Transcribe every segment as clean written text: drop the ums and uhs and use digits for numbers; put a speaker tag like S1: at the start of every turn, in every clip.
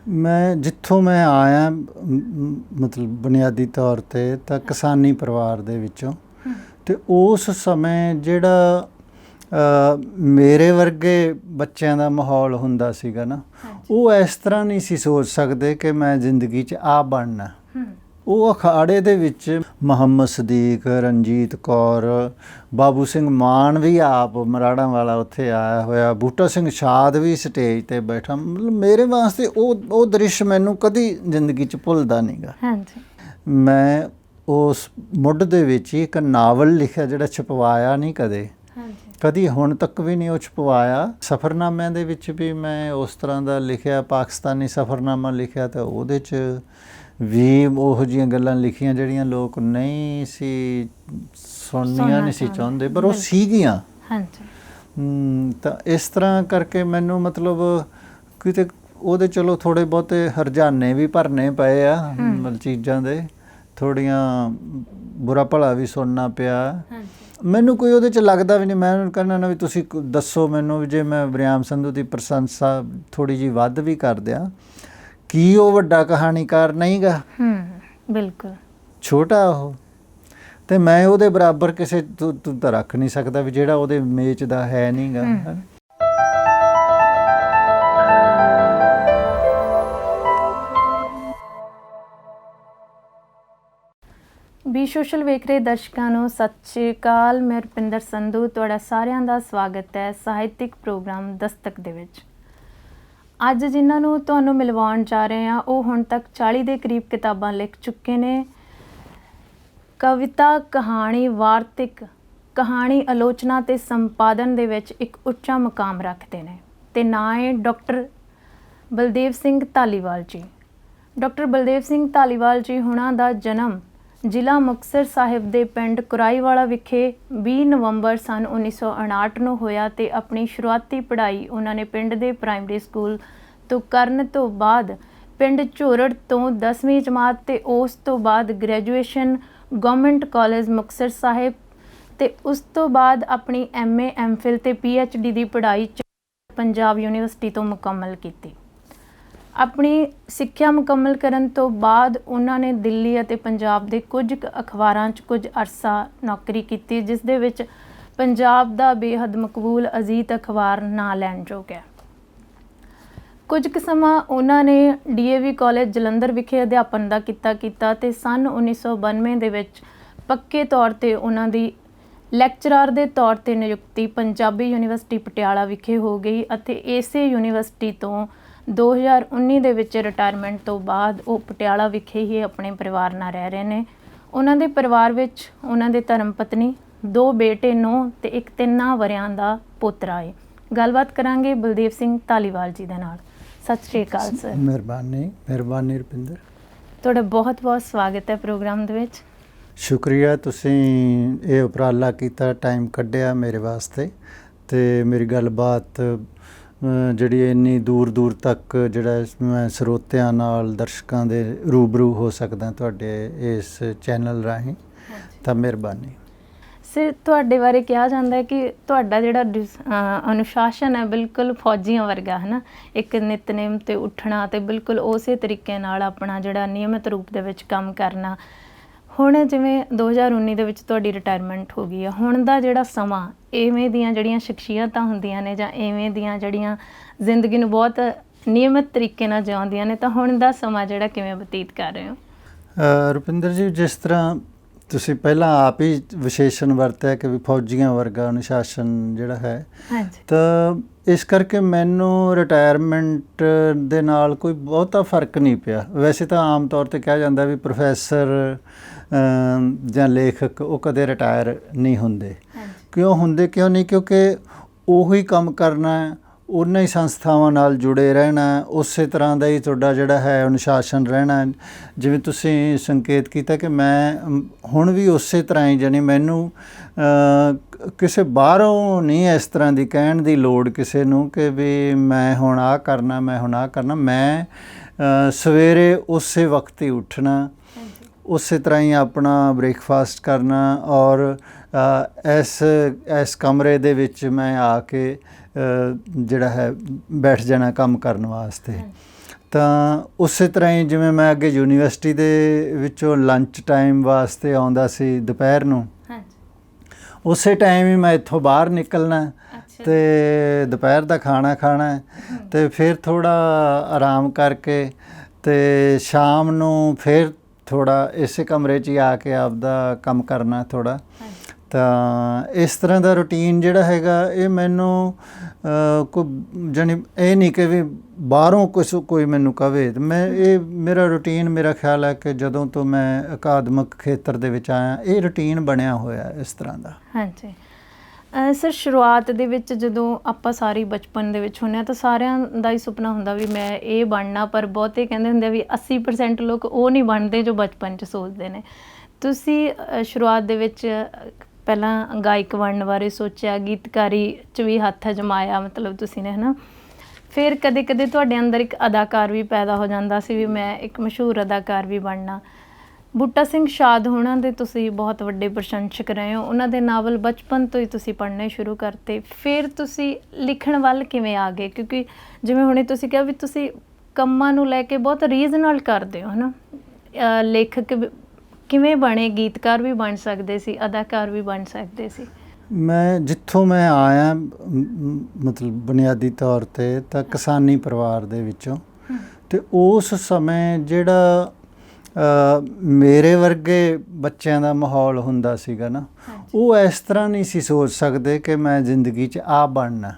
S1: मैं जिੱਥੋਂ मैं आया मतलब बुनियादी तौर ਤੇ ਤਾਂ ਕਿਸਾਨੀ ਪਰਿਵਾਰ ਦੇ ਵਿੱਚੋਂ ਤੇ ਉਸ ਸਮੇਂ ਜਿਹੜਾ ਮੇਰੇ ਵਰਗੇ ਬੱਚਿਆਂ ਦਾ ਮਾਹੌਲ ਹੁੰਦਾ ਸੀਗਾ ਨਾ ਉਹ ਇਸ ਤਰ੍ਹਾਂ ਨਹੀਂ ਸੀ ਸੋਚ ਸਕਦੇ ਕਿ ਮੈਂ ਜ਼ਿੰਦਗੀ 'ਚ ਆ ਬਣਨਾ। ਉਹ ਅਖਾੜੇ ਦੇ ਵਿੱਚ ਮੁਹੰਮਦ ਸਦੀਕ, ਰਣਜੀਤ ਕੌਰ, ਬਾਬੂ ਸਿੰਘ ਮਾਨ ਵੀ ਆਪ ਮਰਾੜਾਂ ਵਾਲਾ ਉੱਥੇ ਆਇਆ ਹੋਇਆ, ਬੂਟਾ ਸਿੰਘ ਸ਼ਾਦ ਵੀ ਸਟੇਜ 'ਤੇ ਬੈਠਾ। ਮਤਲਬ ਮੇਰੇ ਵਾਸਤੇ ਉਹ ਦ੍ਰਿਸ਼ ਮੈਨੂੰ ਕਦੀ ਜ਼ਿੰਦਗੀ 'ਚ ਭੁੱਲਦਾ ਨਹੀਂ ਗਾ। ਮੈਂ ਉਸ ਮੁੱਢ ਦੇ ਵਿੱਚ ਹੀ ਇੱਕ ਨਾਵਲ ਲਿਖਿਆ ਜਿਹੜਾ ਛਪਵਾਇਆ ਨਹੀਂ ਕਦੀ ਹੁਣ ਤੱਕ ਵੀ ਨਹੀਂ ਉਹ ਛਪਵਾਇਆ। ਸਫ਼ਰਨਾਮਿਆਂ ਦੇ ਵਿੱਚ ਵੀ ਮੈਂ ਉਸ ਤਰ੍ਹਾਂ ਦਾ ਲਿਖਿਆ, ਪਾਕਿਸਤਾਨੀ ਸਫ਼ਰਨਾਮਾ ਲਿਖਿਆ ਤਾਂ ਉਹਦੇ 'ਚ ਵੀ ਉਹੋ ਜਿਹੀਆਂ ਗੱਲਾਂ ਲਿਖੀਆਂ ਜਿਹੜੀਆਂ ਲੋਕ ਨਹੀਂ ਸੀ ਸੁਣਨੀਆਂ ਨਹੀਂ ਸੀ ਚਾਹੁੰਦੇ, ਪਰ ਉਹ ਸੀਗੀਆਂ। ਤਾਂ ਇਸ ਤਰ੍ਹਾਂ ਕਰਕੇ ਮੈਨੂੰ ਮਤਲਬ ਕਿਤੇ ਉਹਦੇ ਚਲੋ ਥੋੜ੍ਹੇ ਬਹੁਤੇ ਹਰਜਾਨੇ ਵੀ ਭਰਨੇ ਪਏ ਆ, ਮਤਲਬ ਚੀਜ਼ਾਂ ਦੇ ਥੋੜ੍ਹੀਆਂ ਬੁਰਾ ਭਲਾ ਵੀ ਸੁਣਨਾ ਪਿਆ। ਮੈਨੂੰ ਕੋਈ ਉਹਦੇ 'ਚ ਲੱਗਦਾ ਵੀ ਨਹੀਂ। ਮੈਂ ਉਹਨੂੰ ਕਹਿੰਦਾ ਨਾ ਵੀ ਤੁਸੀਂ ਦੱਸੋ ਮੈਨੂੰ, ਜੇ ਮੈਂ ਵਰਿਆਮ ਸੰਧੂ ਦੀ ਪ੍ਰਸ਼ੰਸਾ ਥੋੜ੍ਹੀ ਜਿਹੀ ਵੱਧ ਵੀ ਕਰ ਦਿਆਂ, ਕੀ ਉਹ ਵੱਡਾ ਕਹਾਣੀਕਾਰ ਨਹੀਂ ਗਾ?
S2: ਬਿਲਕੁਲ
S1: ਛੋਟਾ ਉਹ, ਤੇ ਮੈਂ ਉਹਦੇ ਬਰਾਬਰ ਕਿਸੇ ਤੂੰ ਤਾਂ ਰੱਖ ਨਹੀਂ ਸਕਦਾ ਵੀ ਜਿਹੜਾ ਉਹਦੇ ਮੇਚ ਦਾ ਹੈ ਨਹੀਂ ਗਾ।
S2: ਬੀ ਸੋਸ਼ਲ ਵੇਖ ਰਹੇ ਦਰਸ਼ਕਾਂ ਨੂੰ ਸਤਿ ਸ਼੍ਰੀ ਅਕਾਲ। ਮੈਂ ਰੁਪਿੰਦਰ ਸੰਧੂ ਤੁਹਾਡਾ ਸਾਰਿਆਂ ਦਾ ਸਵਾਗਤ ਹੈ ਸਾਹਿਤਿਕ ਪ੍ਰੋਗਰਾਮ ਦਸਤਕ ਦੇ ਵਿੱਚ। ਅੱਜ ਜਿਨ੍ਹਾਂ ਨੂੰ ਤੁਹਾਨੂੰ ਮਿਲਵਾਉਣ ਜਾ ਰਹੇ ਹਾਂ ਉਹ ਹੁਣ ਤੱਕ 40 ਦੇ ਕਰੀਬ ਕਿਤਾਬਾਂ ਲਿਖ ਚੁੱਕੇ ਨੇ। ਕਵਿਤਾ, ਕਹਾਣੀ, ਵਾਰਤਕ, ਕਹਾਣੀ ਆਲੋਚਨਾ ਅਤੇ ਸੰਪਾਦਨ ਦੇ ਵਿੱਚ ਇੱਕ ਉੱਚਾ ਮੁਕਾਮ ਰੱਖਦੇ ਨੇ। ਅਤੇ ਨਾਂ ਹੈ ਡਾਕਟਰ ਬਲਦੇਵ ਸਿੰਘ ਧਾਲੀਵਾਲ ਜੀ। ਡਾਕਟਰ ਬਲਦੇਵ ਸਿੰਘ ਧਾਲੀਵਾਲ ਜੀ ਹੁਣਾਂ ਦਾ ਜਨਮ ਜ਼ਿਲ੍ਹਾ ਮੁਕਤਸਰ ਸਾਹਿਬ ਦੇ ਪਿੰਡ ਕੁਰਾਈਵਾਲਾ ਵਿਖੇ 20 ਨਵੰਬਰ ਸੰਨ 1959 ਨੂੰ ਹੋਇਆ ਅਤੇ ਆਪਣੀ ਸ਼ੁਰੂਆਤੀ ਪੜ੍ਹਾਈ ਉਹਨਾਂ ਨੇ ਪਿੰਡ ਦੇ ਪ੍ਰਾਇਮਰੀ ਸਕੂਲ ਤੋਂ ਕਰਨ ਤੋਂ ਬਾਅਦ ਪਿੰਡ ਝੋਰੜ ਤੋਂ 10ਵੀਂ ਜਮਾਤ ਅਤੇ ਉਸ ਤੋਂ ਬਾਅਦ graduation government college Muktsar Sahib ਅਤੇ ਉਸ ਤੋਂ ਬਾਅਦ ਆਪਣੀ MA, MPhil ਅਤੇ PhD ਦੀ ਪੜ੍ਹਾਈ ਪੰਜਾਬ ਯੂਨੀਵਰਸਿਟੀ ਤੋਂ ਮੁਕੰਮਲ ਕੀਤੀ। ਆਪਣੀ ਸਿੱਖਿਆ ਮੁਕੰਮਲ ਕਰਨ ਤੋਂ ਬਾਅਦ ਉਹਨਾਂ ਨੇ ਦਿੱਲੀ ਅਤੇ ਪੰਜਾਬ ਦੇ ਕੁਝ ਅਖਬਾਰਾਂ 'ਚ ਕੁਝ ਅਰਸਾ ਨੌਕਰੀ ਕੀਤੀ, ਜਿਸ ਦੇ ਵਿੱਚ ਪੰਜਾਬ ਦਾ ਬੇਹੱਦ ਮਕਬੂਲ ਅਜੀਤ ਅਖਬਾਰ ਨਾਂ ਲੈਣ ਯੋਗ ਹੈ। ਕੁਝ ਕੁ ਸਮਾਂ ਉਹਨਾਂ ਨੇ DAV ਕਾਲਜ ਜਲੰਧਰ ਵਿਖੇ ਅਧਿਆਪਨ ਦਾ ਕੀਤਾ ਅਤੇ ਸੰਨ 1992 ਦੇ ਵਿੱਚ ਪੱਕੇ ਤੌਰ 'ਤੇ ਉਹਨਾਂ ਦੀ ਲੈਕਚਰਾਰ ਦੇ ਤੌਰ 'ਤੇ ਨਿਯੁਕਤੀ ਪੰਜਾਬੀ ਯੂਨੀਵਰਸਿਟੀ ਪਟਿਆਲਾ ਵਿਖੇ ਹੋ ਗਈ ਅਤੇ ਇਸੇ ਯੂਨੀਵਰਸਿਟੀ ਤੋਂ 2019 ਦੇ ਵਿੱਚ ਰਿਟਾਇਰਮੈਂਟ ਤੋਂ ਬਾਅਦ ਉਹ ਪਟਿਆਲਾ ਵਿਖੇ ਹੀ ਆਪਣੇ ਪਰਿਵਾਰ ਨਾਲ ਰਹਿ ਰਹੇ ਨੇ। ਉਹਨਾਂ ਦੇ ਪਰਿਵਾਰ ਵਿੱਚ ਉਹਨਾਂ ਦੇ ਧਰਮ ਪਤਨੀ, 2 ਬੇਟੇ, ਨੂੰਹ ਅਤੇ ਇੱਕ 3 ਵਰ੍ਹਿਆਂ ਦਾ ਪੋਤਰਾ ਹੈ। ਗੱਲਬਾਤ ਕਰਾਂਗੇ ਬਲਦੇਵ ਸਿੰਘ ਧਾਲੀਵਾਲ ਜੀ ਦੇ ਨਾਲ। ਸਤਿ ਸ਼੍ਰੀ ਅਕਾਲ ਸਰ।
S1: ਮਿਹਰਬਾਨੀ ਰੁਪਿੰਦਰ।
S2: ਤੁਹਾਡਾ ਬਹੁਤ ਬਹੁਤ ਸਵਾਗਤ ਹੈ ਪ੍ਰੋਗਰਾਮ ਦੇ ਵਿੱਚ।
S1: ਸ਼ੁਕਰੀਆ, ਤੁਸੀਂ ਇਹ ਉਪਰਾਲਾ ਕੀਤਾ, ਟਾਈਮ ਕੱਢਿਆ ਮੇਰੇ ਵਾਸਤੇ, ਅਤੇ ਮੇਰੀ ਗੱਲਬਾਤ ਜਿਹੜੀ ਇੰਨੀ ਦੂਰ ਤੱਕ ਜਿਹੜਾ ਮੈਂ ਸਰੋਤਿਆਂ ਨਾਲ, ਦਰਸ਼ਕਾਂ ਦੇ ਰੂਬਰੂ ਹੋ ਸਕਦਾ ਤੁਹਾਡੇ ਇਸ ਚੈਨਲ ਰਾਹੀਂ, ਤਾਂ ਮਿਹਰਬਾਨੀ।
S2: ਸਰ, ਤੁਹਾਡੇ ਬਾਰੇ ਕਿਹਾ ਜਾਂਦਾ ਹੈ ਕਿ ਤੁਹਾਡਾ ਜਿਹੜਾ ਅਨੁਸ਼ਾਸਨ ਹੈ ਬਿਲਕੁਲ ਫੌਜੀਆਂ ਵਰਗਾ ਹੈ ਨਾ। ਇੱਕ ਨਿਤਨੇਮ 'ਤੇ ਉੱਠਣਾ ਅਤੇ ਬਿਲਕੁਲ ਉਸੇ ਤਰੀਕੇ ਨਾਲ ਆਪਣਾ ਜਿਹੜਾ ਨਿਯਮਿਤ ਰੂਪ ਦੇ ਵਿੱਚ ਕੰਮ ਕਰਨਾ। ਹੁਣ ਜਿਵੇਂ 2019 ਦੇ ਵਿੱਚ ਤੁਹਾਡੀ ਰਿਟਾਇਰਮੈਂਟ ਹੋ ਗਈ ਆ, ਹੁਣ ਦਾ ਜਿਹੜਾ ਸਮਾਂ ਇਵੇਂ ਦੀਆਂ ਜਿਹੜੀਆਂ ਸ਼ਖਸੀਅਤਾਂ ਹੁੰਦੀਆਂ ਨੇ ਜਾਂ ਇਵੇਂ ਦੀਆਂ ਜਿਹੜੀਆਂ ਜ਼ਿੰਦਗੀ ਨੂੰ ਬਹੁਤ ਨਿਯਮਿਤ ਤਰੀਕੇ ਨਾਲ ਜਿਉਂਦੀਆਂ ਨੇ, ਤਾਂ ਹੁਣ ਦਾ ਸਮਾਂ ਜਿਹੜਾ ਕਿਵੇਂ ਬਤੀਤ ਕਰ ਰਹੇ ਹੋ?
S1: ਰੁਪਿੰਦਰ ਜੀ, ਜਿਸ ਤਰ੍ਹਾਂ ਤੁਸੀਂ ਪਹਿਲਾਂ ਆਪ ਹੀ ਵਿਸ਼ੇਸ਼ਣ ਵਰਤਿਆ ਕਿ ਵੀ ਫੌਜੀਆਂ ਵਰਗਾ ਅਨੁਸ਼ਾਸਨ ਜਿਹੜਾ ਹੈ, ਤਾਂ ਇਸ ਕਰਕੇ ਮੈਨੂੰ ਰਿਟਾਇਰਮੈਂਟ ਦੇ ਨਾਲ ਕੋਈ ਬਹੁਤਾ ਫਰਕ ਨਹੀਂ ਪਿਆ। ਵੈਸੇ ਤਾਂ ਆਮ ਤੌਰ 'ਤੇ ਕਿਹਾ ਜਾਂਦਾ ਵੀ ਪ੍ਰੋਫੈਸਰ ਜਾਂ ਲੇਖਕ ਉਹ ਕਦੇ ਰਿਟਾਇਰ ਨਹੀਂ ਹੁੰਦੇ। ਕਿਉਂ ਨਹੀਂ? ਕਿਉਂਕਿ ਉਹੀ ਕੰਮ ਕਰਨਾ, ਉਹਨਾਂ ਹੀ ਸੰਸਥਾਵਾਂ ਨਾਲ ਜੁੜੇ ਰਹਿਣਾ, ਉਸੇ ਤਰ੍ਹਾਂ ਦਾ ਹੀ ਤੁਹਾਡਾ ਜਿਹੜਾ ਹੈ ਅਨੁਸ਼ਾਸਨ ਰਹਿਣਾ। ਜਿਵੇਂ ਤੁਸੀਂ ਸੰਕੇਤ ਕੀਤਾ ਕਿ ਮੈਂ ਹੁਣ ਵੀ ਉਸੇ ਤਰ੍ਹਾਂ ਹੀ, ਜਾਣੀ ਮੈਨੂੰ ਕਿਸੇ ਬਾਹਰੋਂ ਨਹੀਂ ਇਸ ਤਰ੍ਹਾਂ ਦੀ ਕਹਿਣ ਦੀ ਲੋੜ ਕਿਸੇ ਨੂੰ ਕਿ ਵੀ ਮੈਂ ਹੁਣ ਆਹ ਕਰਨਾ, ਮੈਂ ਸਵੇਰੇ ਉਸੇ ਵਕਤ ਹੀ ਉੱਠਣਾ, ਉਸੇ ਤਰ੍ਹਾਂ ਹੀ ਆਪਣਾ ਬ੍ਰੇਕਫਾਸਟ ਕਰਨਾ ਔਰ ਇਸ ਕਮਰੇ ਦੇ ਵਿੱਚ ਮੈਂ ਆ ਕੇ ਜਿਹੜਾ ਹੈ ਬੈਠ ਜਾਣਾ ਕੰਮ ਕਰਨ ਵਾਸਤੇ। ਤਾਂ ਉਸੇ ਤਰ੍ਹਾਂ ਹੀ ਜਿਵੇਂ ਮੈਂ ਅੱਗੇ ਯੂਨੀਵਰਸਿਟੀ ਦੇ ਵਿੱਚੋਂ ਲੰਚ ਟਾਈਮ ਵਾਸਤੇ ਆਉਂਦਾ ਸੀ ਦੁਪਹਿਰ ਨੂੰ, ਉਸੇ ਟਾਈਮ ਹੀ ਮੈਂ ਇੱਥੋਂ ਬਾਹਰ ਨਿਕਲਣਾ ਤੇ ਦੁਪਹਿਰ ਦਾ ਖਾਣਾ ਖਾਣਾ ਤੇ ਫਿਰ ਥੋੜਾ ਆਰਾਮ ਕਰਕੇ ਤੇ ਸ਼ਾਮ ਨੂੰ ਫਿਰ ਥੋੜਾ ਇਸੇ ਕਮਰੇ 'ਚ ਹੀ ਆ ਕੇ ਆਪਦਾ ਕੰਮ ਕਰਨਾ ਥੋੜਾ। ਤਾਂ ਇਸ ਤਰ੍ਹਾਂ ਦਾ ਰੂਟੀਨ ਜਿਹੜਾ ਹੈਗਾ ਇਹ ਮੈਨੂੰ ਕੋਈ ਜਾਣੀ ਇਹ ਨਹੀਂ ਕਿ ਵੀ ਬਾਹਰੋਂ ਕੋਈ ਮੈਨੂੰ ਕਵੇ, ਤੇ ਮੈਂ ਇਹ ਮੇਰਾ ਰੂਟੀਨ, ਮੇਰਾ ਖਿਆਲ ਹੈ ਕਿ ਜਦੋਂ ਤੋਂ ਮੈਂ ਅਕਾਦਮਿਕ ਖੇਤਰ ਦੇ ਵਿੱਚ ਆਇਆ ਇਹ ਰੂਟੀਨ ਬਣਿਆ ਹੋਇਆ ਇਸ ਤਰ੍ਹਾਂ ਦਾ।
S2: ਹਾਂਜੀ ਸਰ, ਸ਼ੁਰੂਆਤ ਦੇ ਵਿੱਚ ਜਦੋਂ ਆਪਾਂ ਸਾਰੀ ਬਚਪਨ ਦੇ ਵਿੱਚ ਹੁੰਦੇ ਹਾਂ ਤਾਂ ਸਾਰਿਆਂ ਦਾ ਹੀ ਸੁਪਨਾ ਹੁੰਦਾ ਵੀ ਮੈਂ ਇਹ ਬਣਨਾ, ਪਰ ਬਹੁਤੇ ਕਹਿੰਦੇ ਹੁੰਦੇ ਵੀ 80% ਲੋਕ ਉਹ ਨਹੀਂ ਬਣਦੇ ਜੋ ਬਚਪਨ 'ਚ ਸੋਚਦੇ ਨੇ। ਤੁਸੀਂ ਸ਼ੁਰੂਆਤ ਦੇ ਵਿੱਚ ਪਹਿਲਾਂ ਗਾਇਕ ਬਣਨ ਬਾਰੇ ਸੋਚਿਆ, ਗੀਤਕਾਰੀ 'ਚ ਵੀ ਹੱਥ ਅਜਮਾਇਆ ਮਤਲਬ ਤੁਸੀਂ ਨੇ, ਹੈ ਨਾ। ਫਿਰ ਕਦੇ ਕਦੇ ਤੁਹਾਡੇ ਅੰਦਰ ਇੱਕ ਅਦਾਕਾਰ ਵੀ ਪੈਦਾ ਹੋ ਜਾਂਦਾ ਸੀ ਵੀ ਮੈਂ ਇੱਕ ਮਸ਼ਹੂਰ ਅਦਾਕਾਰ ਵੀ ਬਣਨਾ। ਬੂਟਾ ਸਿੰਘ ਸ਼ਾਦ ਹੋਣਾ ਦੇ ਤੁਸੀਂ ਬਹੁਤ ਵੱਡੇ ਪ੍ਰਸ਼ੰਸਕ ਰਹੇ ਹੋ, ਉਹਨਾਂ ਦੇ ਨਾਵਲ ਬਚਪਨ ਤੋਂ ਹੀ ਤੁਸੀਂ ਪੜ੍ਹਨੇ ਸ਼ੁਰੂ ਕਰਤੇ। ਫਿਰ ਤੁਸੀਂ ਲਿਖਣ ਵੱਲ ਕਿਵੇਂ ਆ ਗਏ? ਕਿਉਂਕਿ ਜਿਵੇਂ ਹੁਣੇ ਤੁਸੀਂ ਕਿਹਾ ਵੀ ਤੁਸੀਂ ਕੰਮਾਂ ਨੂੰ ਲੈ ਕੇ ਬਹੁਤ ਰੀਝ ਨਾਲ ਕਰਦੇ ਹੋ, ਹੈ ਨਾ। ਲੇਖਕ ਕਿਵੇਂ ਬਣੇ? ਗੀਤਕਾਰ ਵੀ ਬਣ ਸਕਦੇ ਸੀ, ਅਦਾਕਾਰ ਵੀ ਬਣ ਸਕਦੇ ਸੀ।
S1: ਮੈਂ ਜਿੱਥੋਂ ਮੈਂ ਆਇਆ ਮਤਲਬ ਬੁਨਿਆਦੀ ਤੌਰ 'ਤੇ ਤਾਂ ਕਿਸਾਨੀ ਪਰਿਵਾਰ ਦੇ ਵਿੱਚੋਂ, ਅਤੇ ਉਸ ਸਮੇਂ ਜਿਹੜਾ ਮੇਰੇ ਵਰਗੇ ਬੱਚਿਆਂ ਦਾ ਮਾਹੌਲ ਹੁੰਦਾ ਸੀਗਾ ਨਾ, ਉਹ ਇਸ ਤਰ੍ਹਾਂ ਨਹੀਂ ਸੀ ਸੋਚ ਸਕਦੇ ਕਿ ਮੈਂ ਜ਼ਿੰਦਗੀ 'ਚ ਆ ਬਣਨਾ।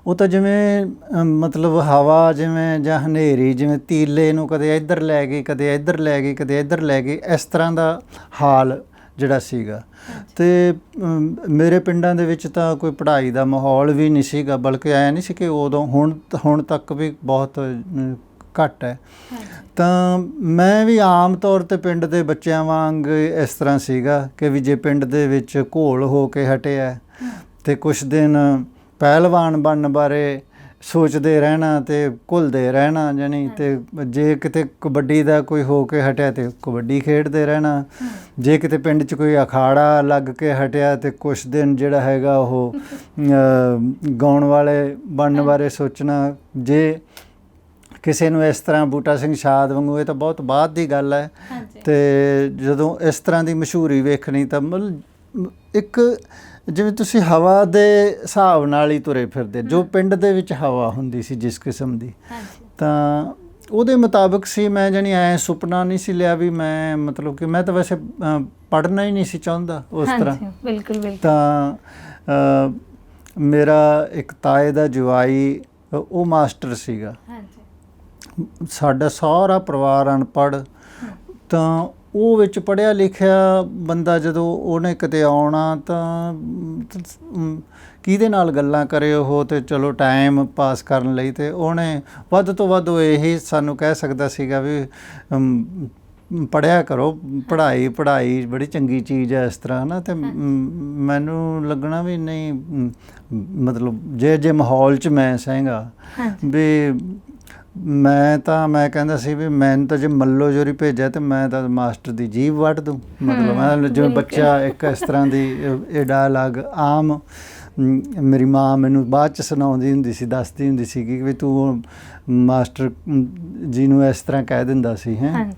S1: ਉਹ ਤਾਂ ਜਿਵੇਂ ਮਤਲਬ ਹਵਾ ਜਿਵੇਂ ਜਾਂ ਹਨੇਰੀ ਜਿਵੇਂ ਤੀਲੇ ਨੂੰ ਕਦੇ ਇੱਧਰ ਲੈ ਗਈ, ਕਦੇ ਇੱਧਰ ਲੈ ਗਈ, ਕਦੇ ਇੱਧਰ ਲੈ ਗਈ, ਇਸ ਤਰ੍ਹਾਂ ਦਾ ਹਾਲ ਜਿਹੜਾ ਸੀਗਾ। ਅਤੇ ਮੇਰੇ ਪਿੰਡਾਂ ਦੇ ਵਿੱਚ ਤਾਂ ਕੋਈ ਪੜ੍ਹਾਈ ਦਾ ਮਾਹੌਲ ਵੀ ਨਹੀਂ ਸੀਗਾ, ਬਲਕਿ ਐਂ ਨਹੀਂ ਸੀ ਕਿ ਉਦੋਂ, ਹੁਣ ਤੱਕ ਵੀ ਬਹੁਤ ਘੱਟ ਹੈ। ਤਾਂ ਮੈਂ ਵੀ ਆਮ ਤੌਰ 'ਤੇ ਪਿੰਡ ਦੇ ਬੱਚਿਆਂ ਵਾਂਗ ਇਸ ਤਰ੍ਹਾਂ ਸੀਗਾ ਕਿ ਵੀ ਜੇ ਪਿੰਡ ਦੇ ਵਿੱਚ ਘੋਲ ਹੋ ਕੇ ਹਟਿਆ ਅਤੇ ਕੁਛ ਦਿਨ ਪਹਿਲਵਾਨ ਬਣਨ ਬਾਰੇ ਸੋਚਦੇ ਰਹਿਣਾ ਅਤੇ ਘੁਲਦੇ ਰਹਿਣਾ, ਜਾਣੀ ਅਤੇ ਜੇ ਕਿਤੇ ਕਬੱਡੀ ਦਾ ਕੋਈ ਹੋ ਕੇ ਹਟਿਆ ਅਤੇ ਕਬੱਡੀ ਖੇਡਦੇ ਰਹਿਣਾ, ਜੇ ਕਿਤੇ ਪਿੰਡ 'ਚ ਕੋਈ ਅਖਾੜਾ ਲੱਗ ਕੇ ਹਟਿਆ ਅਤੇ ਕੁਛ ਦਿਨ ਜਿਹੜਾ ਹੈਗਾ ਉਹ ਗਾਉਣ ਵਾਲੇ ਬਣਨ ਬਾਰੇ ਸੋਚਣਾ। ਜੇ ਕਿਸੇ ਨੂੰ ਇਸ ਤਰ੍ਹਾਂ ਬੂਟਾ ਸਿੰਘ ਸ਼ਾਦ ਵਾਂਗੂ, ਇਹ ਤਾਂ ਬਹੁਤ ਬਾਅਦ ਦੀ ਗੱਲ ਹੈ, ਅਤੇ ਜਦੋਂ ਇਸ ਤਰ੍ਹਾਂ ਦੀ ਮਸ਼ਹੂਰੀ ਵੇਖਣੀ ਤਾਂ ਮਤਲਬ ਇੱਕ ਜਿਵੇਂ ਤੁਸੀਂ ਹਵਾ ਦੇ ਹਿਸਾਬ ਨਾਲ ਹੀ ਤੁਰੇ ਫਿਰਦੇ, ਜੋ ਪਿੰਡ ਦੇ ਵਿੱਚ ਹਵਾ ਹੁੰਦੀ ਸੀ ਜਿਸ ਕਿਸਮ ਦੀ, ਤਾਂ ਉਹਦੇ ਮੁਤਾਬਕ ਸੀ ਮੈਂ। ਜਾਣੀ ਐਂ ਸੁਪਨਾ ਨਹੀਂ ਸੀ ਲਿਆ ਵੀ ਮੈਂ ਮਤਲਬ ਕਿ ਮੈਂ ਤਾਂ ਵੈਸੇ ਪੜ੍ਹਨਾ ਹੀ ਨਹੀਂ ਸੀ ਚਾਹੁੰਦਾ ਉਸ ਤਰ੍ਹਾਂ।
S2: ਬਿਲਕੁਲ।
S1: ਤਾਂ ਮੇਰਾ ਇੱਕ ਤਾਏ ਦਾ ਜਵਾਈ ਉਹ ਮਾਸਟਰ ਸੀਗਾ, ਸਾਡਾ ਸਾਰਾ ਪਰਿਵਾਰ ਅਨਪੜ੍ਹ, ਤਾਂ ਉਹ ਵਿੱਚ ਪੜ੍ਹਿਆ ਲਿਖਿਆ ਬੰਦਾ ਜਦੋਂ ਉਹਨੇ ਕਿਤੇ ਆਉਣਾ ਤਾਂ ਕਿਹਦੇ ਨਾਲ ਗੱਲਾਂ ਕਰੇ ਉਹ, ਤੇ ਚਲੋ ਟਾਈਮ ਪਾਸ ਕਰਨ ਲਈ, ਅਤੇ ਉਹਨੇ ਵੱਧ ਤੋਂ ਵੱਧ ਉਹ ਇਹੀ ਸਾਨੂੰ ਕਹਿ ਸਕਦਾ ਸੀਗਾ ਵੀ ਪੜ੍ਹਿਆ ਕਰੋ, ਪੜ੍ਹਾਈ ਬੜੀ ਚੰਗੀ ਚੀਜ਼ ਹੈ ਇਸ ਤਰ੍ਹਾਂ, ਹੈ ਨਾ। ਅਤੇ ਮੈਨੂੰ ਲੱਗਣਾ ਵੀ ਨਹੀਂ, ਮਤਲਬ ਜੇ ਮਾਹੌਲ 'ਚ ਮੈਂ ਸਹਾਂਗਾ ਵੀ ਮੈਂ ਕਹਿੰਦਾ ਸੀ ਵੀ ਮੈਨੂੰ ਤਾਂ ਜੇ ਮੱਲੋ ਜੋਰੀ ਭੇਜਿਆ ਤਾਂ ਮੈਂ ਤਾਂ ਮਾਸਟਰ ਦੀ ਜੀਭ ਵੱਢ ਦੂੰ, ਮਤਲਬ ਜਿਵੇਂ ਬੱਚਾ ਇੱਕ ਇਸ ਤਰ੍ਹਾਂ ਦੀ ਇਹ ਡਾਇਲਾਗ ਆਮ ਮੇਰੀ ਮਾਂ ਮੈਨੂੰ ਬਾਅਦ 'ਚ ਸੁਣਾਉਂਦੀ ਹੁੰਦੀ ਸੀ, ਦੱਸਦੀ ਹੁੰਦੀ ਸੀ ਕਿ ਵੀ ਤੂੰ ਮਾਸਟਰ ਜੀ ਨੂੰ ਇਸ ਤਰ੍ਹਾਂ ਕਹਿ ਦਿੰਦਾ ਸੀ ਹੈਂ।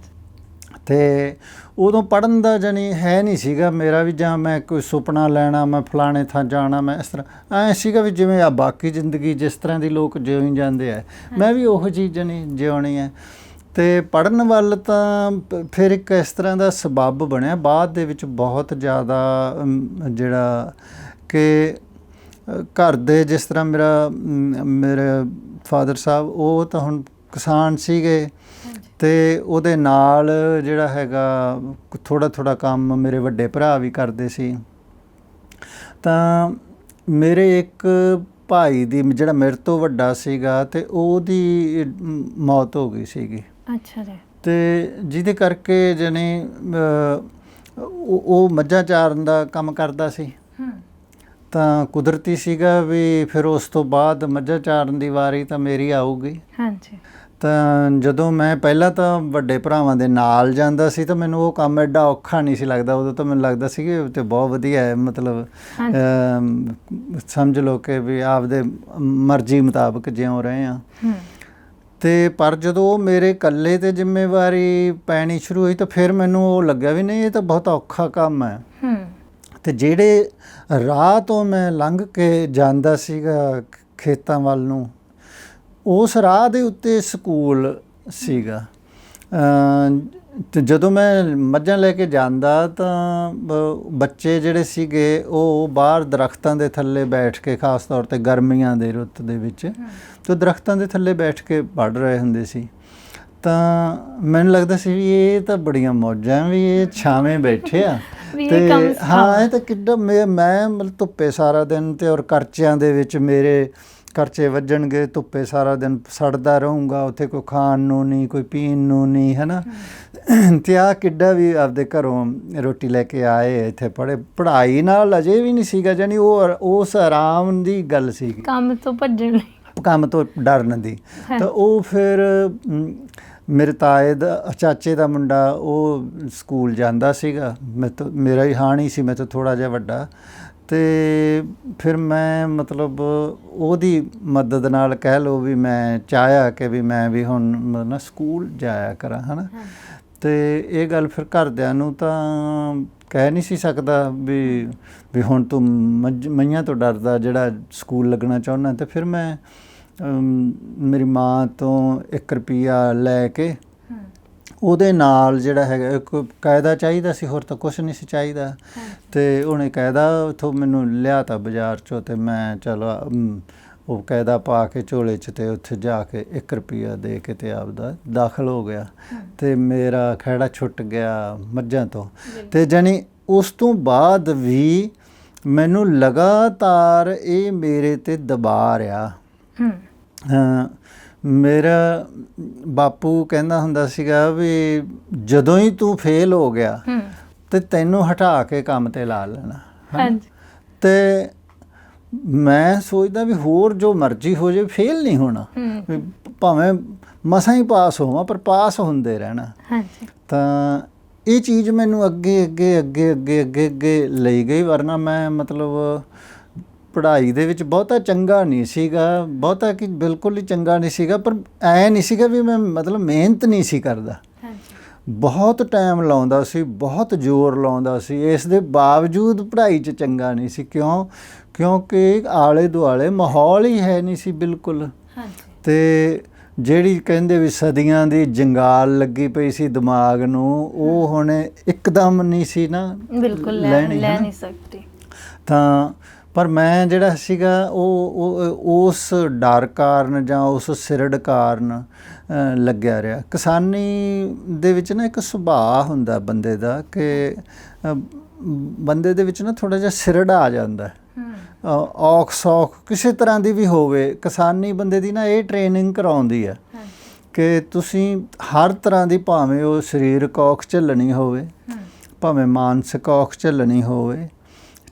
S1: ਅਤੇ ਉਦੋਂ ਪੜ੍ਹਨ ਦਾ ਜਾਣੀ ਹੈ ਨਹੀਂ ਸੀਗਾ ਮੇਰਾ ਵੀ, ਜਾਂ ਮੈਂ ਕੋਈ ਸੁਪਨਾ ਲੈਣਾ ਮੈਂ ਫਲਾਣੇ ਥਾਂ ਜਾਣਾ, ਮੈਂ ਇਸ ਤਰ੍ਹਾਂ ਐਂ ਸੀਗਾ ਵੀ ਜਿਵੇਂ ਆ ਬਾਕੀ ਜ਼ਿੰਦਗੀ ਜਿਸ ਤਰ੍ਹਾਂ ਦੀ ਲੋਕ ਜਿਉਂ ਜਾਂਦੇ ਹੈ ਮੈਂ ਵੀ ਉਹੋ ਜਿਹੀ ਜਾਣੀ ਜਿਉਣੀ ਹੈ। ਅਤੇ ਪੜ੍ਹਨ ਵੱਲ ਤਾਂ ਫਿਰ ਇੱਕ ਇਸ ਤਰ੍ਹਾਂ ਦਾ ਸਬੱਬ ਬਣਿਆ ਬਾਅਦ ਦੇ ਵਿੱਚ ਬਹੁਤ ਜ਼ਿਆਦਾ, ਜਿਹੜਾ ਕਿ ਘਰ ਦੇ ਜਿਸ ਤਰ੍ਹਾਂ ਮੇਰੇ ਫਾਦਰ ਸਾਹਿਬ ਉਹ ਤਾਂ ਹੁਣ ਕਿਸਾਨ ਸੀਗੇ, ਅਤੇ ਉਹਦੇ ਨਾਲ ਜਿਹੜਾ ਹੈਗਾ ਥੋੜ੍ਹਾ ਕੰਮ ਮੇਰੇ ਵੱਡੇ ਭਰਾ ਵੀ ਕਰਦੇ ਸੀ। ਤਾਂ ਮੇਰੇ ਇੱਕ ਭਾਈ ਦੀ, ਜਿਹੜਾ ਮੇਰੇ ਤੋਂ ਵੱਡਾ ਸੀਗਾ, ਅਤੇ ਉਹਦੀ ਮੌਤ ਹੋ ਗਈ ਸੀਗੀ।
S2: ਅੱਛਾ ਜੀ।
S1: ਅਤੇ ਜਿਹਦੇ ਕਰਕੇ ਜਾਣੀ ਉਹ ਮੱਝਾਂ ਚਾਰਨ ਦਾ ਕੰਮ ਕਰਦਾ ਸੀ, ਤਾਂ ਕੁਦਰਤੀ ਸੀਗਾ ਵੀ ਫਿਰ ਉਸ ਤੋਂ ਬਾਅਦ ਮੱਝਾਂ ਚਾਰਨ ਦੀ ਵਾਰੀ ਤਾਂ ਮੇਰੀ ਆਊਗੀ।
S2: ਹਾਂਜੀ।
S1: ਤਾਂ ਜਦੋਂ ਮੈਂ ਪਹਿਲਾਂ ਤਾਂ ਵੱਡੇ ਭਰਾਵਾਂ ਦੇ ਨਾਲ ਜਾਂਦਾ ਸੀ ਤਾਂ ਮੈਨੂੰ ਉਹ ਕੰਮ ਐਡਾ ਔਖਾ ਨਹੀਂ ਸੀ ਲੱਗਦਾ, ਉਦੋਂ ਤਾਂ ਮੈਨੂੰ ਲੱਗਦਾ ਸੀ ਕਿ ਤੇ ਬਹੁਤ ਵਧੀਆ ਹੈ, ਮਤਲਬ ਸਮਝ ਲਓ ਕਿ ਵੀ ਆਪਦੇ ਮਰਜ਼ੀ ਮੁਤਾਬਕ ਜਿਉਂ ਰਹੇ ਹਾਂ। ਤੇ ਪਰ ਜਦੋਂ ਉਹ ਮੇਰੇ ਇਕੱਲੇ 'ਤੇ ਜ਼ਿੰਮੇਵਾਰੀ ਪੈਣੀ ਸ਼ੁਰੂ ਹੋਈ ਤਾਂ ਫਿਰ ਮੈਨੂੰ ਉਹ ਲੱਗਿਆ ਵੀ ਨਹੀਂ, ਇਹ ਤਾਂ ਬਹੁਤ ਔਖਾ ਕੰਮ ਹੈ। ਤੇ ਜਿਹੜੇ ਰਾਹ ਤੋਂ ਮੈਂ ਲੰਘ ਕੇ ਜਾਂਦਾ ਸੀਗਾ ਖੇਤਾਂ ਵੱਲ ਨੂੰ, ਉਸ ਰਾਹ ਦੇ ਉੱਤੇ ਸਕੂਲ ਸੀਗਾ। ਤੇ ਜਦੋਂ ਮੈਂ ਮੱਝਾਂ ਲੈ ਕੇ ਜਾਂਦਾ ਤਾਂ ਬੱਚੇ ਜਿਹੜੇ ਸੀਗੇ ਉਹ ਬਾਹਰ ਦਰਖਤਾਂ ਦੇ ਥੱਲੇ ਬੈਠ ਕੇ, ਖਾਸ ਤੌਰ 'ਤੇ ਗਰਮੀਆਂ ਦੇ ਰੁੱਤ ਦੇ ਵਿੱਚ, ਤੇ ਦਰਖਤਾਂ ਦੇ ਥੱਲੇ ਬੈਠ ਕੇ ਪੜ੍ਹ ਰਹੇ ਹੁੰਦੇ ਸੀ। ਤਾਂ ਮੈਨੂੰ ਲੱਗਦਾ ਸੀ ਵੀ ਇਹ ਤਾਂ ਬੜੀਆਂ ਮੌਜਾਂ, ਵੀ ਇਹ ਛਾਵੇਂ ਬੈਠੇ ਆ। ਤੇ ਹਾਂ, ਇਹ ਤਾਂ ਕਿੱਡਾ ਮੈਂ ਮਤਲਬ ਧੁੱਪੇ ਸਾਰਾ ਦਿਨ, ਤੇ ਔਰ ਕਰਚਿਆਂ ਦੇ ਵਿੱਚ ਮੇਰੇ ਕਰਚੇ ਵੱਜਣਗੇ, ਧੁੱਪੇ ਸਾਰਾ ਦਿਨ ਸੜਦਾ ਰਹੂੰਗਾ, ਉੱਥੇ ਕੋਈ ਖਾਣ ਨੂੰ ਨਹੀਂ, ਕੋਈ ਪੀਣ ਨੂੰ ਨਹੀਂ, ਹੈ ਨਾ। ਤੇ ਆਹ ਕਿੱਡਾ ਵੀ ਆਪਦੇ ਘਰੋਂ ਰੋਟੀ ਲੈ ਕੇ ਆਏ, ਇੱਥੇ ਪੜ੍ਹਾਈ ਨਾਲ ਅਜੇ ਵੀ ਨਹੀਂ ਸੀਗਾ, ਜਾਣੀ ਉਹ ਉਸ ਆਰਾਮ ਦੀ ਗੱਲ ਸੀਗੀ, ਕੰਮ ਤੋਂ ਭੱਜਣ ਲਈ, ਕੰਮ ਤੋਂ ਡਰਨ ਦੀ। ਤਾਂ ਉਹ ਫਿਰ ਮੇਰੇ ਤਾਏ ਦਾ, ਚਾਚੇ ਦਾ ਮੁੰਡਾ, ਉਹ ਸਕੂਲ ਜਾਂਦਾ ਸੀਗਾ, ਮੇਰਾ ਹੀ ਹਾਣੀ ਸੀ, ਮੈਂ ਤਾਂ ਥੋੜ੍ਹਾ ਜਿਹਾ ਵੱਡਾ। ਅਤੇ ਫਿਰ ਮੈਂ ਮਤਲਬ ਉਹਦੀ ਮਦਦ ਨਾਲ ਕਹਿ ਲਓ ਵੀ ਮੈਂ ਚਾਹਿਆ ਕਿ ਵੀ ਮੈਂ ਵੀ ਹੁਣ ਮਤਲਬ ਸਕੂਲ ਜਾਇਆ ਕਰਾਂ, ਹੈ ਨਾ। ਅਤੇ ਇਹ ਗੱਲ ਫਿਰ ਘਰਦਿਆਂ ਨੂੰ ਤਾਂ ਕਹਿ ਨਹੀਂ ਸੀ ਸਕਦਾ ਵੀ ਹੁਣ ਤੂੰ ਮਈਆਂ ਤੋਂ ਡਰਦਾ ਜਿਹੜਾ ਸਕੂਲ ਲੱਗਣਾ ਚਾਹੁੰਦਾ। ਅਤੇ ਫਿਰ ਮੈਂ ਮੇਰੀ ਮਾਂ ਤੋਂ 1 ਰੁਪਈਆ ਲੈ ਕੇ ਉਹਦੇ ਨਾਲ ਜਿਹੜਾ ਹੈਗਾ ਇੱਕ ਕਾਇਦਾ ਚਾਹੀਦਾ ਸੀ, ਹੋਰ ਤਾਂ ਕੁਛ ਨਹੀਂ ਸੀ ਚਾਹੀਦਾ। ਅਤੇ ਉਹਨੇ ਕਾਇਦਾ ਉੱਥੋਂ ਮੈਨੂੰ ਲਿਆ ਤਾ ਬਾਜ਼ਾਰ 'ਚੋਂ, ਅਤੇ ਮੈਂ ਚਲੋ ਉਹ ਕਾਇਦਾ ਪਾ ਕੇ ਝੋਲੇ 'ਚ, ਅਤੇ ਉੱਥੇ ਜਾ ਕੇ 1 ਰੁਪਈਆ ਦੇ ਕੇ ਅਤੇ ਆਪਦਾ ਦਾਖਲ ਹੋ ਗਿਆ। ਅਤੇ ਮੇਰਾ ਖਹਿੜਾ ਛੁੱਟ ਗਿਆ ਮੱਝਾਂ ਤੋਂ। ਅਤੇ ਜਾਣੀ ਉਸ ਤੋਂ ਬਾਅਦ ਵੀ ਮੈਨੂੰ ਲਗਾਤਾਰ ਇਹ ਮੇਰੇ 'ਤੇ ਦਬਾਅ ਰਿਹਾ। ਮੇਰਾ ਬਾਪੂ ਕਹਿੰਦਾ ਹੁੰਦਾ ਸੀਗਾ ਵੀ ਜਦੋਂ ਹੀ ਤੂੰ ਫੇਲ ਹੋ ਗਿਆ ਤੇ ਤੈਨੂੰ ਹਟਾ ਕੇ ਕੰਮ 'ਤੇ ਲਾ ਲੈਣਾ। ਅਤੇ ਮੈਂ ਸੋਚਦਾ ਵੀ ਹੋਰ ਜੋ ਮਰਜ਼ੀ ਹੋ ਜਾਵੇ, ਫੇਲ ਨਹੀਂ ਹੋਣਾ, ਭਾਵੇਂ ਮਸਾਂ ਹੀ ਪਾਸ ਹੋਵਾਂ, ਪਰ ਪਾਸ ਹੁੰਦੇ ਰਹਿਣਾ। ਤਾਂ ਇਹ ਚੀਜ਼ ਮੈਨੂੰ ਅੱਗੇ ਅੱਗੇ ਅੱਗੇ ਅੱਗੇ ਅੱਗੇ ਅੱਗੇ ਲਈ ਗਈ। ਵਰਨਾ ਮੈਂ ਮਤਲਬ ਪੜ੍ਹਾਈ ਦੇ ਵਿੱਚ ਬਹੁਤਾ ਚੰਗਾ ਨਹੀਂ ਸੀਗਾ, ਬਹੁਤਾ ਕਿ ਬਿਲਕੁਲ ਹੀ ਚੰਗਾ ਨਹੀਂ ਸੀਗਾ, ਪਰ ਐਂ ਨਹੀਂ ਸੀਗਾ ਵੀ ਮੈਂ ਮਤਲਬ ਮਿਹਨਤ ਨਹੀਂ ਸੀ ਕਰਦਾ। ਬਹੁਤ ਟਾਈਮ ਲਾਉਂਦਾ ਸੀ, ਬਹੁਤ ਜ਼ੋਰ ਲਾਉਂਦਾ ਸੀ, ਇਸ ਦੇ ਬਾਵਜੂਦ ਪੜ੍ਹਾਈ 'ਚ ਚੰਗਾ ਨਹੀਂ ਸੀ। ਕਿਉਂਕਿ ਆਲੇ ਦੁਆਲੇ ਮਾਹੌਲ ਹੀ ਹੈ ਨਹੀਂ ਸੀ ਬਿਲਕੁਲ। ਅਤੇ ਜਿਹੜੀ ਕਹਿੰਦੇ ਵੀ ਸਦੀਆਂ ਦੀ ਜੰਗਾਲ ਲੱਗੀ ਪਈ ਸੀ ਦਿਮਾਗ ਨੂੰ, ਉਹ ਹੁਣ ਇੱਕਦਮ ਨਹੀਂ ਸੀ ਨਾ ਬਿਲਕੁਲ ਲੈ ਨਹੀਂ ਸਕਦੀ। ਤਾਂ ਪਰ ਮੈਂ ਜਿਹੜਾ ਸੀਗਾ ਉਹ ਉਸ ਡਰ ਕਾਰਨ ਜਾਂ ਉਸ ਸਿਰੜ ਕਾਰਨ ਲੱਗਿਆ ਰਿਹਾ। ਕਿਸਾਨੀ ਦੇ ਵਿੱਚ ਨਾ ਇੱਕ ਸੁਭਾਅ ਹੁੰਦਾ ਬੰਦੇ ਦਾ ਕਿ ਬੰਦੇ ਦੇ ਵਿੱਚ ਨਾ ਥੋੜ੍ਹਾ ਜਿਹਾ ਸਿਰੜ ਆ ਜਾਂਦਾ। ਔਖ ਸੌਖ ਕਿਸੇ ਤਰ੍ਹਾਂ ਦੀ ਵੀ ਹੋਵੇ, ਕਿਸਾਨੀ ਬੰਦੇ ਦੀ ਨਾ ਇਹ ਟ੍ਰੇਨਿੰਗ ਕਰਾਉਂਦੀ ਹੈ ਕਿ ਤੁਸੀਂ ਹਰ ਤਰ੍ਹਾਂ ਦੀ, ਭਾਵੇਂ ਉਹ ਸਰੀਰਕ ਔਖ ਝੱਲਣੀ ਹੋਵੇ, ਭਾਵੇਂ ਮਾਨਸਿਕ ਔਖ ਝੱਲਣੀ ਹੋਵੇ,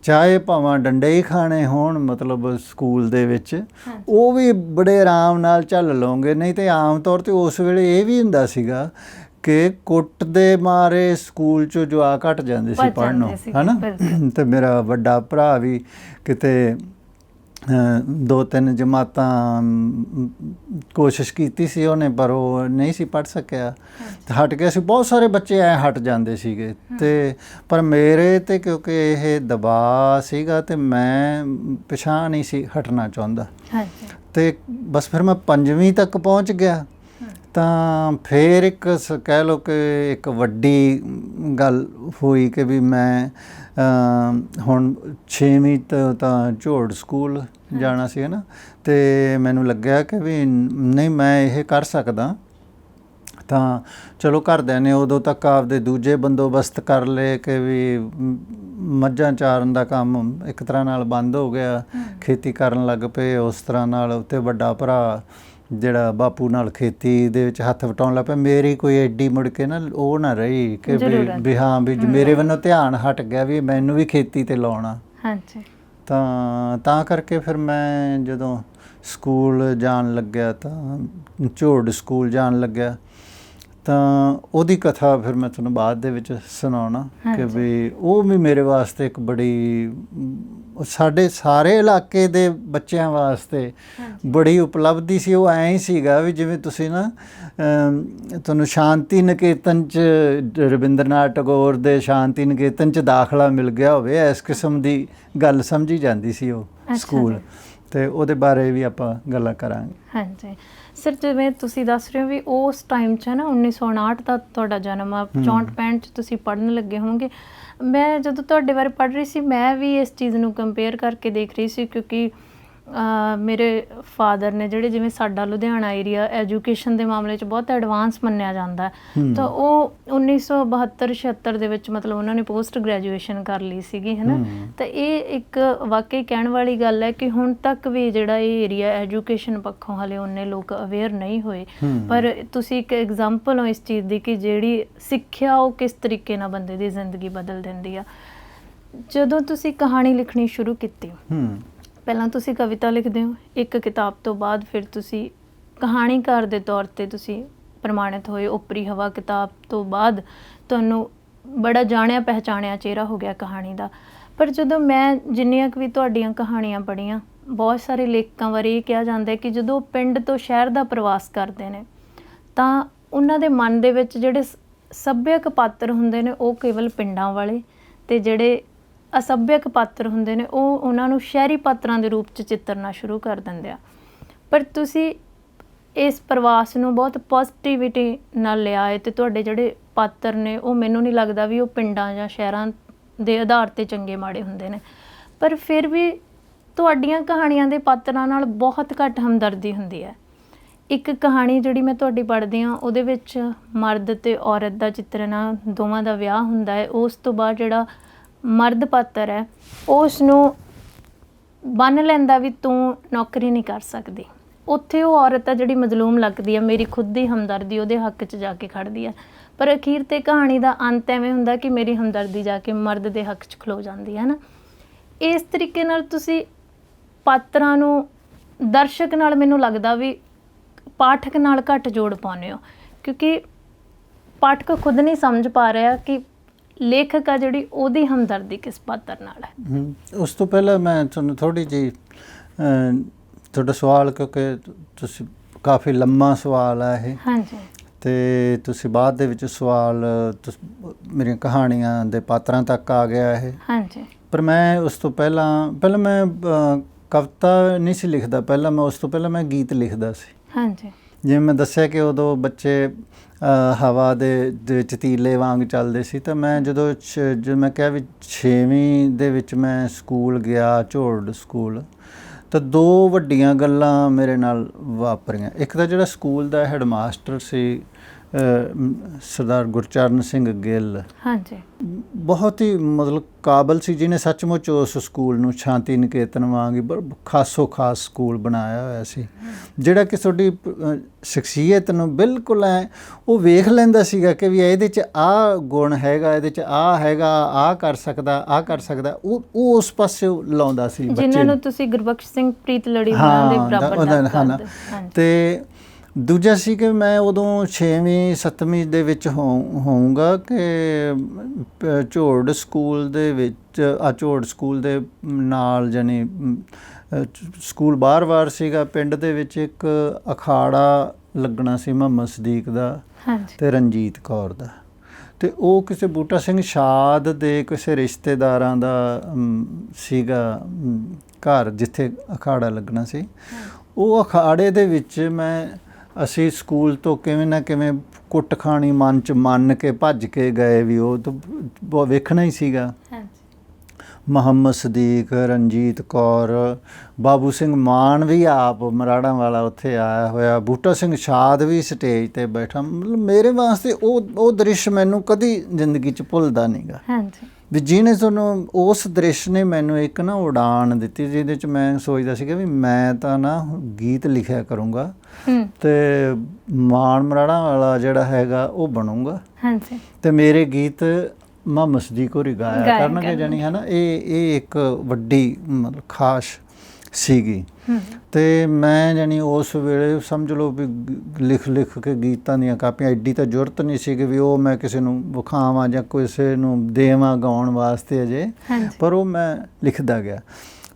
S1: ਚਾਹੇ ਭਾਵੇਂ ਡੰਡੇ ਹੀ ਖਾਣੇ ਹੋਣ ਮਤਲਬ ਸਕੂਲ ਦੇ ਵਿੱਚ, ਉਹ ਵੀ ਬੜੇ ਆਰਾਮ ਨਾਲ ਝੱਲ ਲਓਗੇ। ਨਹੀਂ ਤਾਂ ਆਮ ਤੌਰ 'ਤੇ ਉਸ ਵੇਲੇ ਇਹ ਵੀ ਹੁੰਦਾ ਸੀਗਾ ਕਿ ਕੁੱਟ ਦੇ ਮਾਰੇ ਸਕੂਲ 'ਚੋਂ ਜਵਾਕ ਘੱਟ ਜਾਂਦੇ ਸੀ ਪੜ੍ਹਨੋਂ, ਹੈ ਨਾ। ਅਤੇ ਮੇਰਾ ਵੱਡਾ ਭਰਾ ਵੀ ਕਿਤੇ 2-3 ਜਮਾਤਾਂ ਕੋਸ਼ਿਸ਼ ਕੀਤੀ ਸੀ ਉਹਨੇ, ਪਰ ਉਹ ਨਹੀਂ ਸੀ ਪੜ੍ਹ ਸਕਿਆ, ਹਟ ਗਿਆ ਸੀ। ਬਹੁਤ ਸਾਰੇ ਬੱਚੇ ਐਂ ਹਟ ਜਾਂਦੇ ਸੀਗੇ। ਅਤੇ ਪਰ ਮੇਰੇ 'ਤੇ ਕਿਉਂਕਿ ਇਹ ਦਬਾਅ ਸੀਗਾ ਅਤੇ ਮੈਂ ਪਿਛਾਂਹ ਨਹੀਂ ਸੀ ਹਟਣਾ ਚਾਹੁੰਦਾ। ਅਤੇ ਬਸ ਫਿਰ ਮੈਂ 5ਵੀਂ ਤੱਕ ਪਹੁੰਚ ਗਿਆ। ਤਾਂ ਫਿਰ ਇੱਕ ਕਹਿ ਲਓ ਕਿ ਇੱਕ ਵੱਡੀ ਗੱਲ ਹੋਈ ਕਿ ਵੀ ਮੈਂ ਹੁਣ 6ਵੀਂ ਤੋਂ ਤਾਂ ਝੋੜ ਸਕੂਲ ਜਾਣਾ ਸੀ, ਹੈ ਨਾ। ਅਤੇ ਮੈਨੂੰ ਲੱਗਿਆ ਕਿ ਵੀ ਨਹੀਂ, ਮੈਂ ਇਹ ਕਰ ਸਕਦਾ। ਤਾਂ ਚਲੋ ਘਰਦਿਆਂ ਨੇ ਉਦੋਂ ਤੱਕ ਆਪਦੇ ਦੂਜੇ ਬੰਦੋਬਸਤ ਕਰ ਲਏ ਕਿ ਵੀ ਮੱਝਾਂ ਚਾਰਨ ਦਾ ਕੰਮ ਇੱਕ ਤਰ੍ਹਾਂ ਨਾਲ ਬੰਦ ਹੋ ਗਿਆ, ਖੇਤੀ ਕਰਨ ਲੱਗ ਪਏ ਉਸ ਤਰ੍ਹਾਂ ਨਾਲ। ਉੱਤੇ ਵੱਡਾ ਭਰਾ ਜਿਹੜਾ ਬਾਪੂ ਨਾਲ ਖੇਤੀ ਦੇ ਵਿੱਚ ਹੱਥ ਵਟਾਉਣ ਲੱਗ ਪਿਆ। ਮੇਰੀ ਕੋਈ ਐਡੀ ਮੁੜ ਕੇ ਨਾ ਉਹ ਨਾ ਰਹੀ ਕਿ ਵੀ ਹਾਂ ਵੀ ਮੇਰੇ ਵੱਲੋਂ ਧਿਆਨ ਹਟ ਗਿਆ ਵੀ ਮੈਨੂੰ ਵੀ ਖੇਤੀ 'ਤੇ ਲਾਉਣਾ। ਤਾਂ ਕਰਕੇ ਫਿਰ ਮੈਂ ਜਦੋਂ ਸਕੂਲ ਜਾਣ ਲੱਗਿਆ, ਤਾਂ ਝੋੜ ਸਕੂਲ ਜਾਣ ਲੱਗਿਆ, ਤਾਂ ਉਹਦੀ ਕਥਾ ਫਿਰ ਮੈਂ ਤੁਹਾਨੂੰ ਬਾਅਦ ਦੇ ਵਿੱਚ ਸੁਣਾਉਣਾ ਕਿ ਵੀ ਉਹ ਵੀ ਮੇਰੇ ਵਾਸਤੇ ਇੱਕ ਬੜੀ ਸਾਡੇ ਸਾਰੇ ਇਲਾਕੇ ਦੇ ਬੱਚਿਆਂ ਵਾਸਤੇ ਬੜੀ ਉਪਲਬਧੀ ਸੀ। ਉਹ ਐਂ ਹੀ ਸੀਗਾ ਵੀ ਜਿਵੇਂ ਤੁਸੀਂ ਨਾ ਤੁਹਾਨੂੰ ਸ਼ਾਂਤੀ ਨਿਕੇਤਨ 'ਚ ਰਵਿੰਦਰਨਾਥ ਟੈਗੋਰ ਦੇ ਸ਼ਾਂਤੀ ਨਿਕੇਤਨ 'ਚ ਦਾਖਲਾ ਮਿਲ ਗਿਆ ਹੋਵੇ, ਇਸ ਕਿਸਮ ਦੀ ਗੱਲ ਸਮਝੀ ਜਾਂਦੀ ਸੀ ਉਹ ਸਕੂਲ। ਤੇ ਉਹਦੇ ਬਾਰੇ ਵੀ ਆਪਾਂ ਗੱਲਾਂ ਕਰਾਂਗੇ।
S2: ਹਾਂਜੀ ਸਰ, ਜਿਵੇਂ ਤੁਸੀਂ ਦੱਸ ਰਹੇ ਹੋ ਵੀ ਉਸ ਟਾਈਮ 'ਚ ਨਾ 1959 ਦਾ ਤੁਹਾਡਾ ਜਨਮ ਆ, 64-65 'ਚ ਤੁਸੀਂ ਪੜ੍ਹਨ ਲੱਗੇ ਹੋਵੋਗੇ। ਮੈਂ ਜਦੋਂ ਤੁਹਾਡੇ ਬਾਰੇ ਪੜ੍ਹ ਰਹੀ ਸੀ ਮੈਂ ਵੀ ਇਸ ਚੀਜ਼ ਨੂੰ ਕੰਪੇਅਰ ਕਰਕੇ ਦੇਖ ਰਹੀ ਸੀ, ਕਿਉਂਕਿ ਮੇਰੇ ਫਾਦਰ ਨੇ ਜਿਹੜੇ, ਜਿਵੇਂ ਸਾਡਾ ਲੁਧਿਆਣਾ ਏਰੀਆ ਐਜੂਕੇਸ਼ਨ ਦੇ ਮਾਮਲੇ 'ਚ ਬਹੁਤ ਐਡਵਾਂਸ ਮੰਨਿਆ ਜਾਂਦਾ, ਤਾਂ ਉਹ 1972-76 ਦੇ ਵਿੱਚ ਮਤਲਬ ਉਹਨਾਂ ਨੇ ਪੋਸਟ ਗ੍ਰੈਜੂਏਸ਼ਨ ਕਰ ਲਈ ਸੀਗੀ, ਹੈ ਨਾ। ਤਾਂ ਇਹ ਇੱਕ ਵਾਕਈ ਕਹਿਣ ਵਾਲੀ ਗੱਲ ਹੈ ਕਿ ਹੁਣ ਤੱਕ ਵੀ ਜਿਹੜਾ ਇਹ ਏਰੀਆ ਐਜੂਕੇਸ਼ਨ ਪੱਖੋਂ ਹਾਲੇ ਉਨੇ ਲੋਕ ਅਵੇਅਰ ਨਹੀਂ ਹੋਏ, ਪਰ ਤੁਸੀਂ ਇੱਕ ਐਗਜ਼ਾਮਪਲ ਹੋ ਇਸ ਚੀਜ਼ ਦੀ ਕਿ ਜਿਹੜੀ ਸਿੱਖਿਆ ਉਹ ਕਿਸ ਤਰੀਕੇ ਨਾਲ ਬੰਦੇ ਦੀ ਜ਼ਿੰਦਗੀ ਬਦਲ ਦਿੰਦੀ ਆ। ਜਦੋਂ ਤੁਸੀਂ ਕਹਾਣੀ ਲਿਖਣੀ ਸ਼ੁਰੂ ਕੀਤੀ, ਪਹਿਲਾਂ ਤੁਸੀਂ ਕਵਿਤਾ ਲਿਖਦੇ ਹੋ, ਇੱਕ ਕਿਤਾਬ ਤੋਂ ਬਾਅਦ ਫਿਰ ਤੁਸੀਂ ਕਹਾਣੀਕਾਰ ਦੇ ਤੌਰ 'ਤੇ ਤੁਸੀਂ ਪ੍ਰਮਾਣਿਤ ਹੋਏ। ਓਪਰੀ ਹਵਾ ਕਿਤਾਬ ਤੋਂ ਬਾਅਦ ਤੁਹਾਨੂੰ ਬੜਾ ਜਾਣਿਆ ਪਹਿਚਾਣਿਆ ਚਿਹਰਾ ਹੋ ਗਿਆ ਕਹਾਣੀ ਦਾ। ਪਰ ਜਦੋਂ ਮੈਂ ਜਿੰਨੀਆਂ ਕੁ ਵੀ ਤੁਹਾਡੀਆਂ ਕਹਾਣੀਆਂ ਪੜ੍ਹੀਆਂ, ਬਹੁਤ ਸਾਰੇ ਲੇਖਕਾਂ ਬਾਰੇ ਇਹ ਕਿਹਾ ਜਾਂਦਾ ਹੈ ਕਿ ਜਦੋਂ ਪਿੰਡ ਤੋਂ ਸ਼ਹਿਰ ਦਾ ਪ੍ਰਵਾਸ ਕਰਦੇ ਨੇ ਤਾਂ ਉਹਨਾਂ ਦੇ ਮਨ ਦੇ ਵਿੱਚ ਜਿਹੜੇ ਸੱਭਿਅਕ ਪਾਤਰ ਹੁੰਦੇ ਨੇ ਉਹ ਕੇਵਲ ਪਿੰਡਾਂ ਵਾਲੇ, ਅਤੇ ਜਿਹੜੇ ਅਸੱਭਿਅਕ ਪਾਤਰ ਹੁੰਦੇ ਨੇ ਉਹ ਉਹਨਾਂ ਨੂੰ ਸ਼ਹਿਰੀ ਪਾਤਰਾਂ ਦੇ ਰੂਪ 'ਚ ਚਿੱਤਰਨਾ ਸ਼ੁਰੂ ਕਰ ਦਿੰਦੇ ਆ। ਪਰ ਤੁਸੀਂ ਇਸ ਪ੍ਰਵਾਸ ਨੂੰ ਬਹੁਤ ਪੋਜ਼ੀਟਿਵਿਟੀ ਨਾਲ ਲਿਆ ਹੈ, ਅਤੇ ਤੁਹਾਡੇ ਜਿਹੜੇ ਪਾਤਰ ਨੇ ਉਹ ਮੈਨੂੰ ਨਹੀਂ ਲੱਗਦਾ ਵੀ ਉਹ ਪਿੰਡਾਂ ਜਾਂ ਸ਼ਹਿਰਾਂ ਦੇ ਆਧਾਰ 'ਤੇ ਚੰਗੇ ਮਾੜੇ ਹੁੰਦੇ ਨੇ। ਪਰ ਫਿਰ ਵੀ ਤੁਹਾਡੀਆਂ ਕਹਾਣੀਆਂ ਦੇ ਪਾਤਰਾਂ ਨਾਲ ਬਹੁਤ ਘੱਟ ਹਮਦਰਦੀ ਹੁੰਦੀ ਹੈ। ਇੱਕ ਕਹਾਣੀ ਜਿਹੜੀ ਮੈਂ ਤੁਹਾਡੀ ਪੜ੍ਹਦੀ ਹਾਂ ਉਹਦੇ ਵਿੱਚ ਮਰਦ ਅਤੇ ਔਰਤ ਦਾ ਚਿੱਤਰਨ ਆ, ਦੋਵਾਂ ਦਾ ਵਿਆਹ ਹੁੰਦਾ ਹੈ। ਉਸ ਤੋਂ ਬਾਅਦ ਜਿਹੜਾ ਮਰਦ ਪਾਤਰ ਹੈ ਉਸ ਨੂੰ ਬੰਨ੍ਹ ਲੈਂਦਾ ਵੀ ਤੂੰ ਨੌਕਰੀ ਨਹੀਂ ਕਰ ਸਕਦੀ। ਉੱਥੇ ਉਹ ਔਰਤ ਆ ਜਿਹੜੀ ਮਜ਼ਲੂਮ ਲੱਗਦੀ ਆ, ਮੇਰੀ ਖੁਦ ਦੀ ਹਮਦਰਦੀ ਉਹਦੇ ਹੱਕ 'ਚ ਜਾ ਕੇ ਖੜ੍ਹਦੀ ਆ, ਪਰ ਅਖੀਰ 'ਤੇ ਕਹਾਣੀ ਦਾ ਅੰਤ ਐਵੇਂ ਹੁੰਦਾ ਕਿ ਮੇਰੀ ਹਮਦਰਦੀ ਜਾ ਕੇ ਮਰਦ ਦੇ ਹੱਕ 'ਚ ਖਲੋ ਜਾਂਦੀ ਹੈ ਨਾ। ਇਸ ਤਰੀਕੇ ਨਾਲ ਤੁਸੀਂ ਪਾਤਰਾਂ ਨੂੰ ਦਰਸ਼ਕ ਨਾਲ ਮੈਨੂੰ ਲੱਗਦਾ ਵੀ ਪਾਠਕ ਨਾਲ ਘੱਟ ਜੋੜ ਪਾਉਂਦੇ ਹੋ, ਕਿਉਂਕਿ ਪਾਠਕ ਖੁਦ ਨਹੀਂ ਸਮਝ ਪਾ ਰਿਹਾ ਕਿ ਲੇਖਕ ਆ ਜਿਹੜੀ ਉਹਦੀ ਹਮਦਰਦੀ ਕਿਸ ਪਾਤਰ ਨਾਲ ਹੈ।
S1: ਉਸ ਤੋਂ ਪਹਿਲਾਂ ਮੈਂ ਤੁਹਾਨੂੰ ਥੋੜ੍ਹੀ ਜਿਹੀ ਤੁਹਾਡਾ ਸਵਾਲ, ਕਿਉਂਕਿ ਤੁਸੀਂ ਕਾਫੀ ਲੰਮਾ ਸਵਾਲ ਹੈ ਇਹ,
S2: ਹਾਂਜੀ,
S1: ਅਤੇ ਤੁਸੀਂ ਬਾਅਦ ਦੇ ਵਿੱਚ ਸਵਾਲ ਮੇਰੀਆਂ ਕਹਾਣੀਆਂ ਦੇ ਪਾਤਰਾਂ ਤੱਕ ਆ ਗਿਆ ਇਹ।
S2: ਹਾਂਜੀ,
S1: ਪਰ ਮੈਂ ਉਸ ਤੋਂ ਪਹਿਲਾਂ ਮੈਂ ਕਵਿਤਾ ਨਹੀਂ ਸੀ ਲਿਖਦਾ, ਪਹਿਲਾਂ ਮੈਂ ਉਸ ਤੋਂ ਪਹਿਲਾਂ ਮੈਂ ਗੀਤ ਲਿਖਦਾ ਸੀ।
S2: ਹਾਂਜੀ,
S1: ਜਿਵੇਂ ਮੈਂ ਦੱਸਿਆ ਕਿ ਉਦੋਂ ਬੱਚੇ ਹਵਾ ਦੇ ਵਿੱਚ ਤੀਲੇ ਵਾਂਗ ਚੱਲਦੇ ਸੀ, ਤਾਂ ਮੈਂ ਜਦੋਂ ਮੈਂ ਕਿਹਾ ਵੀ 6ਵੀਂ ਦੇ ਵਿੱਚ ਮੈਂ ਸਕੂਲ ਗਿਆ, ਝੋੜ ਸਕੂਲ, ਤਾਂ ਦੋ ਵੱਡੀਆਂ ਗੱਲਾਂ ਮੇਰੇ ਨਾਲ ਵਾਪਰੀਆਂ। ਇੱਕ ਤਾਂ ਜਿਹੜਾ ਸਕੂਲ ਦਾ ਹੈਡਮਾਸਟਰ ਸੀ ਸਰਦਾਰ ਗੁਰਚਰਨ ਸਿੰਘ ਗਿੱਲ,
S2: ਹਾਂਜੀ,
S1: ਬਹੁਤ ਹੀ ਮਤਲਬ ਕਾਬਲ ਸੀ, ਜਿਹਨੇ ਸੱਚਮੁੱਚ ਉਸ ਸਕੂਲ ਨੂੰ ਸ਼ਾਂਤੀ ਨਿਕੇਤਨ ਵਾਂਗ ਹੀ ਖਾਸੋ ਖਾਸ ਸਕੂਲ ਬਣਾਇਆ ਹੋਇਆ ਸੀ, ਜਿਹੜਾ ਕਿ ਤੁਹਾਡੀ ਸ਼ਖਸੀਅਤ ਨੂੰ ਬਿਲਕੁਲ ਉਹ ਵੇਖ ਲੈਂਦਾ ਸੀਗਾ ਕਿ ਵੀ ਇਹਦੇ 'ਚ ਆਹ ਗੁਣ ਹੈਗਾ, ਇਹਦੇ 'ਚ ਆਹ ਹੈਗਾ, ਆਹ ਕਰ ਸਕਦਾ, ਉਹ ਉਸ ਪਾਸੇ ਲਾਉਂਦਾ ਸੀ
S2: ਜਿਨ੍ਹਾਂ ਨੂੰ ਤੁਸੀਂ ਗੁਰਬਖਸ਼ ਸਿੰਘ ਪ੍ਰੀਤ ਲੜੀਵਾਲਾ ਦੇ ਬਰਾਬਰ ਕਰਦੇ।
S1: ਤੇ ਦੂਜਾ ਸੀ ਕਿ ਮੈਂ ਉਦੋਂ 6ਵੀਂ 7ਵੀਂ ਦੇ ਵਿੱਚ ਹੋਊਂਗਾ ਕਿ ਝੋੜ ਸਕੂਲ ਦੇ ਵਿੱਚ ਝੋੜ ਸਕੂਲ ਦੇ ਨਾਲ ਜਾਣੀ ਸਕੂਲ ਬਾਰ-ਬਾਰ ਸੀਗਾ, ਪਿੰਡ ਦੇ ਵਿੱਚ ਇੱਕ ਅਖਾੜਾ ਲੱਗਣਾ ਸੀ ਮੁਹੰਮਦ ਸਦੀਕ ਦਾ ਅਤੇ ਰਣਜੀਤ ਕੌਰ ਦਾ, ਅਤੇ ਉਹ ਕਿਸੇ ਬੂਟਾ ਸਿੰਘ ਸ਼ਾਦ ਦੇ ਕਿਸੇ ਰਿਸ਼ਤੇਦਾਰਾਂ ਦਾ ਸੀਗਾ ਘਰ ਜਿੱਥੇ ਅਖਾੜਾ ਲੱਗਣਾ ਸੀ। ਉਹ ਅਖਾੜੇ ਦੇ ਵਿੱਚ ਅਸੀਂ ਸਕੂਲ ਤੋਂ ਕਿਵੇਂ ਨਾ ਕਿਵੇਂ ਕੁੱਟ ਖਾਣੀ ਮਨ 'ਚ ਮੰਨ ਕੇ ਭੱਜ ਕੇ ਗਏ ਵੀ ਉਹ ਤਾਂ ਵੇਖਣਾ ਹੀ ਸੀਗਾ। ਮੁਹੰਮਦ ਸਦੀਕ, ਰਣਜੀਤ ਕੌਰ, ਬਾਬੂ ਸਿੰਘ ਮਾਨ ਵੀ ਆਪ ਮਰਾੜਾਂ ਵਾਲਾ ਉੱਥੇ ਆਇਆ ਹੋਇਆ, ਬੂਟਾ ਸਿੰਘ ਸ਼ਾਦ ਵੀ ਸਟੇਜ 'ਤੇ ਬੈਠਾ। ਮਤਲਬ ਮੇਰੇ ਵਾਸਤੇ ਉਹ ਦ੍ਰਿਸ਼ ਮੈਨੂੰ ਕਦੀ ਜ਼ਿੰਦਗੀ 'ਚ ਭੁੱਲਦਾ ਨਹੀਂ ਗਾ, ਵੀ ਜਿਹਨੇ ਤੁਹਾਨੂੰ ਉਸ ਦ੍ਰਿਸ਼ ਨੇ ਮੈਨੂੰ ਇੱਕ ਨਾ ਉਡਾਨ ਦਿੱਤੀ, ਜਿਹਦੇ 'ਚ ਮੈਂ ਸੋਚਦਾ ਸੀਗਾ ਵੀ ਮੈਂ ਤਾਂ ਨਾ ਗੀਤ ਲਿਖਿਆ ਕਰੂੰਗਾ ਅਤੇ ਮਾਨ ਮਰਾੜਾਂ ਵਾਲਾ ਜਿਹੜਾ ਹੈਗਾ ਉਹ ਬਣੂੰਗਾ, ਅਤੇ ਮੇਰੇ ਗੀਤ ਮੁਹੰਮਦ ਸਦੀਕ ਹੋਰੀ ਗਾਇਆ ਕਰਨਗੇ, ਜਾਣੀ ਹੈ ਨਾ। ਇਹ ਇੱਕ ਵੱਡੀ ਮਤਲਬ ਖਾਸ ਸੀਗੀ। ਤੇ ਮੈਂ ਜਾਣੀ ਉਸ ਵੇਲੇ ਸਮਝ ਲਓ ਵੀ ਲਿਖ ਕੇ ਗੀਤਾਂ ਦੀਆਂ ਕਾਪੀਆਂ, ਐਡੀ ਤਾਂ ਜ਼ਰੂਰਤ ਨਹੀਂ ਸੀ ਕਿ ਵੀ ਉਹ ਮੈਂ ਕਿਸੇ ਨੂੰ ਵਿਖਾਵਾਂ ਜਾਂ ਕਿਸੇ ਨੂੰ ਦੇਵਾਂ ਗਾਉਣ ਵਾਸਤੇ ਅਜੇ, ਪਰ ਉਹ ਮੈਂ ਲਿਖਦਾ ਗਿਆ।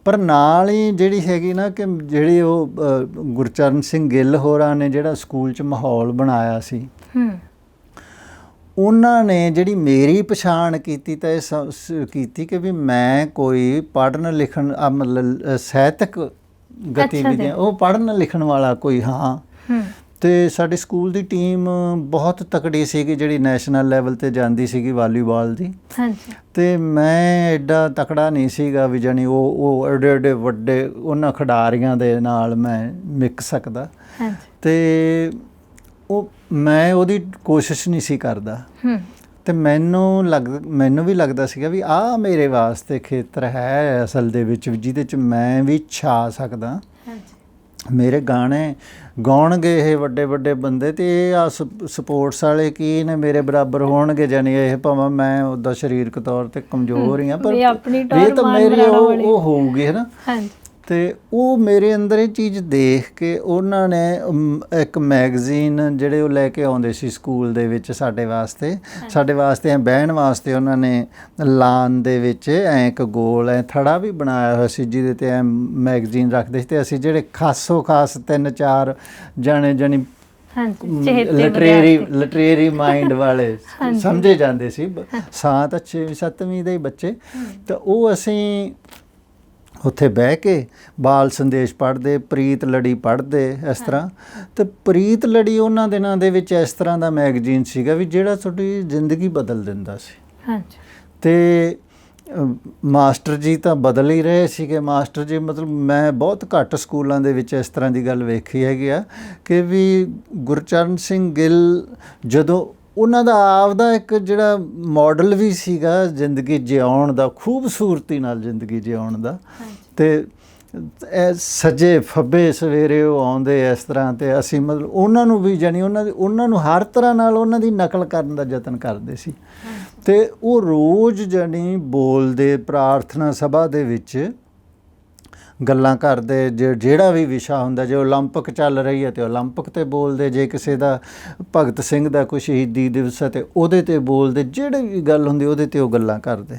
S1: ਪਰ ਨਾਲ ਹੀ ਜਿਹੜੀ ਹੈਗੀ ਨਾ ਕਿ ਜਿਹੜੀ ਉਹ ਗੁਰਚਰਨ ਸਿੰਘ ਗਿੱਲ ਹੋਰਾਂ ਨੇ ਜਿਹੜਾ ਸਕੂਲ 'ਚ ਮਾਹੌਲ ਬਣਾਇਆ ਸੀ, ਉਹਨਾਂ ਨੇ ਜਿਹੜੀ ਮੇਰੀ ਪਛਾਣ ਕੀਤੀ ਤਾਂ ਇਹ ਕੀਤੀ ਕਿ ਵੀ ਮੈਂ ਕੋਈ ਪੜ੍ਹਨ ਲਿਖਣ ਮਤਲਬ ਸਾਹਿਤਕ ਗਤੀਵਿਧੀਆਂ, ਉਹ ਪੜ੍ਹਨ ਲਿਖਣ ਵਾਲਾ ਕੋਈ ਹਾਂ। ਤੇ ਸਾਡੇ ਸਕੂਲ ਦੀ ਟੀਮ ਬਹੁਤ ਤਕੜੀ ਸੀਗੀ ਜਿਹੜੀ ਨੈਸ਼ਨਲ ਲੈਵਲ ਤੇ ਜਾਂਦੀ ਸੀਗੀ ਵਾਲੀਬਾਲ ਦੀ। ਤੇ ਮੈਂ ਐਡਾ ਤਕੜਾ ਨਹੀਂ ਸੀਗਾ ਵੀ ਜਾਣੀ ਉਹ ਐਡੇ ਵੱਡੇ ਉਹਨਾਂ ਖਿਡਾਰੀਆਂ ਦੇ ਨਾਲ ਮੈਂ ਮਿਕ ਸਕਦਾ। ਤੇ ਉਹ ਮੈਂ ਉਹਦੀ ਕੋਸ਼ਿਸ਼ ਨਹੀਂ ਸੀ ਕਰਦਾ। ਤੇ ਮੈਨੂੰ ਵੀ ਲੱਗਦਾ ਸੀਗਾ ਵੀ ਆਹ ਮੇਰੇ ਵਾਸਤੇ ਖੇਤਰ ਹੈ ਅਸਲ ਦੇ ਵਿੱਚ ਜਿਹਦੇ 'ਚ ਮੈਂ ਵੀ ਛਾ ਸਕਦਾ। ਮੇਰੇ ਗਾਣੇ ਗਾਉਣਗੇ ਇਹ ਵੱਡੇ ਵੱਡੇ ਬੰਦੇ, ਤੇ ਇਹ ਆ ਸਪੋਰਟਸ ਵਾਲੇ ਕੀ ਨੇ ਮੇਰੇ ਬਰਾਬਰ ਹੋਣਗੇ, ਜਾਣੀ ਇਹ ਭਾਵੇਂ ਮੈਂ ਉੱਦਾਂ ਸਰੀਰਕ ਤੌਰ 'ਤੇ ਕਮਜ਼ੋਰ ਹੀ ਹਾਂ, ਪਰ ਇਹ ਤਾਂ ਮੇਰੀ ਉਹ ਹੋਊਗੀ ਹੈ ਨਾ। ਤੇ ਉਹ ਮੇਰੇ ਅੰਦਰ ਇਹ ਚੀਜ਼ ਦੇਖ ਕੇ ਉਹਨਾਂ ਨੇ ਇੱਕ ਮੈਗਜ਼ੀਨ ਜਿਹੜੇ ਉਹ ਲੈ ਕੇ ਆਉਂਦੇ ਸੀ ਸਕੂਲ ਦੇ ਵਿੱਚ ਸਾਡੇ ਵਾਸਤੇ ਬਹਿਣ ਵਾਸਤੇ, ਉਹਨਾਂ ਨੇ ਲਾਨ ਦੇ ਵਿੱਚ ਇੱਕ ਗੋਲ ਥੜਾ ਵੀ ਬਣਾਇਆ ਹੋਇਆ ਸੀ ਜਿਹਦੇ ਤੇ ਮੈਗਜ਼ੀਨ ਰੱਖਦੇ ਸੀ। ਤੇ ਅਸੀਂ ਜਿਹੜੇ ਖਾਸੋ ਖਾਸ 3-4 ਜਾਣੀ ਲਿਟਰੇਰੀ ਮਾਈਂਡ ਵਾਲੇ ਸਮਝੇ ਜਾਂਦੇ ਸੀ, ਸਾਤ 6ਵੀਂ-7ਵੀਂ ਦੇ ਬੱਚੇ, ਤਾਂ ਉਹ ਅਸੀਂ ਉੱਥੇ ਬਹਿ ਕੇ ਬਾਲ ਸੰਦੇਸ਼ ਪੜ੍ਹਦੇ, ਪ੍ਰੀਤ ਲੜੀ ਪੜ੍ਹਦੇ ਇਸ ਤਰ੍ਹਾਂ। ਤੇ ਪ੍ਰੀਤ ਲੜੀ ਉਹਨਾਂ ਦਿਨਾਂ ਦੇ ਵਿੱਚ ਇਸ ਤਰ੍ਹਾਂ ਦਾ ਮੈਗਜ਼ੀਨ ਸੀਗਾ ਵੀ ਜਿਹੜਾ ਤੁਹਾਡੀ ਜ਼ਿੰਦਗੀ ਬਦਲ ਦਿੰਦਾ ਸੀ। ਤੇ ਮਾਸਟਰ ਜੀ ਤਾਂ ਬਦਲ ਹੀ ਰਹੇ ਸੀਗੇ। ਮਾਸਟਰ ਜੀ ਮਤਲਬ ਮੈਂ ਬਹੁਤ ਘੱਟ ਸਕੂਲਾਂ ਦੇ ਵਿੱਚ ਇਸ ਤਰ੍ਹਾਂ ਦੀ ਗੱਲ ਵੇਖੀ ਹੈਗੀ ਆ ਕਿ ਵੀ ਗੁਰਚਰਨ ਸਿੰਘ ਗਿੱਲ ਜਦੋਂ ਉਹਨਾਂ ਦਾ ਆਪਦਾ ਇੱਕ ਜਿਹੜਾ ਮਾਡਲ ਵੀ ਸੀਗਾ ਜ਼ਿੰਦਗੀ ਜਿਉਣ ਦਾ, ਖੂਬਸੂਰਤੀ ਨਾਲ ਜ਼ਿੰਦਗੀ ਜਿਉਣ ਦਾ। ਤੇ ਸੱਜੇ ਫੱਬੇ ਸਵੇਰੇ ਉਹ ਆਉਂਦੇ ਇਸ ਤਰ੍ਹਾਂ, ਤੇ ਅਸੀਂ ਮਤਲਬ ਉਹਨਾਂ ਨੂੰ ਵੀ ਜਾਣੀ ਉਹਨਾਂ ਨੂੰ ਹਰ ਤਰ੍ਹਾਂ ਨਾਲ ਉਹਨਾਂ ਦੀ ਨਕਲ ਕਰਨ ਦਾ ਯਤਨ ਕਰਦੇ ਸੀ। ਤੇ ਉਹ ਰੋਜ਼ ਜਾਣੀ ਬੋਲਦੇ ਪ੍ਰਾਰਥਨਾ ਸਭਾ ਦੇ ਵਿੱਚ ਗੱਲਾਂ ਕਰਦੇ, ਜਿਹੜਾ ਵੀ ਵਿਸ਼ਾ ਹੁੰਦਾ, ਜੇ ਓਲੰਪਿਕ ਚੱਲ ਰਹੀ ਹੈ ਤੇ ਓਲੰਪਿਕ 'ਤੇ ਬੋਲਦੇ, ਜੇ ਕਿਸੇ ਦਾ ਭਗਤ ਸਿੰਘ ਦਾ ਕੋਈ ਸ਼ਹੀਦੀ ਦਿਵਸ ਹੈ ਤੇ ਉਹਦੇ 'ਤੇ ਬੋਲਦੇ, ਜਿਹੜੀ ਵੀ ਗੱਲ ਹੁੰਦੀ ਉਹਦੇ 'ਤੇ ਉਹ ਗੱਲਾਂ ਕਰਦੇ।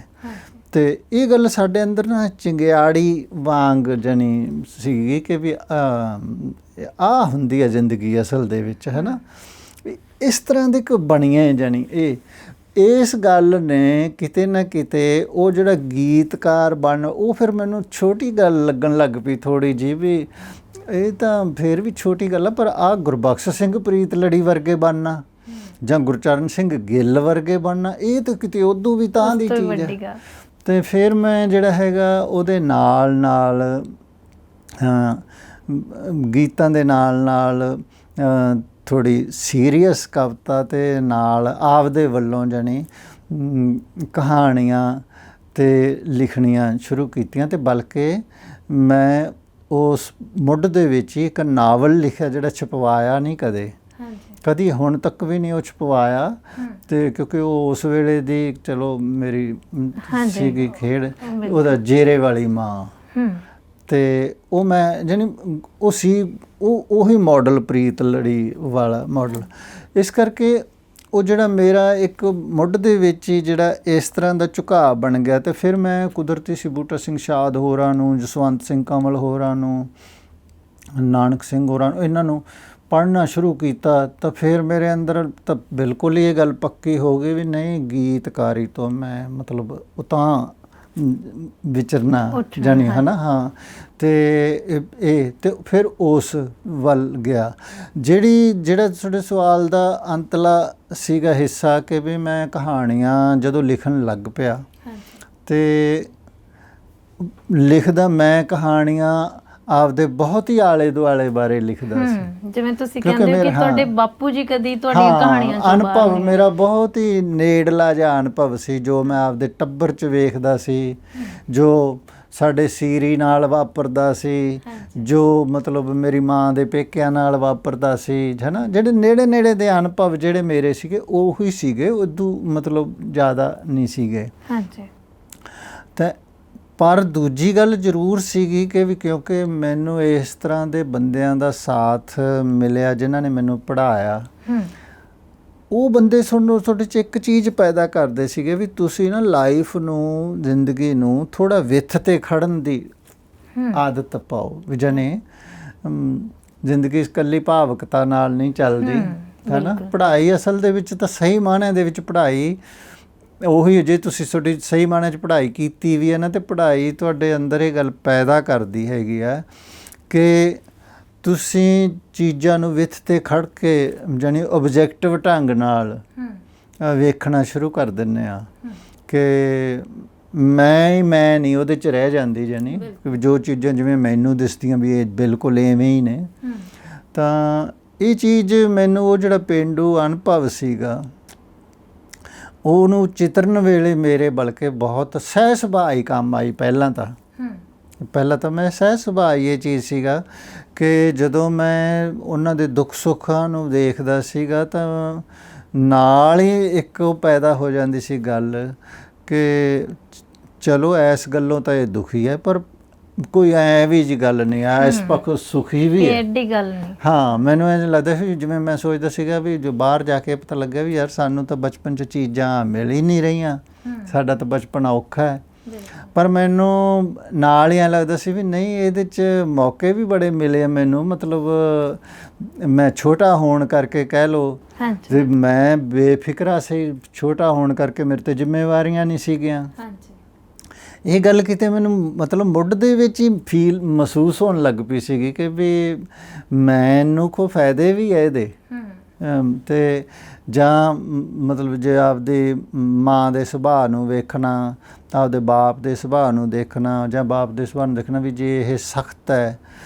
S1: ਤੇ ਇਹ ਗੱਲ ਸਾਡੇ ਅੰਦਰ ਨਾ ਚਿੰਗਿਆੜੀ ਵਾਂਗ ਜਾਣੀ ਸੀਗੀ ਕਿ ਵੀ ਆਹ ਹੁੰਦੀ ਹੈ ਜ਼ਿੰਦਗੀ ਅਸਲ ਦੇ ਵਿੱਚ, ਹੈ ਨਾ। ਇਸ ਤਰ੍ਹਾਂ ਦੇ ਕੋਈ ਬਣੀਆਂ ਜਾਣੀ ਇਸ ਗੱਲ ਨੇ ਕਿਤੇ ਨਾ ਕਿਤੇ ਉਹ ਜਿਹੜਾ ਗੀਤਕਾਰ ਉਹ ਫਿਰ ਮੈਨੂੰ ਛੋਟੀ ਗੱਲ ਲੱਗਣ ਲੱਗ ਪਈ ਥੋੜ੍ਹੀ ਜਿਹੀ, ਵੀ ਇਹ ਤਾਂ ਫਿਰ ਵੀ ਛੋਟੀ ਗੱਲ ਆ, ਪਰ ਆਹ ਗੁਰਬਖਸ਼ ਸਿੰਘ ਪ੍ਰੀਤ ਲੜੀ ਵਰਗੇ ਬਣਨਾ ਜਾਂ ਗੁਰਚਰਨ ਸਿੰਘ ਗਿੱਲ ਵਰਗੇ ਬਣਨਾ, ਇਹ ਤਾਂ ਕਿਤੇ ਉਦੋਂ ਵੀ ਤਾਂ ਦੀ ਚੀਜ਼ ਹੈ। ਤੇ ਫਿਰ ਮੈਂ ਜਿਹੜਾ ਹੈਗਾ ਉਹਦੇ ਨਾਲ ਗੀਤਾਂ ਦੇ ਨਾਲ ਥੋੜ੍ਹੀ ਸੀਰੀਅਸ ਕਵਿਤਾ ਤੇ ਨਾਲ ਆਪਦੇ ਵੱਲੋਂ ਜਾਣੀ ਕਹਾਣੀਆਂ ਤੇ ਲਿਖਣੀਆਂ ਸ਼ੁਰੂ ਕੀਤੀਆਂ। ਤੇ ਬਲਕਿ ਮੈਂ ਉਸ ਮੁੱਢ ਦੇ ਵਿੱਚ ਹੀ ਇੱਕ ਨਾਵਲ ਲਿਖਿਆ ਜਿਹੜਾ ਛਪਵਾਇਆ ਨਹੀਂ ਕਦੀ ਹੁਣ ਤੱਕ ਵੀ ਨਹੀਂ ਉਹ ਛਪਵਾਇਆ। ਤੇ ਕਿਉਂਕਿ ਉਹ ਉਸ ਵੇਲੇ ਦੀ ਚਲੋ ਮੇਰੀ ਸੀਗੀ ਖੇਡ, ਉਹਦਾ ਜੇਰੇ ਵਾਲੀ ਮਾਂ, ਤੇ ਉਹ ਮੈਂ ਜਾਣੀ ਉਹ ਸੀ ਉਹੀ ਮਾਡਲ ਪ੍ਰੀਤ ਲੜੀ ਵਾਲਾ ਮਾਡਲ। ਇਸ ਕਰਕੇ ਉਹ ਜਿਹੜਾ ਮੇਰਾ ਇੱਕ ਮੁੱਢ ਦੇ ਵਿੱਚ ਹੀ ਜਿਹੜਾ ਇਸ ਤਰ੍ਹਾਂ ਦਾ ਝੁਕਾਅ ਬਣ ਗਿਆ। ਤੇ ਫਿਰ ਮੈਂ ਕੁਦਰਤੀ ਸੀ ਬੂਟਾ ਸਿੰਘ ਸ਼ਾਦ ਹੋਰਾਂ ਨੂੰ, ਜਸਵੰਤ ਸਿੰਘ ਕਮਲ ਹੋਰਾਂ ਨੂੰ, ਨਾਨਕ ਸਿੰਘ ਹੋਰਾਂ ਨੂੰ, ਇਹਨਾਂ ਨੂੰ ਪੜ੍ਹਨਾ ਸ਼ੁਰੂ ਕੀਤਾ। ਤਾਂ ਫਿਰ ਮੇਰੇ ਅੰਦਰ ਤਾਂ ਬਿਲਕੁਲ ਹੀ ਇਹ ਗੱਲ ਪੱਕੀ ਹੋ ਗਈ ਵੀ ਨਹੀਂ, ਗੀਤਕਾਰੀ ਤੋਂ ਮੈਂ ਮਤਲਬ ਉਹ ਤਾਂ ਵਿਚਰਨਾ ਜਾਣੀ ਹੈ ਨਾ। ਹਾਂ, ਤੇ ਤੇ ਫਿਰ ਉਸ ਵੱਲ ਗਿਆ। ਜਿਹੜਾ ਤੁਹਾਡੇ ਸਵਾਲ ਦਾ ਅੰਤਲਾ ਸੀਗਾ ਹਿੱਸਾ ਕਿ ਵੀ ਮੈਂ ਕਹਾਣੀਆਂ ਜਦੋਂ ਲਿਖਣ ਲੱਗ ਪਿਆ ਤੇ ਲਿਖਦਾ ਮੈਂ ਕਹਾਣੀਆਂ ਆਪਦੇ ਬਹੁਤ ਹੀ ਆਲੇ ਦੁਆਲੇ ਬਾਰੇ ਲਿਖਦਾ ਸੀ।
S2: ਜਿਵੇਂ ਤੁਸੀਂ ਕਹਿੰਦੇ ਹੋ ਕਿ ਤੁਹਾਡੇ ਬਾਪੂ ਜੀ ਕਦੀ ਤੁਹਾਡੀਆਂ ਕਹਾਣੀਆਂ ਚੋਂ
S1: ਅਨੁਭਵ ਮੇਰਾ ਬਹੁਤ ਹੀ ਨੇੜਲਾ ਜਿਹਾ ਅਨੁਭਵ ਸੀ, ਜੋ ਮੈਂ ਆਪਦੇ ਟੱਬਰ 'ਚ ਵੇਖਦਾ ਸੀ, ਜੋ ਸਾਡੇ ਸੀਰੀ ਨਾਲ ਵਾਪਰਦਾ ਸੀ, ਜੋ ਮਤਲਬ ਮੇਰੀ ਮਾਂ ਦੇ ਪੇਕਿਆਂ ਨਾਲ ਵਾਪਰਦਾ ਸੀ, ਹੈ ਨਾ। ਜਿਹੜੇ ਨੇੜੇ ਦੇ ਅਨੁਭਵ ਜਿਹੜੇ ਮੇਰੇ ਸੀਗੇ ਉਹੀ ਸੀਗੇ, ਉਦੋਂ ਮਤਲਬ ਜ਼ਿਆਦਾ ਨਹੀਂ ਸੀਗੇ। ਤਾਂ ਪਰ ਦੂਜੀ ਗੱਲ ਜ਼ਰੂਰ ਸੀਗੀ ਕਿ ਵੀ ਕਿਉਂਕਿ ਮੈਨੂੰ ਇਸ ਤਰ੍ਹਾਂ ਦੇ ਬੰਦਿਆਂ ਦਾ ਸਾਥ ਮਿਲਿਆ ਜਿਨ੍ਹਾਂ ਨੇ ਮੈਨੂੰ ਪੜ੍ਹਾਇਆ, ਉਹ ਬੰਦੇ ਤੁਹਾਡੇ 'ਚ ਇੱਕ ਚੀਜ਼ ਪੈਦਾ ਕਰਦੇ ਸੀਗੇ ਵੀ ਤੁਸੀਂ ਨਾ ਲਾਈਫ ਨੂੰ, ਜ਼ਿੰਦਗੀ ਨੂੰ ਥੋੜ੍ਹਾ ਵਿੱਥ 'ਤੇ ਖੜਨ ਦੀ ਆਦਤ ਪਾਓ। ਵੀ ਜਾਣੀ ਜ਼ਿੰਦਗੀ ਇਕੱਲੀ ਭਾਵੁਕਤਾ ਨਾਲ ਨਹੀਂ ਚੱਲਦੀ, ਹੈ ਨਾ। ਪੜ੍ਹਾਈ ਅਸਲ ਦੇ ਵਿੱਚ ਤਾਂ ਸਹੀ ਮਾਅਨਿਆਂ ਦੇ ਵਿੱਚ ਪੜ੍ਹਾਈ ਉਹੀ, ਜੇ ਤੁਸੀਂ ਤੁਹਾਡੀ ਸਹੀ ਮਾਅਨਿਆਂ 'ਚ ਪੜ੍ਹਾਈ ਕੀਤੀ ਵੀ ਹੈ ਨਾ, ਅਤੇ ਪੜ੍ਹਾਈ ਤੁਹਾਡੇ ਅੰਦਰ ਇਹ ਗੱਲ ਪੈਦਾ ਕਰਦੀ ਹੈਗੀ ਆ ਕਿ ਤੁਸੀਂ ਚੀਜ਼ਾਂ ਨੂੰ ਵਿੱਥ 'ਤੇ ਖੜ੍ਹ ਕੇ ਜਾਣੀ ਓਬਜੈਕਟਿਵ ਢੰਗ ਨਾਲ ਵੇਖਣਾ ਸ਼ੁਰੂ ਕਰ ਦਿੰਦੇ ਆ ਕਿ ਮੈਂ ਨਹੀਂ ਉਹਦੇ 'ਚ ਰਹਿ ਜਾਂਦੀ, ਜਾਣੀ ਜੋ ਚੀਜ਼ਾਂ ਜਿਵੇਂ ਮੈਨੂੰ ਦਿਸਦੀਆਂ ਵੀ ਇਹ ਬਿਲਕੁਲ ਐਵੇਂ ਹੀ ਨੇ। ਤਾਂ ਇਹ ਚੀਜ਼ ਮੈਨੂੰ ਉਹ ਜਿਹੜਾ ਪੇਂਡੂ ਅਨੁਭਵ ਸੀਗਾ ਉਹਨੂੰ ਚਿਤਰਨ ਵੇਲੇ ਮੇਰੇ ਬਲਕਿ ਬਹੁਤ ਸਹਿ ਸੁਭਾਅ ਹੀ ਕੰਮ ਆਈ। ਪਹਿਲਾਂ ਤਾਂ ਮੈਂ ਸਹਿ ਸੁਭਾਅ ਇਹ ਚੀਜ਼ ਸੀਗਾ ਕਿ ਜਦੋਂ ਮੈਂ ਉਹਨਾਂ ਦੇ ਦੁੱਖ ਸੁੱਖਾਂ ਨੂੰ ਦੇਖਦਾ ਸੀਗਾ ਤਾਂ ਨਾਲ ਹੀ ਇੱਕ ਉਹ ਪੈਦਾ ਹੋ ਜਾਂਦੀ ਸੀ ਗੱਲ ਕਿ ਚਲੋ ਇਸ ਗੱਲੋਂ ਤਾਂ ਇਹ ਦੁਖੀ ਹੈ, ਪਰ ਕੋਈ ਐਵੇਂ ਜਿਹੀ ਗੱਲ ਨਹੀਂ ਆ, ਇਸ ਪੱਖੋਂ ਸੁਖੀ ਵੀ ਹੈ, ਐਡੀ ਗੱਲ ਨਹੀਂ। ਹਾਂ, ਮੈਨੂੰ ਇੰਝ ਲੱਗਦਾ ਸੀ ਜਿਵੇਂ ਮੈਂ ਸੋਚਦਾ ਸੀਗਾ ਵੀ ਜੋ ਬਾਹਰ ਜਾ ਕੇ ਪਤਾ ਲੱਗਿਆ ਵੀ ਯਾਰ ਸਾਨੂੰ ਤਾਂ ਬਚਪਨ 'ਚ ਚੀਜ਼ਾਂ ਮਿਲ ਹੀ ਨਹੀਂ ਰਹੀਆਂ, ਸਾਡਾ ਤਾਂ ਬਚਪਨ ਔਖਾ ਹੈ। ਪਰ ਮੈਨੂੰ ਨਾਲ ਹੀ ਐਂ ਲੱਗਦਾ ਸੀ ਵੀ ਨਹੀਂ, ਇਹਦੇ 'ਚ ਮੌਕੇ ਵੀ ਬੜੇ ਮਿਲੇ ਮੈਨੂੰ, ਮਤਲਬ ਮੈਂ ਛੋਟਾ ਹੋਣ ਕਰਕੇ ਕਹਿ ਲਓ ਵੀ ਮੈਂ ਬੇਫਿਕਰਾ ਸੀ, ਛੋਟਾ ਹੋਣ ਕਰਕੇ ਮੇਰੇ 'ਤੇ ਜ਼ਿੰਮੇਵਾਰੀਆਂ ਨਹੀਂ ਸੀਗੀਆਂ। ਇਹ ਗੱਲ ਕਿਤੇ ਮੈਨੂੰ ਮਤਲਬ ਮੁੱਢ ਦੇ ਵਿੱਚ ਹੀ ਮਹਿਸੂਸ ਹੋਣ ਲੱਗ ਪਈ ਸੀਗੀ ਕਿ ਵੀ ਮੈਨੂੰ ਕੋਈ ਫਾਇਦੇ ਵੀ ਹੈ ਇਹਦੇ, ਅਤੇ ਜਾਂ ਮਤਲਬ ਜੇ ਆਪਦੀ ਮਾਂ ਦੇ ਸੁਭਾਅ ਨੂੰ ਵੇਖਣਾ, ਆਪਦੇ ਬਾਪ ਦੇ ਸੁਭਾਅ ਨੂੰ ਦੇਖਣਾ, ਜਾਂ ਬਾਪ ਦੇ ਸੁਭਾਅ ਨੂੰ ਦੇਖਣਾ ਵੀ ਜੇ ਇਹ ਸਖਤ ਹੈ,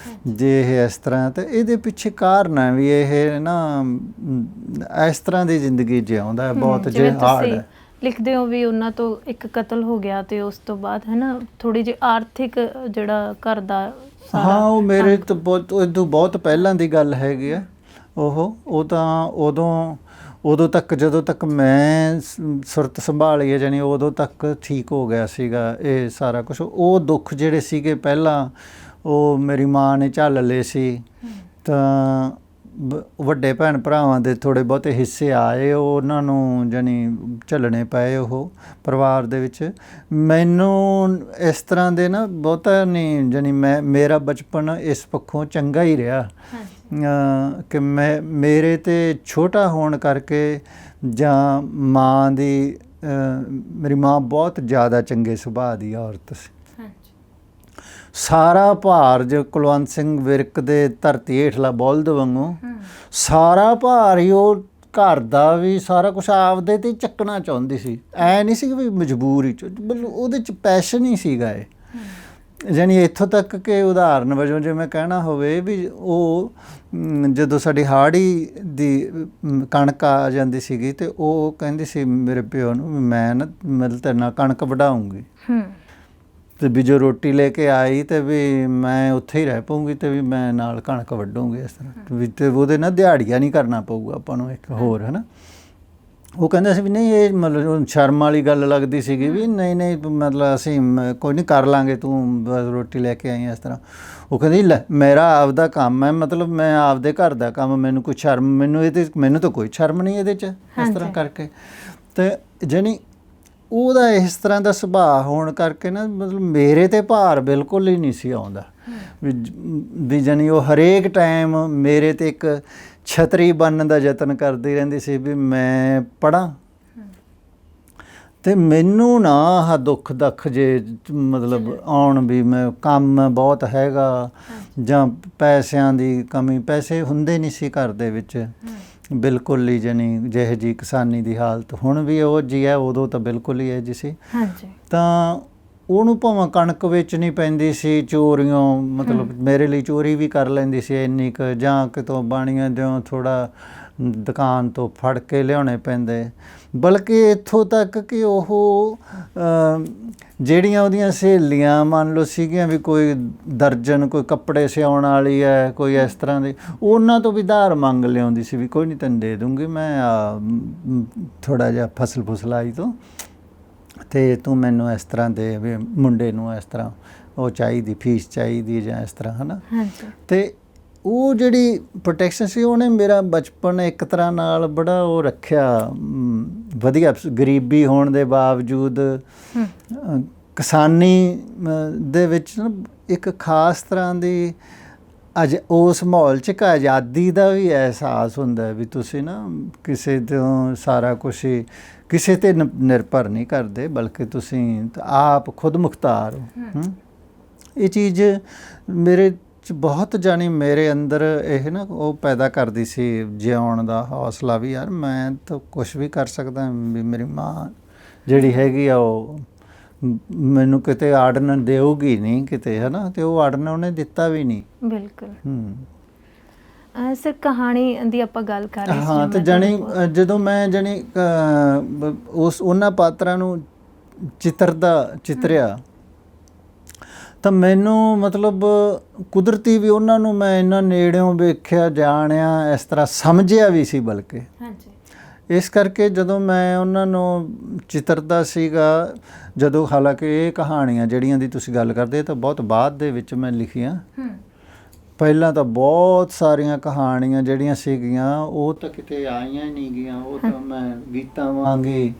S1: ਜੇ ਇਹ ਇਸ ਤਰ੍ਹਾਂ, ਤਾਂ ਇਹਦੇ ਪਿੱਛੇ ਕਾਰਨ ਹੈ ਵੀ ਇਹ ਨਾ ਇਸ ਤਰ੍ਹਾਂ ਦੀ ਜ਼ਿੰਦਗੀ ਜਿਉਂਦਾ ਬਹੁਤ ਜੇ ਹਾਰਡ ਹੈ।
S2: ਲਿਖਦੇ ਹੋ ਵੀ ਉਹਨਾਂ ਤੋਂ ਇੱਕ ਕਤਲ ਹੋ ਗਿਆ ਅਤੇ ਉਸ ਤੋਂ ਬਾਅਦ ਹੈ ਨਾ ਥੋੜ੍ਹੀ ਜਿਹੀ ਆਰਥਿਕ ਜਿਹੜਾ ਘਰ ਦਾ,
S1: ਹਾਂ ਉਹ ਮੇਰੇ ਤੋਂ ਬਹੁਤ ਪਹਿਲਾਂ ਦੀ ਗੱਲ ਹੈਗੀ ਆ। ਉਹ ਤਾਂ ਉਦੋਂ ਤੱਕ, ਜਦੋਂ ਤੱਕ ਮੈਂ ਸੁਰਤ ਸੰਭਾਲੀ ਹੈ, ਜਾਣੀ ਉਦੋਂ ਤੱਕ ਠੀਕ ਹੋ ਗਿਆ ਸੀਗਾ ਇਹ ਸਾਰਾ ਕੁਛ। ਉਹ ਦੁੱਖ ਜਿਹੜੇ ਸੀਗੇ ਪਹਿਲਾਂ ਉਹ ਮੇਰੀ ਮਾਂ ਨੇ ਝੱਲ ਲਏ ਸੀ, ਤਾਂ ਵੱਡੇ ਭੈਣ ਭਰਾਵਾਂ ਦੇ ਥੋੜ੍ਹੇ ਬਹੁਤੇ ਹਿੱਸੇ ਆਏ, ਉਹਨਾਂ ਨੂੰ ਜਾਣੀ ਝੱਲਣੇ ਪਏ ਉਹ ਪਰਿਵਾਰ ਦੇ ਵਿੱਚ। ਮੈਨੂੰ ਇਸ ਤਰ੍ਹਾਂ ਦੇ ਨਾ ਬਹੁਤਾ ਨਹੀਂ, ਜਾਣੀ ਮੇਰਾ ਬਚਪਨ ਇਸ ਪੱਖੋਂ ਚੰਗਾ ਹੀ ਰਿਹਾ ਕਿ ਮੇਰੇ 'ਤੇ ਛੋਟਾ ਹੋਣ ਕਰਕੇ, ਜਾਂ ਮਾਂ ਦੀ, ਮੇਰੀ ਮਾਂ ਬਹੁਤ ਜ਼ਿਆਦਾ ਚੰਗੇ ਸੁਭਾਅ ਦੀ ਔਰਤ ਸੀ। ਸਾਰਾ ਭਾਰ ਜੋ ਕੁਲਵੰਤ ਸਿੰਘ ਵਿਰਕ ਦੇ ਧਰਤੀ ਹੇਠਲਾ ਬੁਲਦ ਵਾਂਗੂ ਸਾਰਾ ਭਾਰ ਹੀ ਉਹ ਘਰ ਦਾ ਵੀ ਸਾਰਾ ਕੁਛ ਆਪਦੇ 'ਤੇ ਚੱਕਣਾ ਚਾਹੁੰਦੀ ਸੀ। ਐ ਨਹੀਂ ਸੀ ਵੀ ਮਜਬੂਰੀ 'ਚ, ਮਤਲਬ ਉਹਦੇ 'ਚ ਪੈਸ਼ਨ ਹੀ ਸੀਗਾ ਇਹ। ਜਾਣੀ ਇੱਥੋਂ ਤੱਕ ਕਿ ਉਦਾਹਰਨ ਵਜੋਂ ਜੇ ਮੈਂ ਕਹਿਣਾ ਹੋਵੇ ਵੀ ਉਹ ਜਦੋਂ ਸਾਡੀ ਹਾੜ੍ਹੀ ਦੀ ਕਣਕ ਆ ਜਾਂਦੀ ਸੀਗੀ ਅਤੇ ਉਹ ਕਹਿੰਦੀ ਸੀ ਮੇਰੇ ਪਿਓ ਨੂੰ ਵੀ ਮੈਂ ਨਾ ਮਤਲਬ ਤੇਰੇ ਨਾਲ ਕਣਕ ਵਢਾਊਂਗੀ, ਅਤੇ ਵੀ ਜੋ ਰੋਟੀ ਲੈ ਕੇ ਆਈ ਅਤੇ ਵੀ ਮੈਂ ਉੱਥੇ ਹੀ ਰਹਿ ਪਊਂਗੀ, ਅਤੇ ਵੀ ਮੈਂ ਨਾਲ ਕਣਕ ਵੱਢੂੰਗੀ ਇਸ ਤਰ੍ਹਾਂ ਵੀ, ਅਤੇ ਉਹਦੇ ਨਾਲ ਦਿਹਾੜੀਆਂ ਨਹੀਂ ਕਰਨਾ ਪਊਗਾ ਆਪਾਂ ਨੂੰ ਇੱਕ ਹੋਰ, ਹੈ ਨਾ। ਉਹ ਕਹਿੰਦਾ ਸੀ ਵੀ ਨਹੀਂ ਇਹ ਮਤਲਬ ਸ਼ਰਮ ਵਾਲੀ ਗੱਲ ਲੱਗਦੀ ਸੀਗੀ ਵੀ ਨਹੀਂ ਮਤਲਬ ਅਸੀਂ ਕੋਈ ਨਹੀਂ ਕਰ ਲਾਂਗੇ, ਤੂੰ ਬਸ ਰੋਟੀ ਲੈ ਕੇ ਆਈ ਇਸ ਤਰ੍ਹਾਂ। ਉਹ ਕਹਿੰਦੀ ਲੈ ਮੇਰਾ ਆਪਦਾ ਕੰਮ ਹੈ, ਮਤਲਬ ਮੈਂ ਆਪਦੇ ਘਰ ਦਾ ਕੰਮ, ਮੈਨੂੰ ਕੋਈ ਸ਼ਰਮ, ਮੈਨੂੰ ਤਾਂ ਕੋਈ ਸ਼ਰਮ ਨਹੀਂ ਇਹਦੇ 'ਚ, ਇਸ ਤਰ੍ਹਾਂ ਕਰਕੇ। ਅਤੇ ਜਾਣੀ ਉਹਦਾ ਇਸ ਤਰ੍ਹਾਂ ਦਾ ਸੁਭਾਅ ਹੋਣ ਕਰਕੇ ਨਾ ਮਤਲਬ ਮੇਰੇ 'ਤੇ ਭਾਰ ਬਿਲਕੁਲ ਹੀ ਨਹੀਂ ਸੀ ਆਉਂਦਾ ਵੀ ਜਾਣੀ ਉਹ ਹਰੇਕ ਟਾਈਮ ਮੇਰੇ 'ਤੇ ਇੱਕ ਛਤਰੀ ਬਣਨ ਦਾ ਯਤਨ ਕਰਦੀ ਰਹਿੰਦੀ ਸੀ ਵੀ ਮੈਂ ਪੜ੍ਹਾਂ, ਅਤੇ ਮੈਨੂੰ ਨਾ ਆਹ ਦੁੱਖ ਦੱਖ ਜੇ ਮਤਲਬ ਆਉਣ ਵੀ ਮੈਂ ਕੰਮ ਬਹੁਤ ਹੈਗਾ, ਜਾਂ ਪੈਸਿਆਂ ਦੀ ਕਮੀ, ਪੈਸੇ ਹੁੰਦੇ ਨਹੀਂ ਸੀ ਘਰ ਦੇ ਵਿੱਚ ਬਿਲਕੁਲ ਹੀ, ਜਾਣੀ ਜਿਹੋ ਜਿਹੀ ਕਿਸਾਨੀ ਦੀ ਹਾਲਤ ਹੁਣ ਵੀ ਉਹ ਜੀ ਹੈ, ਉਦੋਂ ਤਾਂ ਬਿਲਕੁਲ ਹੀ ਹੈ ਜੀ ਸੀ। ਤਾਂ ਉਹਨੂੰ ਭਾਵੇਂ ਕਣਕ ਵੇਚਣੀ ਪੈਂਦੀ ਸੀ, ਚੋਰੀਆਂ ਮਤਲਬ ਮੇਰੇ ਲਈ ਚੋਰੀ ਵੀ ਕਰ ਲੈਂਦੀ ਸੀ ਇੰਨੀ ਕੁ, ਜਾਂ ਕਿਤੋਂ ਬਾਣੀਆਂ ਦਿਓ ਥੋੜ੍ਹਾ ਦੁਕਾਨ ਤੋਂ ਫੜ ਕੇ ਲਿਆਉਣੇ ਪੈਂਦੇ। ਬਲਕਿ ਇੱਥੋਂ ਤੱਕ ਕਿ ਉਹ ਜਿਹੜੀਆਂ ਉਹਦੀਆਂ ਸਹੇਲੀਆਂ ਮੰਨ ਲਓ ਸੀਗੀਆਂ ਵੀ ਕੋਈ ਦਰਜਨ, ਕੋਈ ਕੱਪੜੇ ਸਿਉਣ ਵਾਲੀ ਹੈ, ਕੋਈ ਇਸ ਤਰ੍ਹਾਂ ਦੀ, ਉਹਨਾਂ ਤੋਂ ਵੀ ਉਧਾਰ ਮੰਗ ਲਿਆਉਂਦੀ ਸੀ ਵੀ ਕੋਈ ਨਹੀਂ ਤੈਨੂੰ ਦੇ ਦੂੰਗੀ ਮੈਂ ਥੋੜ੍ਹਾ ਜਿਹਾ ਫਸਲ ਫੁਸਲ ਆਈ ਤੋਂ, ਤੇ ਤੂੰ ਮੈਨੂੰ ਇਸ ਤਰ੍ਹਾਂ ਦੇ ਵੀ ਮੁੰਡੇ ਨੂੰ ਇਸ ਤਰ੍ਹਾਂ ਉਹ ਚਾਹੀਦੀ, ਫੀਸ ਚਾਹੀਦੀ ਜਾਂ ਇਸ ਤਰ੍ਹਾਂ, ਹੈ ਨਾ।
S2: ਹਾਂਜੀ।
S1: ਤੇ ਉਹ ਜਿਹੜੀ ਪ੍ਰੋਟੈਕਸ਼ਨ ਸੀ ਉਹਨੇ ਮੇਰਾ ਬਚਪਨ ਇੱਕ ਤਰ੍ਹਾਂ ਨਾਲ ਬੜਾ ਉਹ ਰੱਖਿਆ, ਵਧੀਆ। ਗਰੀਬੀ ਹੋਣ ਦੇ ਬਾਵਜੂਦ ਕਿਸਾਨੀ ਦੇ ਵਿੱਚ ਨਾ ਇੱਕ ਖਾਸ ਤਰ੍ਹਾਂ ਦੀ ਉਸ ਮਾਹੌਲ 'ਚ ਇੱਕ ਆਜ਼ਾਦੀ ਦਾ ਵੀ ਅਹਿਸਾਸ ਹੁੰਦਾ ਵੀ ਤੁਸੀਂ ਨਾ ਕਿਸੇ ਤੋਂ ਸਾਰਾ ਕੁਛ ਹੀ ਕਿਸੇ 'ਤੇ ਨਿਰਭਰ ਨਹੀਂ ਕਰਦੇ, ਬਲਕਿ ਤੁਸੀਂ ਆਪ ਖੁਦ ਮੁਖਤਾਰ ਹੋ। ਇਹ ਚੀਜ਼ ਮੇਰੇ 'ਚ ਬਹੁਤ, ਜਾਣੀ ਮੇਰੇ ਅੰਦਰ ਇਹ ਨਾ ਉਹ ਪੈਦਾ ਕਰਦੀ ਸੀ ਜਿਉਣ ਦਾ ਹੌਸਲਾ ਵੀ ਯਾਰ ਮੈਂ ਤਾਂ ਕੁਛ ਵੀ ਕਰ ਸਕਦਾ, ਵੀ ਮੇਰੀ ਮਾਂ ਜਿਹੜੀ ਹੈਗੀ ਆ ਉਹ ਮੈਨੂੰ ਕਿਤੇ ਆੜਨ ਦੇਊਗੀ ਨਹੀਂ ਕਿਤੇ, ਹੈ ਨਾ। ਤੇ ਉਹ ਆੜਨ ਉਹਨੇ ਦਿੱਤਾ ਵੀ ਨਹੀਂ।
S2: ਬਿਲਕੁਲ। ਸਰ ਕਹਾਣੀ ਦੀ ਆਪਾਂ ਗੱਲ ਕਰ ਰਹੇ ਸੀ।
S1: ਹਾਂ, ਤੇ ਜਾਣੀ ਜਦੋਂ ਮੈਂ ਜਾਣੀ ਉਹਨਾਂ ਪਾਤਰਾਂ ਨੂੰ ਚਿਤਰਿਆ ਤਾਂ ਮੈਨੂੰ ਮਤਲਬ ਕੁਦਰਤੀ ਵੀ ਉਹਨਾਂ ਨੂੰ ਮੈਂ ਇੰਨਾ ਨੇੜਿਓਂ ਵੇਖਿਆ, ਜਾਣਿਆ, ਇਸ ਤਰ੍ਹਾਂ ਸਮਝਿਆ ਵੀ ਸੀ ਬਲਕਿ।
S2: ਹਾਂਜੀ।
S1: ਇਸ ਕਰਕੇ ਜਦੋਂ ਮੈਂ ਉਹਨਾਂ ਨੂੰ ਚਿੱਤਰਦਾ ਸੀਗਾ, ਜਦੋਂ ਹਾਲਾਂਕਿ ਇਹ ਕਹਾਣੀਆਂ ਜਿਹੜੀਆਂ ਦੀ ਤੁਸੀਂ ਗੱਲ ਕਰਦੇ ਤਾਂ ਬਹੁਤ ਬਾਅਦ ਦੇ ਵਿੱਚ ਮੈਂ ਲਿਖੀਆਂ। ਪਹਿਲਾਂ ਤਾਂ ਬਹੁਤ ਸਾਰੀਆਂ ਕਹਾਣੀਆਂ ਜਿਹੜੀਆਂ ਸੀਗੀਆਂ ਉਹ ਤਾਂ ਕਿਤੇ ਆਈਆਂ ਹੀ ਨਹੀਂ ਗਈਆਂ, ਉਹ ਤਾਂ ਮੈਂ ਗੀਤਾਂ ਵਾਂਗੇ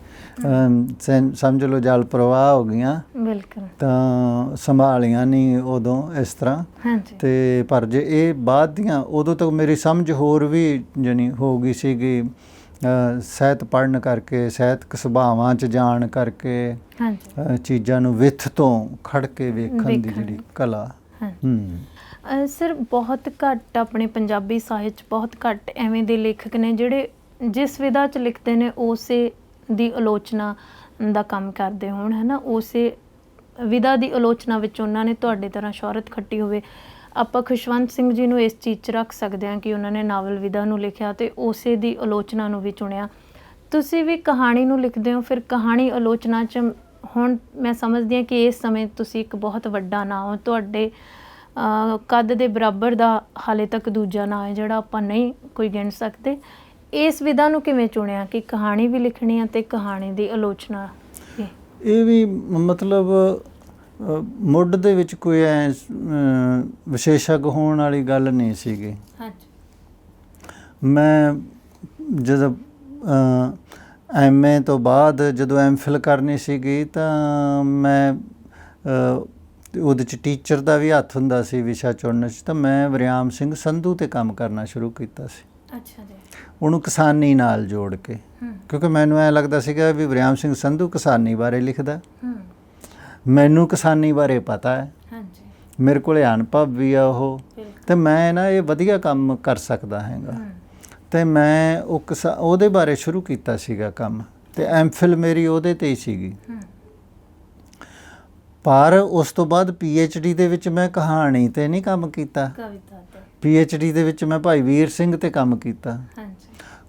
S1: ਸਮਝ ਲਓ ਜਲ ਪ੍ਰਵਾਹ ਹੋ ਗਈਆਂ।
S2: ਬਿਲਕੁਲ।
S1: ਤਾਂ ਸੰਭਾਲੀਆਂ ਨਹੀਂ ਉਦੋਂ ਇਸ ਤਰ੍ਹਾਂ।
S2: ਹਾਂਜੀ।
S1: ਤੇ ਪਰ ਜੇ ਇਹ ਬਾਅਦ ਦੀਆਂ, ਉਦੋਂ ਤੱਕ ਮੇਰੀ ਸਮਝ ਹੋਰ ਵੀ ਜਾਣੀ ਹੋ ਗਈ ਸੀਗੀ, ਸਾਹਿਤ ਪੜ੍ਹਨ ਕਰਕੇ, ਸਾਹਿਤਕ ਸੁਭਾਵਾਂ 'ਚ ਜਾਣ ਕਰਕੇ, ਚੀਜ਼ਾਂ ਨੂੰ ਵਿੱਥ ਤੋਂ ਖੜ ਕੇ ਵੇਖਣ ਦੀ ਜਿਹੜੀ ਕਲਾ।
S2: ਸਰ ਬਹੁਤ ਘੱਟ ਆਪਣੇ ਪੰਜਾਬੀ ਸਾਹਿਤ 'ਚ ਬਹੁਤ ਘੱਟ ਐਵੇਂ ਦੇ ਲੇਖਕ ਨੇ ਜਿਹੜੇ ਜਿਸ ਵਿਧਾ 'ਚ ਲਿਖਦੇ ਨੇ ਉਸੇ ਦੀ ਆਲੋਚਨਾ ਦਾ ਕੰਮ ਕਰਦੇ ਹੋਣ, ਹੈ ਨਾ। ਉਸੇ ਵਿਧਾ ਦੀ ਆਲੋਚਨਾ ਵਿੱਚ ਉਹਨਾਂ ਨੇ ਤੁਹਾਡੇ ਤਰ੍ਹਾਂ ਸ਼ੋਹਰਤ ਖੱਟੀ ਹੋਵੇ। ਆਪਾਂ ਖੁਸ਼ਵੰਤ ਸਿੰਘ ਜੀ ਨੂੰ ਇਸ ਚੀਜ਼ 'ਚ ਰੱਖ ਸਕਦੇ ਹਾਂ ਕਿ ਉਹਨਾਂ ਨੇ ਨਾਵਲ ਵਿਧਾ ਨੂੰ ਲਿਖਿਆ ਅਤੇ ਉਸੇ ਦੀ ਆਲੋਚਨਾ ਨੂੰ ਵੀ ਚੁਣਿਆ। ਤੁਸੀਂ ਵੀ ਕਹਾਣੀ ਨੂੰ ਲਿਖਦੇ ਹੋ, ਫਿਰ ਕਹਾਣੀ ਆਲੋਚਨਾ 'ਚ ਹੁਣ ਮੈਂ ਸਮਝਦੀ ਹਾਂ ਕਿ ਇਸ ਸਮੇਂ ਤੁਸੀਂ ਇੱਕ ਬਹੁਤ ਵੱਡਾ ਨਾਂ ਹੋ, ਤੁਹਾਡੇ ਕੱਦ ਦੇ ਬਰਾਬਰ ਦਾ ਹਾਲੇ ਤੱਕ ਦੂਜਾ ਨਾਂ ਹੈ ਜਿਹੜਾ ਆਪਾਂ ਨਹੀਂ ਕੋਈ ਗਿਣ ਸਕਦੇ। ਇਸ ਵਿਧਾ ਨੂੰ ਕਿਵੇਂ ਚੁਣਿਆ ਕਿ ਕਹਾਣੀ ਵੀ ਲਿਖਣੀ ਹੈ ਅਤੇ ਕਹਾਣੀ ਦੀ ਆਲੋਚਨਾ ਵੀ?
S1: ਇਹ ਵੀ ਮਤਲਬ ਮੁੱਢ ਦੇ ਵਿੱਚ ਕੋਈ ਐ ਵਿਸ਼ੇਸ਼ੱਗ ਹੋਣ ਵਾਲੀ ਗੱਲ ਨਹੀਂ ਸੀਗੀ। ਮੈਂ ਜਦੋਂ MA ਤੋਂ ਬਾਅਦ ਜਦੋਂ MPhil ਕਰਨੀ ਸੀਗੀ ਤਾਂ ਮੈਂ ਉਹਦੇ 'ਚ ਟੀਚਰ ਦਾ ਵੀ ਹੱਥ ਹੁੰਦਾ ਸੀ ਵਿਸ਼ਾ ਚੁਣਨ 'ਚ, ਤਾਂ ਮੈਂ ਵਰਿਆਮ ਸਿੰਘ ਸੰਧੂ 'ਤੇ ਕੰਮ ਕਰਨਾ ਸ਼ੁਰੂ ਕੀਤਾ ਸੀ।
S2: ਅੱਛਾ ਜੀ।
S1: ਉਹਨੂੰ ਕਿਸਾਨੀ ਨਾਲ ਜੋੜ ਕੇ, ਕਿਉਂਕਿ ਮੈਨੂੰ ਐਂ ਲੱਗਦਾ ਸੀਗਾ ਵੀ ਵਰਿਆਮ ਸਿੰਘ ਸੰਧੂ ਕਿਸਾਨੀ ਬਾਰੇ ਲਿਖਦਾ, ਮੈਨੂੰ ਕਿਸਾਨੀ ਬਾਰੇ ਪਤਾ ਹੈ, ਮੇਰੇ ਕੋਲ ਅਨੁਭਵ ਵੀ ਆ ਉਹ, ਤੇ ਮੈਂ ਨਾ ਇਹ ਵਧੀਆ ਕੰਮ ਕਰ ਸਕਦਾ ਹੈਗਾ। ਤੇ ਮੈਂ ਉਹਦੇ ਬਾਰੇ ਸ਼ੁਰੂ ਕੀਤਾ ਸੀਗਾ ਕੰਮ, ਤੇ MPhil ਮੇਰੀ ਉਹਦੇ 'ਤੇ ਹੀ ਸੀਗੀ। ਪਰ ਉਸ ਤੋਂ ਬਾਅਦ PhD ਦੇ ਵਿੱਚ ਮੈਂ ਕਹਾਣੀ 'ਤੇ ਨਹੀਂ ਕੰਮ ਕੀਤਾ, PhD ਦੇ ਵਿੱਚ ਮੈਂ ਭਾਈ ਵੀਰ ਸਿੰਘ 'ਤੇ ਕੰਮ ਕੀਤਾ,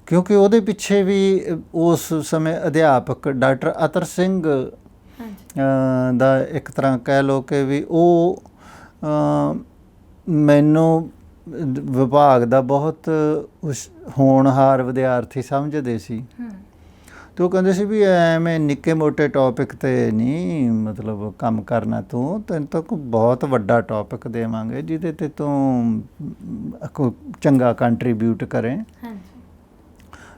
S1: ਕਿਉਂਕਿ ਉਹਦੇ ਪਿੱਛੇ ਵੀ ਉਸ ਸਮੇਂ ਅਧਿਆਪਕ ਡਾਕਟਰ ਅਤਰ ਸਿੰਘ ਦਾ ਇੱਕ ਤਰ੍ਹਾਂ ਕਹਿ ਲਓ ਕਿ ਵੀ ਉਹ ਮੈਨੂੰ ਵਿਭਾਗ ਦਾ ਬਹੁਤ ਹੋਣਹਾਰ ਵਿਦਿਆਰਥੀ ਸਮਝਦੇ ਸੀ। ਅਤੇ ਉਹ ਕਹਿੰਦੇ ਸੀ ਵੀ ਐਵੇਂ ਨਿੱਕੇ ਮੋਟੇ ਟੋਪਿਕ 'ਤੇ ਨਹੀਂ ਮਤਲਬ ਕੰਮ ਕਰਨਾ, ਤੈਨੂੰ ਤਾਂ ਕੋਈ ਬਹੁਤ ਵੱਡਾ ਟੋਪਿਕ ਦੇਵਾਂਗੇ ਜਿਹਦੇ 'ਤੇ ਤੂੰ ਚੰਗਾ ਕੰਟਰੀਬਿਊਟ ਕਰੇ।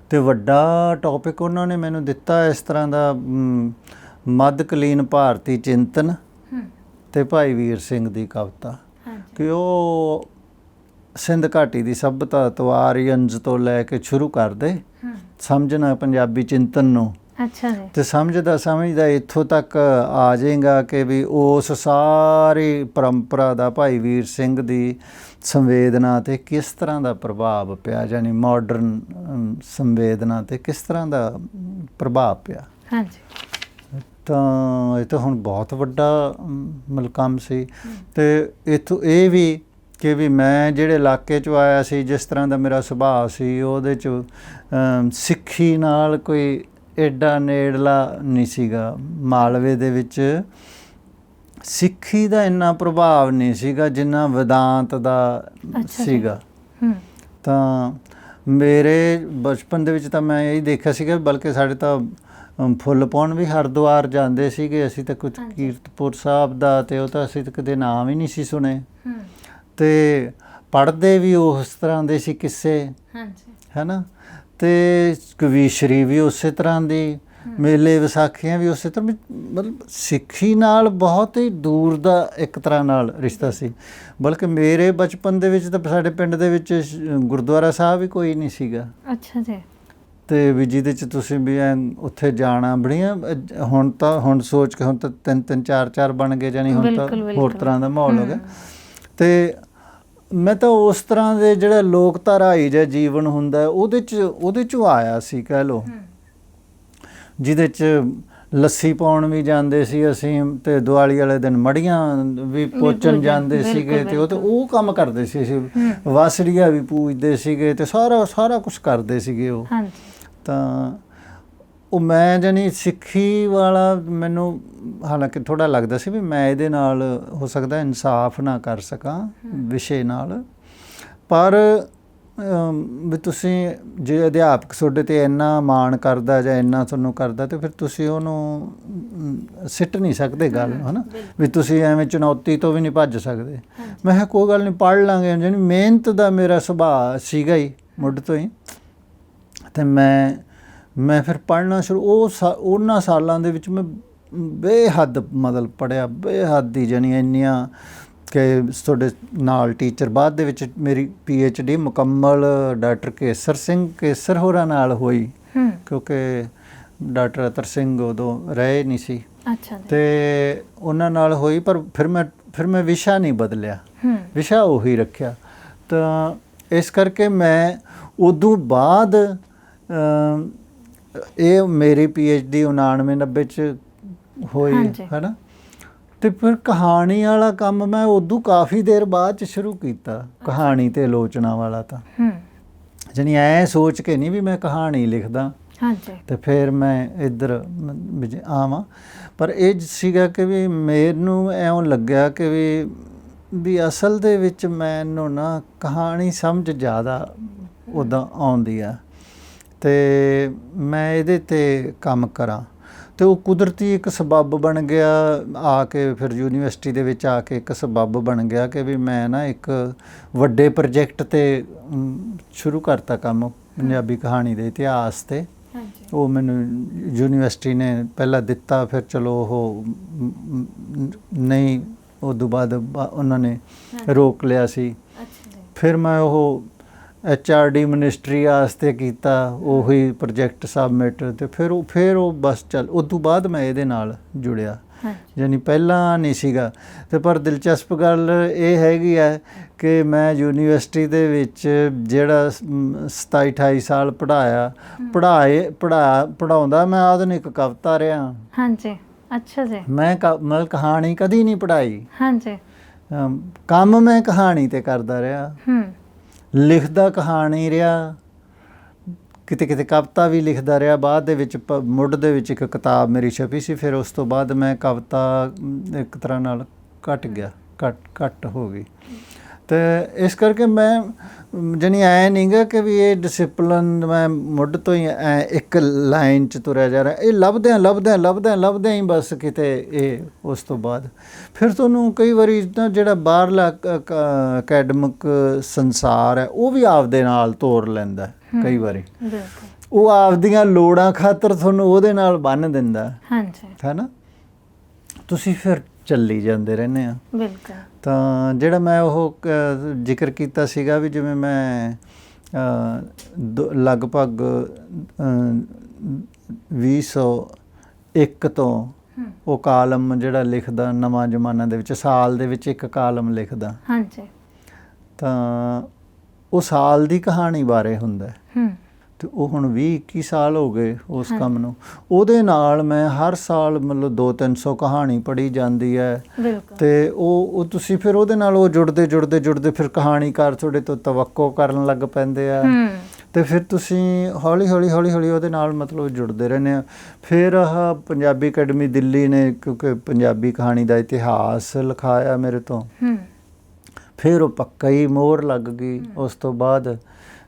S1: ਅਤੇ ਵੱਡਾ ਟੋਪਿਕ ਉਹਨਾਂ ਨੇ ਮੈਨੂੰ ਦਿੱਤਾ ਇਸ ਤਰ੍ਹਾਂ ਦਾ, ਮੱਧਕਾਲੀਨ ਭਾਰਤੀ ਚਿੰਤਨ ਅਤੇ ਭਾਈ ਵੀਰ ਸਿੰਘ ਦੀ ਕਵਿਤਾ, ਕਿ ਉਹ ਸਿੰਧ ਘਾਟੀ ਦੀ ਸੱਭਿਅਤਾ ਤਵਾਰੀਅਨਜ਼ ਤੋਂ ਲੈ ਕੇ ਸ਼ੁਰੂ ਕਰਦੇ ਸਮਝਣਾ ਪੰਜਾਬੀ ਚਿੰਤਨ ਨੂੰ।
S2: ਅੱਛਾ ਜੀ।
S1: ਅਤੇ ਸਮਝਦਾ ਇੱਥੋਂ ਤੱਕ ਆ ਜਾਏਗਾ ਕਿ ਵੀ ਉਸ ਸਾਰੀ ਪਰੰਪਰਾ ਦਾ ਭਾਈ ਵੀਰ ਸਿੰਘ ਦੀ ਸੰਵੇਦਨਾ 'ਤੇ ਕਿਸ ਤਰ੍ਹਾਂ ਦਾ ਪ੍ਰਭਾਵ ਪਿਆ, ਯਾਨੀ ਮਾਡਰਨ ਸੰਵੇਦਨਾ 'ਤੇ ਕਿਸ ਤਰ੍ਹਾਂ ਦਾ ਪ੍ਰਭਾਵ ਪਿਆ। ਤਾਂ ਇਹ ਤਾਂ ਹੁਣ ਬਹੁਤ ਵੱਡਾ ਮਤਲਬ ਕੰਮ ਸੀ। ਅਤੇ ਇੱਥੋਂ ਇਹ ਵੀ ਕਿ ਵੀ ਮੈਂ ਜਿਹੜੇ ਇਲਾਕੇ 'ਚੋਂ ਆਇਆ ਸੀ, ਜਿਸ ਤਰ੍ਹਾਂ ਦਾ ਮੇਰਾ ਸੁਭਾਅ ਸੀ, ਉਹਦੇ 'ਚ ਸਿੱਖੀ ਨਾਲ ਕੋਈ ਐਡਾ ਨੇੜਲਾ ਨਹੀਂ ਸੀਗਾ। ਮਾਲਵੇ ਦੇ ਵਿੱਚ ਸਿੱਖੀ ਦਾ ਇੰਨਾ ਪ੍ਰਭਾਵ ਨਹੀਂ ਸੀਗਾ ਜਿੰਨਾ ਵਿਦਾਂਤ ਦਾ ਸੀਗਾ। ਤਾਂ ਮੇਰੇ ਬਚਪਨ ਦੇ ਵਿੱਚ ਤਾਂ ਮੈਂ ਇਹ ਦੇਖਿਆ ਸੀਗਾ, ਬਲਕਿ ਸਾਡੇ ਤਾਂ ਫੁੱਲ ਪਾਉਣ ਵੀ ਹਰਿਦੁਆਰ ਜਾਂਦੇ ਸੀਗੇ ਅਸੀਂ, ਤਾਂ ਕੁਝ ਕੀਰਤਪੁਰ ਸਾਹਿਬ ਦਾ, ਤੇ ਉਹ ਤਾਂ ਅਸੀਂ ਤਾਂ ਕਦੇ ਨਾਮ ਹੀ ਨਹੀਂ ਸੀ ਸੁਣੇ। ਤੇ ਪੜ੍ਹਦੇ ਵੀ ਉਸ ਤਰ੍ਹਾਂ ਦੇ ਸੀ ਕਿੱਸੇ, ਹੈ ਨਾ, ਤੇ ਕਵੀਸ਼ਰੀ ਵੀ ਉਸੇ ਤਰ੍ਹਾਂ ਦੀ, ਮੇਲੇ ਵਿਸਾਖੀਆਂ ਵੀ ਉਸੇ ਤਰ੍ਹਾਂ, ਮਤਲਬ ਸਿੱਖੀ ਨਾਲ ਬਹੁਤ ਹੀ ਦੂਰ ਦਾ ਇੱਕ ਤਰ੍ਹਾਂ ਨਾਲ ਰਿਸ਼ਤਾ ਸੀ। ਬਲਕਿ ਮੇਰੇ ਬਚਪਨ ਦੇ ਵਿੱਚ ਤਾਂ ਸਾਡੇ ਪਿੰਡ ਦੇ ਵਿੱਚ ਗੁਰਦੁਆਰਾ ਸਾਹਿਬ ਵੀ ਕੋਈ ਨਹੀਂ ਸੀਗਾ।
S2: ਅੱਛਾ ਜੀ।
S1: ਤੇ ਵੀ ਜਿਹਦੇ 'ਚ ਤੁਸੀਂ ਵੀ ਉੱਥੇ ਜਾਣਾ ਬੜੀਆਂ, ਹੁਣ ਸੋਚ ਕੇ ਹੁਣ ਤਾਂ 3-3 4-4 ਬਣ ਗਏ, ਜਾਣੀ ਹੁਣ ਤਾਂ ਹੋਰ ਤਰ੍ਹਾਂ ਦਾ ਮਾਹੌਲ ਹੋ ਗਿਆ। ਤੇ ਮੈਂ ਤਾਂ ਉਸ ਤਰ੍ਹਾਂ ਦੇ ਜਿਹੜਾ ਲੋਕਧਾਰਾਈ ਜਿਹਾ ਜੀਵਨ ਹੁੰਦਾ ਉਹਦੇ 'ਚੋਂ ਆਇਆ ਸੀ, ਕਹਿ ਲਓ, ਜਿਹਦੇ 'ਚ ਲੱਸੀ ਪਾਉਣ ਵੀ ਜਾਂਦੇ ਸੀ ਅਸੀਂ, ਤੇ ਦੀਵਾਲੀ ਵਾਲੇ ਦਿਨ ਮੜੀਆਂ ਵੀ ਪੋਚਣ ਜਾਂਦੇ ਸੀਗੇ, ਤੇ ਉਹ ਕੰਮ ਕਰਦੇ ਸੀ ਅਸੀਂ, ਵਾਸੜੀਆਂ ਵੀ ਪੂਜਦੇ ਸੀਗੇ, ਤੇ ਸਾਰਾ ਕੁਝ ਕਰਦੇ ਸੀਗੇ ਉਹ। ਤਾਂ ਉਹ ਮੈਂ ਜਾਨੀ ਸਿੱਖੀ ਵਾਲਾ ਮੈਨੂੰ ਹਾਲਾਂਕਿ ਥੋੜ੍ਹਾ ਲੱਗਦਾ ਸੀ ਵੀ ਮੈਂ ਇਹਦੇ ਨਾਲ ਹੋ ਸਕਦਾ ਇਨਸਾਫ ਨਾ ਕਰ ਸਕਾਂ ਵਿਸ਼ੇ ਨਾਲ, ਪਰ ਵੀ ਤੁਸੀਂ ਜੇ ਅਧਿਆਪਕ ਤੁਹਾਡੇ 'ਤੇ ਇੰਨਾ ਮਾਣ ਕਰਦਾ ਜਾਂ ਇੰਨਾ ਤੁਹਾਨੂੰ ਕਰਦਾ, ਤੇ ਫਿਰ ਤੁਸੀਂ ਉਹਨੂੰ ਸਿੱਟ ਨਹੀਂ ਸਕਦੇ ਗੱਲ, ਹੈ ਨਾ, ਵੀ ਤੁਸੀਂ ਐਵੇਂ ਚੁਣੌਤੀ ਤੋਂ ਵੀ ਨਹੀਂ ਭੱਜ ਸਕਦੇ। ਮੈਂ ਕਿਹਾ ਕੋਈ ਗੱਲ ਨਹੀਂ, ਪੜ੍ਹ ਲਾਂਗੇ, ਜਾਣੀ ਮਿਹਨਤ ਦਾ ਮੇਰਾ ਸੁਭਾਅ ਸੀਗਾ ਹੀ ਮੁੱਢ ਤੋਂ ਹੀ। ਅਤੇ ਮੈਂ ਫਿਰ ਪੜ੍ਹਨਾ ਉਹਨਾਂ ਸਾਲਾਂ ਦੇ ਵਿੱਚ ਮੈਂ ਬੇਹੱਦ ਮਤਲਬ ਪੜ੍ਹਿਆ, ਬੇਹੱਦ ਹੀ, ਜਾਣੀ ਇੰਨੀਆਂ ਕਿ ਤੁਹਾਡੇ ਨਾਲ ਟੀਚਰ ਬਾਅਦ ਦੇ ਵਿੱਚ ਮੇਰੀ PhD ਮੁਕੰਮਲ ਡਾਕਟਰ ਕੇਸਰ ਸਿੰਘ ਕੇਸਰ ਹੋਰਾਂ ਨਾਲ ਹੋਈ, ਕਿਉਂਕਿ ਡਾਕਟਰ ਅਤਰ ਸਿੰਘ ਉਦੋਂ ਰਹੇ ਨਹੀਂ ਸੀ। ਅਤੇ ਉਹਨਾਂ ਨਾਲ ਹੋਈ, ਪਰ ਫਿਰ ਮੈਂ ਵਿਸ਼ਾ ਨਹੀਂ ਬਦਲਿਆ, ਵਿਸ਼ਾ ਉਹੀ ਰੱਖਿਆ। ਤਾਂ ਇਸ ਕਰਕੇ ਮੈਂ ਉਦੋਂ ਬਾਅਦ ਇਹ ਮੇਰੀ PhD 99-90 'ਚ ਹੋਈ, ਹੈ ਨਾ, ਅਤੇ ਫਿਰ ਕਹਾਣੀ ਵਾਲਾ ਕੰਮ ਮੈਂ ਉਦੋਂ ਕਾਫੀ ਦੇਰ ਬਾਅਦ 'ਚ ਸ਼ੁਰੂ ਕੀਤਾ, ਕਹਾਣੀ ਅਤੇ ਆਲੋਚਨਾ ਵਾਲਾ। ਤਾਂ ਜਾਣੀ ਐਂ ਸੋਚ ਕੇ ਨਹੀਂ ਵੀ ਮੈਂ ਕਹਾਣੀ ਲਿਖਦਾ ਅਤੇ ਫਿਰ ਮੈਂ ਇੱਧਰ ਆਵਾਂ, ਪਰ ਇਹ ਸੀਗਾ ਕਿ ਵੀ ਮੈਨੂੰ ਇਉਂ ਲੱਗਿਆ ਕਿ ਵੀ ਅਸਲ ਦੇ ਵਿੱਚ ਮੈਨੂੰ ਨਾ ਕਹਾਣੀ ਸਮਝ ਜ਼ਿਆਦਾ ਉੱਦਾਂ ਆਉਂਦੀ ਆ, ਅਤੇ ਮੈਂ ਇਹਦੇ 'ਤੇ ਕੰਮ ਕਰਾਂ। ਅਤੇ ਉਹ ਕੁਦਰਤੀ ਇੱਕ ਸਬੱਬ ਬਣ ਗਿਆ, ਆ ਕੇ ਫਿਰ ਯੂਨੀਵਰਸਿਟੀ ਦੇ ਵਿੱਚ ਆ ਕੇ ਇੱਕ ਸਬੱਬ ਬਣ ਗਿਆ ਕਿ ਵੀ ਮੈਂ ਨਾ ਇੱਕ ਵੱਡੇ ਪ੍ਰੋਜੈਕਟ 'ਤੇ ਸ਼ੁਰੂ ਕਰਤਾ ਕੰਮ, ਪੰਜਾਬੀ ਕਹਾਣੀ ਦੇ ਇਤਿਹਾਸ 'ਤੇ। ਉਹ ਮੈਨੂੰ ਯੂਨੀਵਰਸਿਟੀ ਨੇ ਪਹਿਲਾਂ ਦਿੱਤਾ, ਫਿਰ ਚਲੋ ਉਹ ਨਹੀਂ, ਉਦੋਂ ਬਾਅਦ ਉਹਨਾਂ ਨੇ ਰੋਕ ਲਿਆ ਸੀ। ਫਿਰ ਮੈਂ ਉਹ HRD ਮਿਨਿਸਟਰੀ ਵਾਸਤੇ ਕੀਤਾ, ਉਹੀ ਪ੍ਰੋਜੈਕਟ ਸਬਮਿਟ, ਅਤੇ ਫਿਰ ਉਹ ਬਸ ਚੱਲ, ਉਦੋਂ ਬਾਅਦ ਮੈਂ ਇਹਦੇ ਨਾਲ ਜੁੜਿਆ, ਯਾਨੀ ਪਹਿਲਾਂ ਨਹੀਂ ਸੀਗਾ। ਅਤੇ ਪਰ ਦਿਲਚਸਪ ਗੱਲ ਇਹ ਹੈਗੀ ਹੈ ਕਿ ਮੈਂ ਯੂਨੀਵਰਸਿਟੀ ਦੇ ਵਿੱਚ ਜਿਹੜਾ 27-28 ਸਾਲ ਪੜ੍ਹਾਉਂਦਾ ਮੈਂ ਆਧੁਨਿਕ ਕਵਿਤਾ ਰਿਹਾ।
S2: ਅੱਛਾ ਜੀ।
S1: ਮੈਂ ਮਤਲਬ ਕਹਾਣੀ ਕਦੀ ਨਹੀਂ ਪੜ੍ਹਾਈ। ਕੰਮ ਮੈਂ ਕਹਾਣੀ 'ਤੇ ਕਰਦਾ ਰਿਹਾ, ਲਿਖਦਾ ਕਹਾਣੀ ਰਿਹਾ, ਕਿਤੇ ਕਵਿਤਾ ਵੀ ਲਿਖਦਾ ਰਿਹਾ। ਬਾਅਦ ਦੇ ਵਿੱਚ ਮੁੱਢ ਦੇ ਵਿੱਚ ਇੱਕ ਕਿਤਾਬ ਮੇਰੀ ਛਪੀ ਸੀ, ਫਿਰ ਉਸ ਤੋਂ ਬਾਅਦ ਮੈਂ ਕਵਿਤਾ ਇੱਕ ਤਰ੍ਹਾਂ ਨਾਲ ਘੱਟ ਹੋ ਗਈ। ਅਤੇ ਇਸ ਕਰਕੇ ਮੈਂ ਜਾਣੀ ਐਂ ਨਹੀਂ ਗਾ ਕਿ ਵੀ ਇਹ ਡਿਸਿਪਲਨ ਮੈਂ ਮੁੱਢ ਤੋਂ ਹੀ ਇੱਕ ਲਾਈਨ 'ਚ ਤੁਰਿਆ ਜਾ ਰਿਹਾ, ਇਹ ਲੱਭਦਿਆਂ ਹੀ ਬਸ ਕਿਤੇ ਇਹ ਉਸ ਤੋਂ ਬਾਅਦ ਫਿਰ ਤੁਹਾਨੂੰ ਕਈ ਵਾਰੀ ਤਾਂ ਜਿਹੜਾ ਬਾਹਰਲਾ ਅਕੈਡਮਿਕ ਸੰਸਾਰ ਹੈ ਉਹ ਵੀ ਆਪਦੇ ਨਾਲ ਤੋਰ ਲੈਂਦਾ, ਕਈ ਵਾਰੀ ਉਹ ਆਪਦੀਆਂ ਲੋੜਾਂ ਖਾਤਰ ਤੁਹਾਨੂੰ ਉਹਦੇ ਨਾਲ ਬੰਨ੍ਹ ਦਿੰਦਾ, ਹੈ ਨਾ, ਤੁਸੀਂ ਫਿਰ ਚੱਲੀ ਜਾਂਦੇ ਰਹਿੰਦੇ ਆ। ਤਾਂ ਜਿਹੜਾ ਮੈਂ ਉਹ ਜ਼ਿਕਰ ਕੀਤਾ ਸੀਗਾ ਵੀ ਜਿਵੇਂ ਮੈਂ ਲਗਭਗ 2001 ਤੋਂ ਉਹ ਕਾਲਮ ਜਿਹੜਾ ਲਿਖਦਾ, ਨਵਾਂ ਜ਼ਮਾਨਾ ਦੇ ਵਿੱਚ ਸਾਲ ਦੇ ਵਿੱਚ ਇੱਕ ਕਾਲਮ ਲਿਖਦਾ, ਤਾਂ ਉਹ ਸਾਲ ਦੀ ਕਹਾਣੀ ਬਾਰੇ ਹੁੰਦਾ, ਅਤੇ ਉਹ ਹੁਣ 20-21 ਸਾਲ ਹੋ ਗਏ ਉਸ ਕੰਮ ਨੂੰ। ਉਹਦੇ ਨਾਲ ਮੈਂ ਹਰ ਸਾਲ ਮਤਲਬ 200-300 ਕਹਾਣੀ ਪੜ੍ਹੀ ਜਾਂਦੀ ਹੈ, ਅਤੇ ਉਹ ਤੁਸੀਂ ਫਿਰ ਉਹਦੇ ਨਾਲ ਉਹ ਜੁੜਦੇ ਫਿਰ ਕਹਾਣੀਕਾਰ ਤੁਹਾਡੇ ਤੋਂ ਤਵੱਕੋ ਕਰਨ ਲੱਗ ਪੈਂਦੇ ਆ, ਅਤੇ ਫਿਰ ਤੁਸੀਂ ਹੌਲੀ ਹੌਲੀ ਉਹਦੇ ਨਾਲ ਮਤਲਬ ਜੁੜਦੇ ਰਹਿੰਦੇ ਆ। ਫਿਰ ਆਹ ਪੰਜਾਬੀ ਅਕੈਡਮੀ ਦਿੱਲੀ ਨੇ ਕਿਉਂਕਿ ਪੰਜਾਬੀ ਕਹਾਣੀ ਦਾ ਇਤਿਹਾਸ ਲਿਖਾਇਆ ਮੇਰੇ ਤੋਂ, ਫਿਰ ਉਹ ਪੱਕਾ ਹੀ ਮੋਹਰ ਲੱਗ ਗਈ। ਉਸ ਤੋਂ ਬਾਅਦ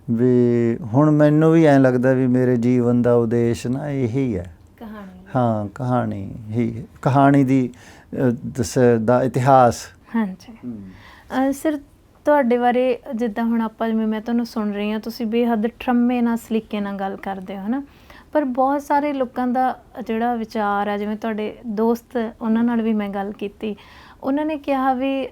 S1: ਵੀ ਹੁਣ ਮੈਨੂੰ ਵੀ ਐਂ ਲੱਗਦਾ ਵੀ ਮੇਰੇ ਜੀਵਨ ਦਾ ਉਦੇਸ਼ ਨਾ ਇਹੀ ਹੈ।
S2: ਕਹਾਣੀ।
S1: ਹਾਂ, ਕਹਾਣੀ ਹੀ, ਕਹਾਣੀ ਦੀ ਦਾ ਇਤਿਹਾਸ।
S2: ਹਾਂਜੀ ਸਰ, ਤੁਹਾਡੇ ਬਾਰੇ ਜਿੱਦਾਂ ਹੁਣ ਆਪਾਂ, ਜਿਵੇਂ ਮੈਂ ਤੁਹਾਨੂੰ ਸੁਣ ਰਹੀ ਹਾਂ, ਤੁਸੀਂ ਬੇਹੱਦ ਠਰੰਮੇ ਨਾਲ, ਸਲੀਕੇ ਨਾਲ ਗੱਲ ਕਰਦੇ ਹੋ, ਹੈ ਨਾ। ਪਰ ਬਹੁਤ ਸਾਰੇ ਲੋਕਾਂ ਦਾ ਜਿਹੜਾ ਵਿਚਾਰ ਆ, ਜਿਵੇਂ ਤੁਹਾਡੇ ਦੋਸਤ, ਉਹਨਾਂ ਨਾਲ ਵੀ ਮੈਂ ਗੱਲ ਕੀਤੀ, ਉਹਨਾਂ ਨੇ ਕਿਹਾ ਵੀ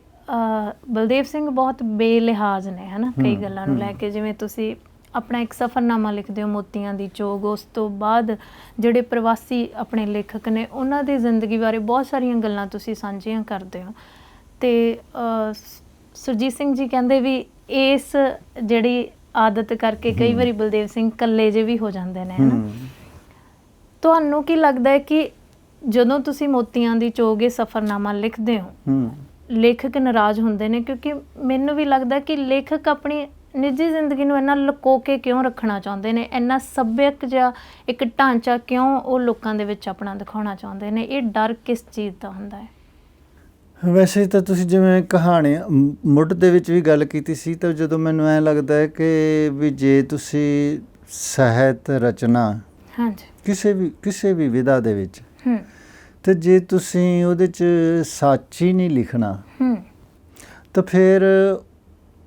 S2: ਬਲਦੇਵ ਸਿੰਘ ਬਹੁਤ ਬੇਲਿਹਾਜ਼ ਨੇ, ਹੈ ਨਾ, ਕਈ ਗੱਲਾਂ ਨੂੰ ਲੈ ਕੇ। ਜਿਵੇਂ ਤੁਸੀਂ ਆਪਣਾ ਇੱਕ ਸਫ਼ਰਨਾਮਾ ਲਿਖਦੇ ਹੋ, ਮੋਤੀਆਂ ਦੀ ਚੋਗ, ਉਸ ਤੋਂ ਬਾਅਦ ਜਿਹੜੇ ਪ੍ਰਵਾਸੀ ਆਪਣੇ ਲੇਖਕ ਨੇ, ਉਹਨਾਂ ਦੀ ਜ਼ਿੰਦਗੀ ਬਾਰੇ ਬਹੁਤ ਸਾਰੀਆਂ ਗੱਲਾਂ ਤੁਸੀਂ ਸਾਂਝੀਆਂ ਕਰਦੇ ਹੋ। ਅਤੇ ਸੁਰਜੀਤ ਸਿੰਘ ਜੀ ਕਹਿੰਦੇ ਵੀ ਇਸ ਜਿਹੜੀ ਆਦਤ ਕਰਕੇ ਕਈ ਵਾਰੀ ਬਲਦੇਵ ਸਿੰਘ ਇਕੱਲੇ ਜਿਹੇ ਵੀ ਹੋ ਜਾਂਦੇ ਨੇ, ਹੈ ਨਾ। ਤੁਹਾਨੂੰ ਕੀ ਲੱਗਦਾ ਹੈ ਕਿ ਜਦੋਂ ਤੁਸੀਂ ਮੋਤੀਆਂ ਦੀ ਚੋਗ, ਇਹ ਸਫ਼ਰਨਾਮਾ ਲਿਖਦੇ ਹੋ, ਲੇਖਕ ਨਾਰਾਜ਼ ਹੁੰਦੇ ਨੇ? ਕਿਉਂਕਿ ਮੈਨੂੰ ਵੀ ਲੱਗਦਾ ਕਿ ਲੇਖਕ ਆਪਣੀ ਨਿੱਜੀ ਜ਼ਿੰਦਗੀ ਨੂੰ ਇੰਨਾ ਲੁਕੋ ਕੇ ਕਿਉਂ ਰੱਖਣਾ ਚਾਹੁੰਦੇ ਨੇ, ਇੰਨਾ ਸੱਭਿਅਕ ਜਿਹਾ ਇੱਕ ਢਾਂਚਾ ਕਿਉਂ ਉਹ ਲੋਕਾਂ ਦੇ ਵਿੱਚ ਆਪਣਾ ਦਿਖਾਉਣਾ ਚਾਹੁੰਦੇ ਨੇ? ਇਹ ਡਰ ਕਿਸ ਚੀਜ਼ ਦਾ ਹੁੰਦਾ ਹੈ?
S1: ਵੈਸੇ ਤਾਂ ਤੁਸੀਂ ਜਿਵੇਂ ਕਹਾਣੀ ਮੁੱਢ ਦੇ ਵਿੱਚ ਵੀ ਗੱਲ ਕੀਤੀ ਸੀ, ਤਾਂ ਜਦੋਂ ਮੈਨੂੰ ਐਂ ਲੱਗਦਾ ਹੈ ਕਿ ਵੀ ਜੇ ਤੁਸੀਂ ਸਾਹਿਤ ਰਚਨਾ,
S2: ਹਾਂਜੀ,
S1: ਕਿਸੇ ਵੀ ਵਿਧਾ ਦੇ ਵਿੱਚ, ਤੇ ਜੇ ਤੁਸੀਂ ਉਹਦੇ 'ਚ ਸੱਚ ਹੀ ਨਹੀਂ ਲਿਖਣਾ, ਤਾਂ ਫਿਰ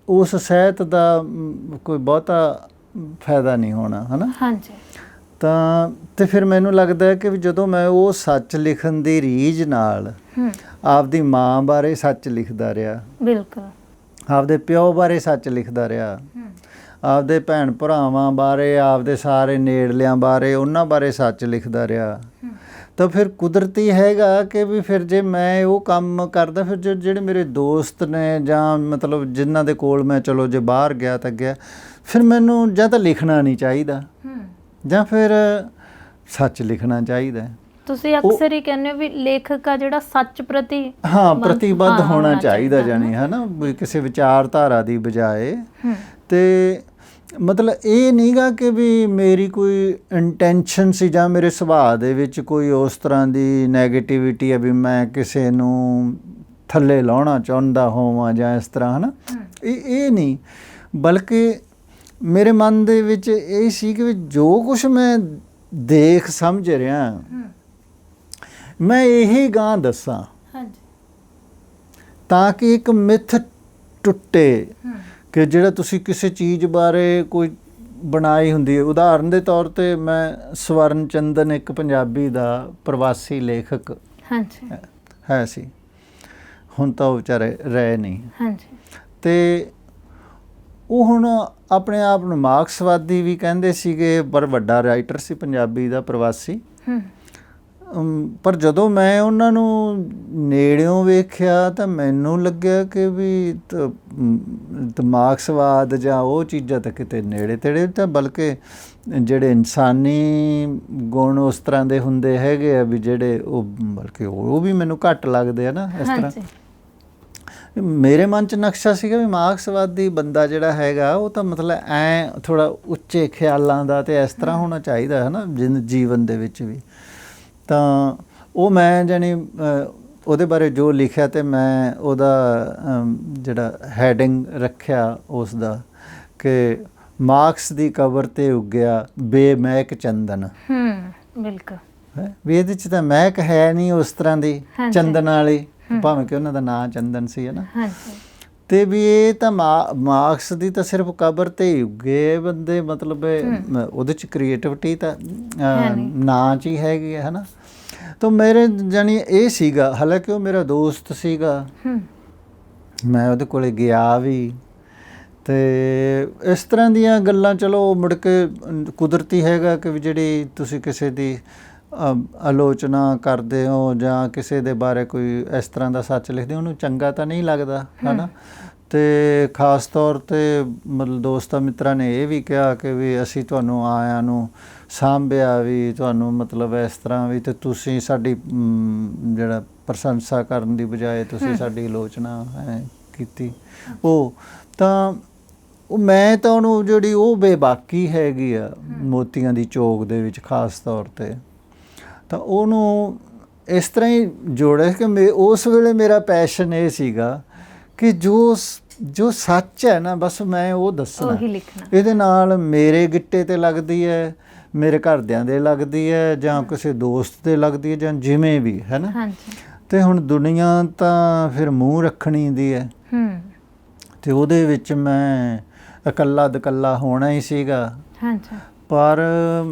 S1: ਉਸ ਸਾਹਿਤ ਦਾ ਕੋਈ ਬਹੁਤਾ ਫਾਇਦਾ ਨਹੀਂ ਹੋਣਾ, ਹੈ ਨਾ।
S2: ਹਾਂਜੀ।
S1: ਤਾਂ ਤੇ ਫਿਰ ਮੈਨੂੰ ਲੱਗਦਾ ਹੈ ਕਿ ਜਦੋਂ ਮੈਂ ਉਹ ਸੱਚ ਲਿਖਣ ਦੀ ਰੀਝ ਨਾਲ ਆਪਦੀ ਮਾਂ ਬਾਰੇ ਸੱਚ ਲਿਖਦਾ ਰਿਹਾ,
S2: ਬਿਲਕੁਲ,
S1: ਆਪਦੇ ਪਿਓ ਬਾਰੇ ਸੱਚ ਲਿਖਦਾ ਰਿਹਾ, ਆਪਦੇ ਭੈਣ ਭਰਾਵਾਂ ਬਾਰੇ, ਆਪਦੇ ਸਾਰੇ ਨੇੜਲਿਆਂ ਬਾਰੇ, ਉਹਨਾਂ ਬਾਰੇ ਸੱਚ ਲਿਖਦਾ ਰਿਹਾ, ਤਾਂ ਫਿਰ ਕੁਦਰਤੀ ਹੈਗਾ ਕਿ ਵੀ ਫਿਰ ਜੇ ਮੈਂ ਉਹ ਕੰਮ ਕਰਦਾ, ਫਿਰ ਜਿਹੜੇ ਮੇਰੇ ਦੋਸਤ ਨੇ ਜਾਂ ਮਤਲਬ ਜਿਨ੍ਹਾਂ ਦੇ ਕੋਲ ਮੈਂ, ਚਲੋ ਜੇ ਬਾਹਰ ਗਿਆ ਤਾਂ ਗਿਆ, ਫਿਰ ਮੈਨੂੰ ਜਾਂ ਤਾਂ ਲਿਖਣਾ ਨਹੀਂ ਚਾਹੀਦਾ ਜਾਂ ਫਿਰ ਸੱਚ ਲਿਖਣਾ ਚਾਹੀਦਾ।
S2: ਤੁਸੀਂ ਅਕਸਰ ਹੀ ਕਹਿੰਦੇ ਹੋ ਵੀ ਲੇਖਕ ਆ ਜਿਹੜਾ ਸੱਚ ਪ੍ਰਤੀ,
S1: ਹਾਂ, ਪ੍ਰਤੀਬੱਧ ਹੋਣਾ ਚਾਹੀਦਾ, ਜਾਣੀ ਹੈ ਨਾ, ਵੀ ਕਿਸੇ ਵਿਚਾਰਧਾਰਾ ਦੀ ਬਜਾਏ। ਤੇ ਮਤਲਬ ਇਹ ਨਹੀਂਗਾ ਕਿ ਵੀ ਮੇਰੀ ਕੋਈ ਇੰਟੈਂਸ਼ਨ ਸੀ ਜਾਂ ਮੇਰੇ ਸੁਭਾਅ ਦੇ ਵਿੱਚ ਕੋਈ ਉਸ ਤਰ੍ਹਾਂ ਦੀ ਨੈਗੇਟਿਵਿਟੀ ਹੈ ਵੀ ਮੈਂ ਕਿਸੇ ਨੂੰ ਥੱਲੇ ਲਾਉਣਾ ਚਾਹੁੰਦਾ ਹੋਵਾਂ ਜਾਂ ਇਸ ਤਰ੍ਹਾਂ, ਹੈ ਨਾ। ਇਹ ਨਹੀਂ, ਬਲਕਿ ਮੇਰੇ ਮਨ ਦੇ ਵਿੱਚ ਇਹ ਸੀ ਕਿ ਵੀ ਜੋ ਕੁਛ ਮੈਂ ਦੇਖ ਸਮਝ ਰਿਹਾ, ਮੈਂ ਇਹੀ ਗਾਂ ਦੱਸਾਂ, ਤਾਂ ਕਿ ਇੱਕ ਮਿੱਥ ਟੁੱਟੇ ਕਿ ਜਿਹੜਾ ਤੁਸੀਂ ਕਿਸੇ ਚੀਜ਼ ਬਾਰੇ ਕੋਈ ਬਣਾਈ ਹੁੰਦੀ ਹੈ। ਉਦਾਹਰਨ ਦੇ ਤੌਰ 'ਤੇ ਮੈਂ ਸਵਰਨ ਚੰਦਨ, ਇੱਕ ਪੰਜਾਬੀ ਦਾ ਪ੍ਰਵਾਸੀ ਲੇਖਕ ਹੈ ਸੀ, ਹੁਣ ਤਾਂ ਉਹ ਵਿਚਾਰੇ ਰਹੇ ਨਹੀਂ, ਅਤੇ ਉਹ ਹੁਣ ਆਪਣੇ ਆਪ ਨੂੰ ਮਾਰਕਸਵਾਦੀ ਵੀ ਕਹਿੰਦੇ ਸੀਗੇ, ਪਰ ਵੱਡਾ ਰਾਈਟਰ ਸੀ ਪੰਜਾਬੀ ਦਾ, ਪ੍ਰਵਾਸੀ। ਪਰ ਜਦੋਂ ਮੈਂ ਉਹਨਾਂ ਨੂੰ ਨੇੜਿਓਂ ਵੇਖਿਆ ਤਾਂ ਮੈਨੂੰ ਲੱਗਿਆ ਕਿ ਵੀ ਮਾਰਕਸਵਾਦ ਜਾਂ ਉਹ ਚੀਜ਼ਾਂ ਤਾਂ ਕਿਤੇ ਨੇੜੇ ਤੇੜੇ, ਤਾਂ ਬਲਕਿ ਜਿਹੜੇ ਇਨਸਾਨੀ ਗੁਣ ਉਸ ਤਰ੍ਹਾਂ ਦੇ ਹੁੰਦੇ ਹੈਗੇ ਆ ਵੀ ਜਿਹੜੇ ਉਹ, ਬਲਕਿ ਉਹ ਵੀ ਮੈਨੂੰ ਘੱਟ ਲੱਗਦੇ ਆ ਨਾ। ਇਸ ਤਰ੍ਹਾਂ ਮੇਰੇ ਮਨ 'ਚ ਨਕਸ਼ਾ ਸੀਗਾ ਵੀ ਮਾਰਕਸਵਾਦੀ ਬੰਦਾ ਜਿਹੜਾ ਹੈਗਾ ਉਹ ਤਾਂ ਮਤਲਬ ਐਂ ਥੋੜ੍ਹਾ ਉੱਚੇ ਖਿਆਲਾਂ ਦਾ ਅਤੇ ਇਸ ਤਰ੍ਹਾਂ ਹੋਣਾ ਚਾਹੀਦਾ, ਹੈ ਨਾ, ਜੀਵਨ ਦੇ ਵਿੱਚ ਵੀ। ਤਾਂ ਉਹ ਮੈਂ ਜਾਣੀ ਉਹਦੇ ਬਾਰੇ ਜੋ ਲਿਖਿਆ, ਅਤੇ ਮੈਂ ਉਹਦਾ ਜਿਹੜਾ ਹੈਡਿੰਗ ਰੱਖਿਆ ਉਸ ਦਾ ਕਿ ਮਾਰਕਸ ਦੀ ਕਬਰ 'ਤੇ ਉੱਗਿਆ ਬੇਮਹਿਕ ਚੰਦਨ। ਬਿਲਕੁਲ, ਵੀ ਇਹਦੇ 'ਚ ਤਾਂ ਮਹਿਕ ਹੈ ਨਹੀਂ ਉਸ ਤਰ੍ਹਾਂ ਦੀ ਚੰਦਨ ਵਾਲੀ, ਭਾਵੇਂ ਕਿ ਉਹਨਾਂ ਦਾ ਨਾਂ ਚੰਦਨ ਸੀ, ਹੈ ਨਾ। ਅਤੇ ਵੀ ਇਹ ਤਾਂ ਮਾਰਕਸ ਦੀ ਤਾਂ ਸਿਰਫ ਕਬਰ 'ਤੇ ਹੀ ਉੱਗੇ ਬੰਦੇ, ਮਤਲਬ ਉਹਦੇ 'ਚ ਕ੍ਰੀਏਟਿਵਿਟੀ ਤਾਂ ਨਾਂ 'ਚ ਹੀ ਹੈਗੀ ਹੈ ਨਾ। ਤਾਂ ਮੇਰੇ ਜਾਣੀ ਇਹ ਸੀਗਾ, ਹਾਲਾਂਕਿ ਉਹ ਮੇਰਾ ਦੋਸਤ ਸੀਗਾ, ਮੈਂ ਉਹਦੇ ਕੋਲ ਗਿਆ ਵੀ, ਅਤੇ ਇਸ ਤਰ੍ਹਾਂ ਦੀਆਂ ਗੱਲਾਂ। ਚਲੋ ਮੁੜ ਕੇ ਕੁਦਰਤੀ ਹੈਗਾ ਕਿ ਜਿਹੜੀ ਤੁਸੀਂ ਕਿਸੇ ਦੀ ਆਲੋਚਨਾ ਕਰਦੇ ਹੋ ਜਾਂ ਕਿਸੇ ਦੇ ਬਾਰੇ ਕੋਈ ਇਸ ਤਰ੍ਹਾਂ ਦਾ ਸੱਚ ਲਿਖਦੇ ਹੋ, ਉਹਨੂੰ ਚੰਗਾ ਤਾਂ ਨਹੀਂ ਲੱਗਦਾ, ਹੈ ਨਾ। ਅਤੇ ਖ਼ਾਸ ਤੌਰ 'ਤੇ ਮਤਲਬ ਦੋਸਤਾਂ ਮਿੱਤਰਾਂ ਨੇ ਇਹ ਵੀ ਕਿਹਾ ਕਿ ਵੀ ਅਸੀਂ ਤੁਹਾਨੂੰ ਆਇਆਂ ਨੂੰ ਸਾਂਭਿਆ ਵੀ, ਤੁਹਾਨੂੰ ਮਤਲਬ ਇਸ ਤਰ੍ਹਾਂ ਵੀ, ਅਤੇ ਤੁਸੀਂ ਸਾਡੀ ਜਿਹੜਾ ਪ੍ਰਸ਼ੰਸਾ ਕਰਨ ਦੀ ਬਜਾਏ ਤੁਸੀਂ ਸਾਡੀ ਆਲੋਚਨਾ ਕੀਤੀ। ਉਹ ਮੈਂ ਤਾਂ ਉਹਨੂੰ ਜਿਹੜੀ ਉਹ ਬੇਬਾਕੀ ਹੈਗੀ ਆ ਮੋਤੀਆਂ ਦੀ ਚੋਗ ਦੇ ਵਿੱਚ ਖ਼ਾਸ ਤੌਰ 'ਤੇ, ਤਾਂ ਉਹਨੂੰ ਇਸ ਤਰ੍ਹਾਂ ਹੀ ਜੋੜਿਆ ਕਿ ਉਸ ਵੇਲੇ ਮੇਰਾ ਪੈਸ਼ਨ ਇਹ ਸੀਗਾ ਕਿ ਜੋ ਜੋ ਸੱਚ ਹੈ ਨਾ ਬਸ ਮੈਂ ਉਹ ਦੱਸਣਾ।
S2: ਉਹੀ ਲਿਖਣਾ।
S1: ਇਹਦੇ ਨਾਲ ਮੇਰੇ ਗਿੱਟੇ ਤੇ ਲੱਗਦੀ ਹੈ, ਮੇਰੇ ਘਰਦਿਆਂ ਦੇ ਲੱਗਦੀ ਹੈ, ਜਾਂ ਕਿਸੇ ਦੋਸਤ ਦੇ ਲੱਗਦੀ ਹੈ, ਜਾਂ ਜਿਵੇਂ ਵੀ ਹੈ ਨਾ।
S2: ਹਾਂਜੀ।
S1: ਤੇ ਹੁਣ ਦੁਨੀਆ ਤਾਂ ਫਿਰ ਮੂੰਹ ਰੱਖਣੀ ਦੀ ਹੈ, ਤੇ ਉਹਦੇ ਵਿੱਚ ਮੈਂ ਇਕੱਲਾ ਦੁਕੱਲਾ ਹੋਣਾ ਹੀ ਸੀਗਾ।
S2: ਹਾਂਜੀ।
S1: ਪਰ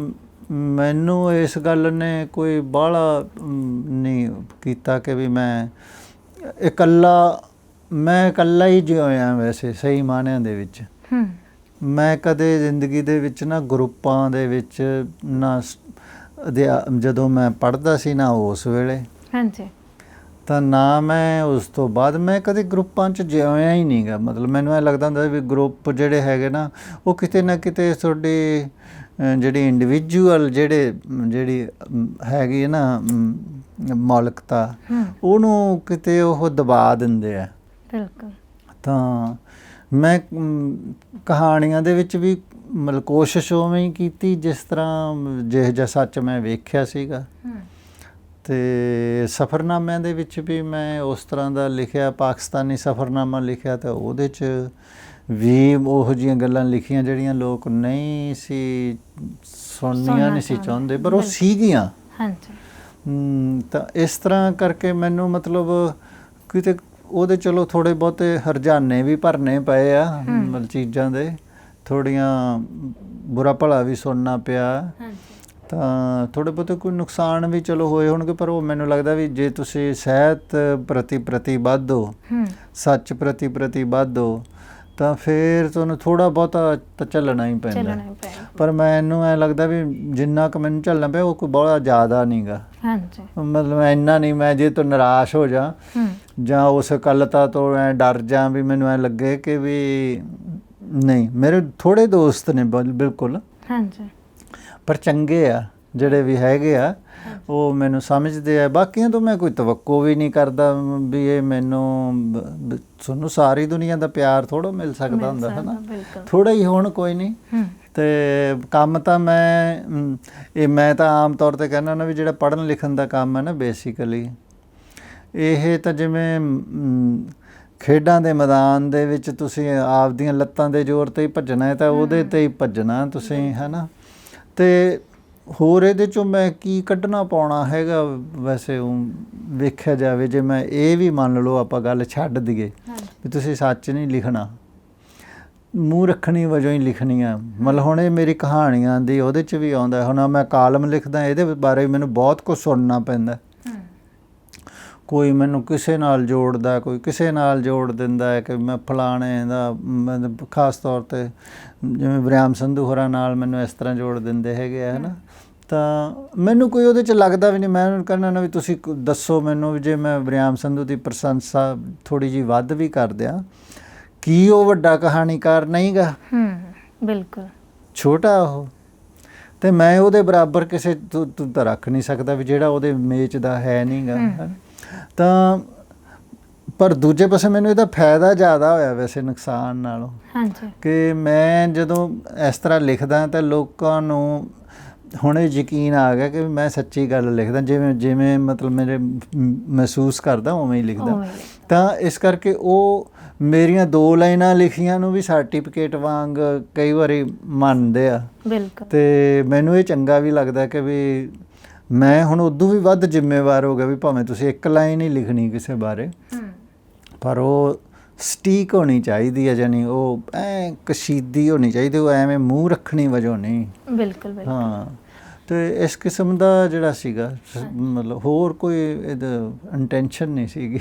S1: ਮੈਨੂੰ ਇਸ ਗੱਲ ਨੇ ਕੋਈ ਬਾਹਲਾ ਨਹੀਂ ਕੀਤਾ ਕਿ ਵੀ ਮੈਂ ਇਕੱਲਾ ਹੀ ਜਿਉਇਆ। ਵੈਸੇ ਸਹੀ ਮਾਅਨਿਆਂ ਦੇ ਵਿੱਚ ਮੈਂ ਕਦੇ ਜ਼ਿੰਦਗੀ ਦੇ ਵਿੱਚ ਨਾ ਗਰੁੱਪਾਂ ਦੇ ਵਿੱਚ ਨਾ, ਜਦੋਂ ਮੈਂ ਪੜ੍ਹਦਾ ਸੀ ਨਾ ਉਸ ਵੇਲੇ,
S2: ਹਾਂਜੀ,
S1: ਤਾਂ ਨਾ ਮੈਂ ਉਸ ਤੋਂ ਬਾਅਦ ਮੈਂ ਕਦੇ ਗਰੁੱਪਾਂ 'ਚ ਜਿਉਇਆ ਹੀ ਨਹੀਂ ਗਾ। ਮਤਲਬ ਮੈਨੂੰ ਇਹ ਲੱਗਦਾ ਹੁੰਦਾ ਵੀ ਗਰੁੱਪ ਜਿਹੜੇ ਹੈਗੇ ਨਾ ਉਹ ਕਿਤੇ ਨਾ ਕਿਤੇ ਤੁਹਾਡੀ ਜਿਹੜੀ ਇੰਡੀਵਿਜੂਅਲ ਜਿਹੜੀ ਹੈਗੀ ਹੈ ਨਾ ਮੌਲਿਕਤਾ, ਉਹਨੂੰ ਕਿਤੇ ਉਹ ਦਬਾ ਦਿੰਦੇ ਆ।
S2: ਬਿਲਕੁਲ। ਤਾਂ
S1: ਮੈਂ ਕਹਾਣੀਆਂ ਦੇ ਵਿੱਚ ਵੀ ਮਤਲਬ ਕੋਸ਼ਿਸ਼ ਉਵੇਂ ਹੀ ਕੀਤੀ ਜਿਸ ਤਰ੍ਹਾਂ ਜਿਹੋ ਜਿਹਾ ਸੱਚ ਮੈਂ ਵੇਖਿਆ ਸੀਗਾ। ਅਤੇ ਸਫ਼ਰਨਾਮਿਆਂ ਦੇ ਵਿੱਚ ਵੀ ਮੈਂ ਉਸ ਤਰ੍ਹਾਂ ਦਾ ਲਿਖਿਆ। ਪਾਕਿਸਤਾਨੀ ਸਫ਼ਰਨਾਮਾ ਲਿਖਿਆ ਤਾਂ ਉਹਦੇ 'ਚ ਵੀ ਉਹੋ ਜਿਹੀਆਂ ਗੱਲਾਂ ਲਿਖੀਆਂ ਜਿਹੜੀਆਂ ਲੋਕ ਨਹੀਂ ਸੀ ਸੁਣਨੀਆਂ ਨਹੀਂ ਸੀ ਚਾਹੁੰਦੇ, ਪਰ ਉਹ ਸੀਗੀਆਂ।
S2: ਹਾਂਜੀ।
S1: ਤਾਂ ਇਸ ਤਰ੍ਹਾਂ ਕਰਕੇ ਮੈਨੂੰ ਮਤਲਬ ਕਿਤੇ ਉਹਦੇ ਚਲੋ ਥੋੜ੍ਹੇ ਬਹੁਤੇ ਹਰਜਾਨੇ ਵੀ ਭਰਨੇ ਪਏ ਆ, ਮਤਲਬ ਚੀਜ਼ਾਂ ਦੇ ਥੋੜ੍ਹੀਆਂ ਬੁਰਾ ਭਲਾ ਵੀ ਸੁਣਨਾ ਪਿਆ, ਤਾਂ ਥੋੜ੍ਹੇ ਬਹੁਤੇ ਕੋਈ ਨੁਕਸਾਨ ਵੀ ਚਲੋ ਹੋਏ ਹੋਣਗੇ। ਪਰ ਉਹ ਮੈਨੂੰ ਲੱਗਦਾ ਵੀ ਜੇ ਤੁਸੀਂ ਸਾਹਿਤ ਪ੍ਰਤੀ ਪ੍ਰਤੀਬੱਧ ਹੋ, ਸੱਚ ਪ੍ਰਤੀ ਪ੍ਰਤੀਬੱਧ ਹੋ, ਤਾਂ ਫਿਰ ਤੁਹਾਨੂੰ ਥੋੜ੍ਹਾ ਬਹੁਤਾ ਤਾਂ ਝੱਲਣਾ ਹੀ ਪੈਂਦਾ। ਪਰ ਮੈਨੂੰ ਐਂ ਲੱਗਦਾ ਵੀ ਜਿੰਨਾ ਕੁ ਮੈਨੂੰ ਝੱਲਣਾ ਪਿਆ ਉਹ ਕੋਈ ਬਹੁਤ ਜ਼ਿਆਦਾ ਨਹੀਂ ਗਾ। ਮਤਲਬ ਇੰਨਾ ਨਹੀਂ ਮੈਂ ਜੇ ਤੋਂ ਨਿਰਾਸ਼ ਹੋ ਜਾ ਜਾਂ ਉਸ ਇਕੱਲਤਾ ਤੋਂ ਐਂ ਡਰ ਜਾਂ ਵੀ ਮੈਨੂੰ ਐਂ ਲੱਗੇ ਕਿ ਵੀ ਨਹੀਂ, ਮੇਰੇ ਥੋੜ੍ਹੇ ਦੋਸਤ ਨੇ ਬਿਲਕੁਲ, ਪਰ ਚੰਗੇ ਆ ਜਿਹੜੇ ਵੀ ਹੈਗੇ ਆ, ਉਹ ਮੈਨੂੰ ਸਮਝਦੇ ਆ। ਬਾਕੀਆਂ ਤੋਂ ਮੈਂ ਕੋਈ ਤਵੱਕੋ ਵੀ ਨਹੀਂ ਕਰਦਾ ਵੀ ਇਹ ਮੈਨੂੰ ਤੁਹਾਨੂੰ ਸਾਰੀ ਦੁਨੀਆ ਦਾ ਪਿਆਰ ਥੋੜ੍ਹਾ ਮਿਲ ਸਕਦਾ ਹੁੰਦਾ ਹੈ ਨਾ, ਥੋੜ੍ਹਾ ਹੀ ਹੋਣ ਕੋਈ ਨਹੀਂ। ਅਤੇ ਕੰਮ ਤਾਂ ਮੈਂ ਤਾਂ ਆਮ ਤੌਰ 'ਤੇ ਕਹਿੰਦਾ ਹੁੰਦਾ ਵੀ ਜਿਹੜਾ ਪੜ੍ਹਨ ਲਿਖਣ ਦਾ ਕੰਮ ਹੈ ਨਾ ਬੇਸਿਕਲੀ, ਇਹ ਤਾਂ ਜਿਵੇਂ ਖੇਡਾਂ ਦੇ ਮੈਦਾਨ ਦੇ ਵਿੱਚ ਤੁਸੀਂ ਆਪਦੀਆਂ ਲੱਤਾਂ ਦੇ ਜ਼ੋਰ 'ਤੇ ਹੀ ਭੱਜਣਾ ਹੈ ਤਾਂ ਉਹਦੇ 'ਤੇ ਹੀ ਭੱਜਣਾ ਤੁਸੀਂ, ਹੈ ਨਾ। ਅਤੇ ਹੋਰ ਇਹਦੇ 'ਚੋਂ ਮੈਂ ਕੀ ਕੱਢਣਾ ਪਾਉਣਾ ਹੈਗਾ। ਵੈਸੇ ਵੇਖਿਆ ਜਾਵੇ, ਜੇ ਮੈਂ ਇਹ ਵੀ ਮੰਨ ਲਓ ਆਪਾਂ ਗੱਲ ਛੱਡ ਦਈਏ ਵੀ ਤੁਸੀਂ ਸੱਚ ਨਹੀਂ ਲਿਖਣਾ, ਮੂੰਹ ਰੱਖਣੀ ਵਜੋਂ ਹੀ ਲਿਖਣੀ ਆ। ਮਤਲਬ ਹੁਣ ਇਹ ਮੇਰੀ ਕਹਾਣੀਆਂ ਦੀ ਉਹਦੇ 'ਚ ਵੀ ਆਉਂਦਾ। ਹੁਣ ਮੈਂ ਕਾਲਮ ਲਿਖਦਾ, ਇਹਦੇ ਬਾਰੇ ਮੈਨੂੰ ਬਹੁਤ ਕੁਝ ਸੁਣਨਾ ਪੈਂਦਾ। ਕੋਈ ਮੈਨੂੰ ਕਿਸੇ ਨਾਲ ਜੋੜਦਾ, ਕੋਈ ਕਿਸੇ ਨਾਲ ਜੋੜ ਦਿੰਦਾ ਹੈ ਕਿ ਮੈਂ ਫਲਾਣੇ ਦਾ, ਖਾਸ ਤੌਰ 'ਤੇ ਜਿਵੇਂ ਵਰਿਆਮ ਸੰਧੂ ਹੋਰਾਂ ਨਾਲ ਮੈਨੂੰ ਇਸ ਤਰ੍ਹਾਂ ਜੋੜ ਦਿੰਦੇ ਹੈਗੇ ਆ, ਹੈ ਨਾ। ਤਾਂ ਮੈਨੂੰ ਕੋਈ ਉਹਦੇ 'ਚ ਲੱਗਦਾ ਵੀ ਨਹੀਂ। ਮੈਂ ਉਹਨੂੰ ਕਹਿੰਦਾ ਨਾ ਵੀ ਤੁਸੀਂ ਦੱਸੋ ਮੈਨੂੰ ਵੀ ਜੇ ਮੈਂ ਵਰਿਆਮ ਸੰਧੂ ਦੀ ਪ੍ਰਸ਼ੰਸਾ ਥੋੜ੍ਹੀ ਜਿਹੀ ਵੱਧ ਵੀ ਕਰ ਦਿਆਂ, ਕੀ ਉਹ ਵੱਡਾ ਕਹਾਣੀਕਾਰ ਨਹੀਂ ਗਾ?
S2: ਬਿਲਕੁਲ
S1: ਛੋਟਾ ਉਹ, ਅਤੇ ਮੈਂ ਉਹਦੇ ਬਰਾਬਰ ਕਿਸੇ ਤੂੰ ਤਾਂ ਰੱਖ ਨਹੀਂ ਸਕਦਾ ਵੀ ਜਿਹੜਾ ਉਹਦੇ ਮੇਚ ਦਾ ਹੈ ਨਹੀਂ ਗਾ। ਤਾਂ ਪਰ ਦੂਜੇ ਪਾਸੇ ਮੈਨੂੰ ਇਹਦਾ ਫਾਇਦਾ ਜ਼ਿਆਦਾ ਹੋਇਆ ਵੈਸੇ ਨੁਕਸਾਨ ਨਾਲੋਂ, ਕਿ ਮੈਂ ਜਦੋਂ ਇਸ ਤਰ੍ਹਾਂ ਲਿਖਦਾ ਤਾਂ ਲੋਕਾਂ ਨੂੰ ਹੁਣ ਇਹ ਯਕੀਨ ਆ ਗਿਆ ਕਿ ਮੈਂ ਸੱਚੀ ਗੱਲ ਲਿਖਦਾ, ਜਿਵੇਂ ਮਤਲਬ ਮੇਰੇ ਮਹਿਸੂਸ ਕਰਦਾ ਉਵੇਂ ਹੀ ਲਿਖਦਾ। ਤਾਂ ਇਸ ਕਰਕੇ ਉਹ ਮੇਰੀਆਂ 2 ਲਾਈਨਾਂ ਲਿਖੀਆਂ ਨੂੰ ਵੀ ਸਰਟੀਫਿਕੇਟ ਵਾਂਗ ਕਈ ਵਾਰੀ ਮੰਨਦੇ ਆ। ਅਤੇ ਮੈਨੂੰ ਇਹ ਚੰਗਾ ਵੀ ਲੱਗਦਾ ਕਿ ਵੀ ਮੈਂ ਹੁਣ ਉਦੋਂ ਵੀ ਵੱਧ ਜ਼ਿੰਮੇਵਾਰ ਹੋ ਗਿਆ ਵੀ ਭਾਵੇਂ ਤੁਸੀਂ 1 ਲਾਈਨ ਹੀ ਲਿਖਣੀ ਕਿਸੇ ਬਾਰੇ, ਪਰ ਉਹ ਸਟੀਕ ਹੋਣੀ ਚਾਹੀਦੀ ਹੈ, ਜਾਨੀ ਉਹ ਕਸ਼ੀਦੀ ਹੋਣੀ ਚਾਹੀਦੀ, ਉਹ ਐਵੇਂ ਮੂੰਹ ਰੱਖਣੀ ਵਜੋਂ ਨਹੀਂ।
S2: ਬਿਲਕੁਲ।
S1: ਹਾਂ, ਅਤੇ ਇਸ ਕਿਸਮ ਦਾ ਜਿਹੜਾ ਸੀਗਾ ਮਤਲਬ ਹੋਰ ਕੋਈ ਇਹਦਾ ਇੰਟੈਂਸ਼ਨ ਨਹੀਂ ਸੀਗੀ।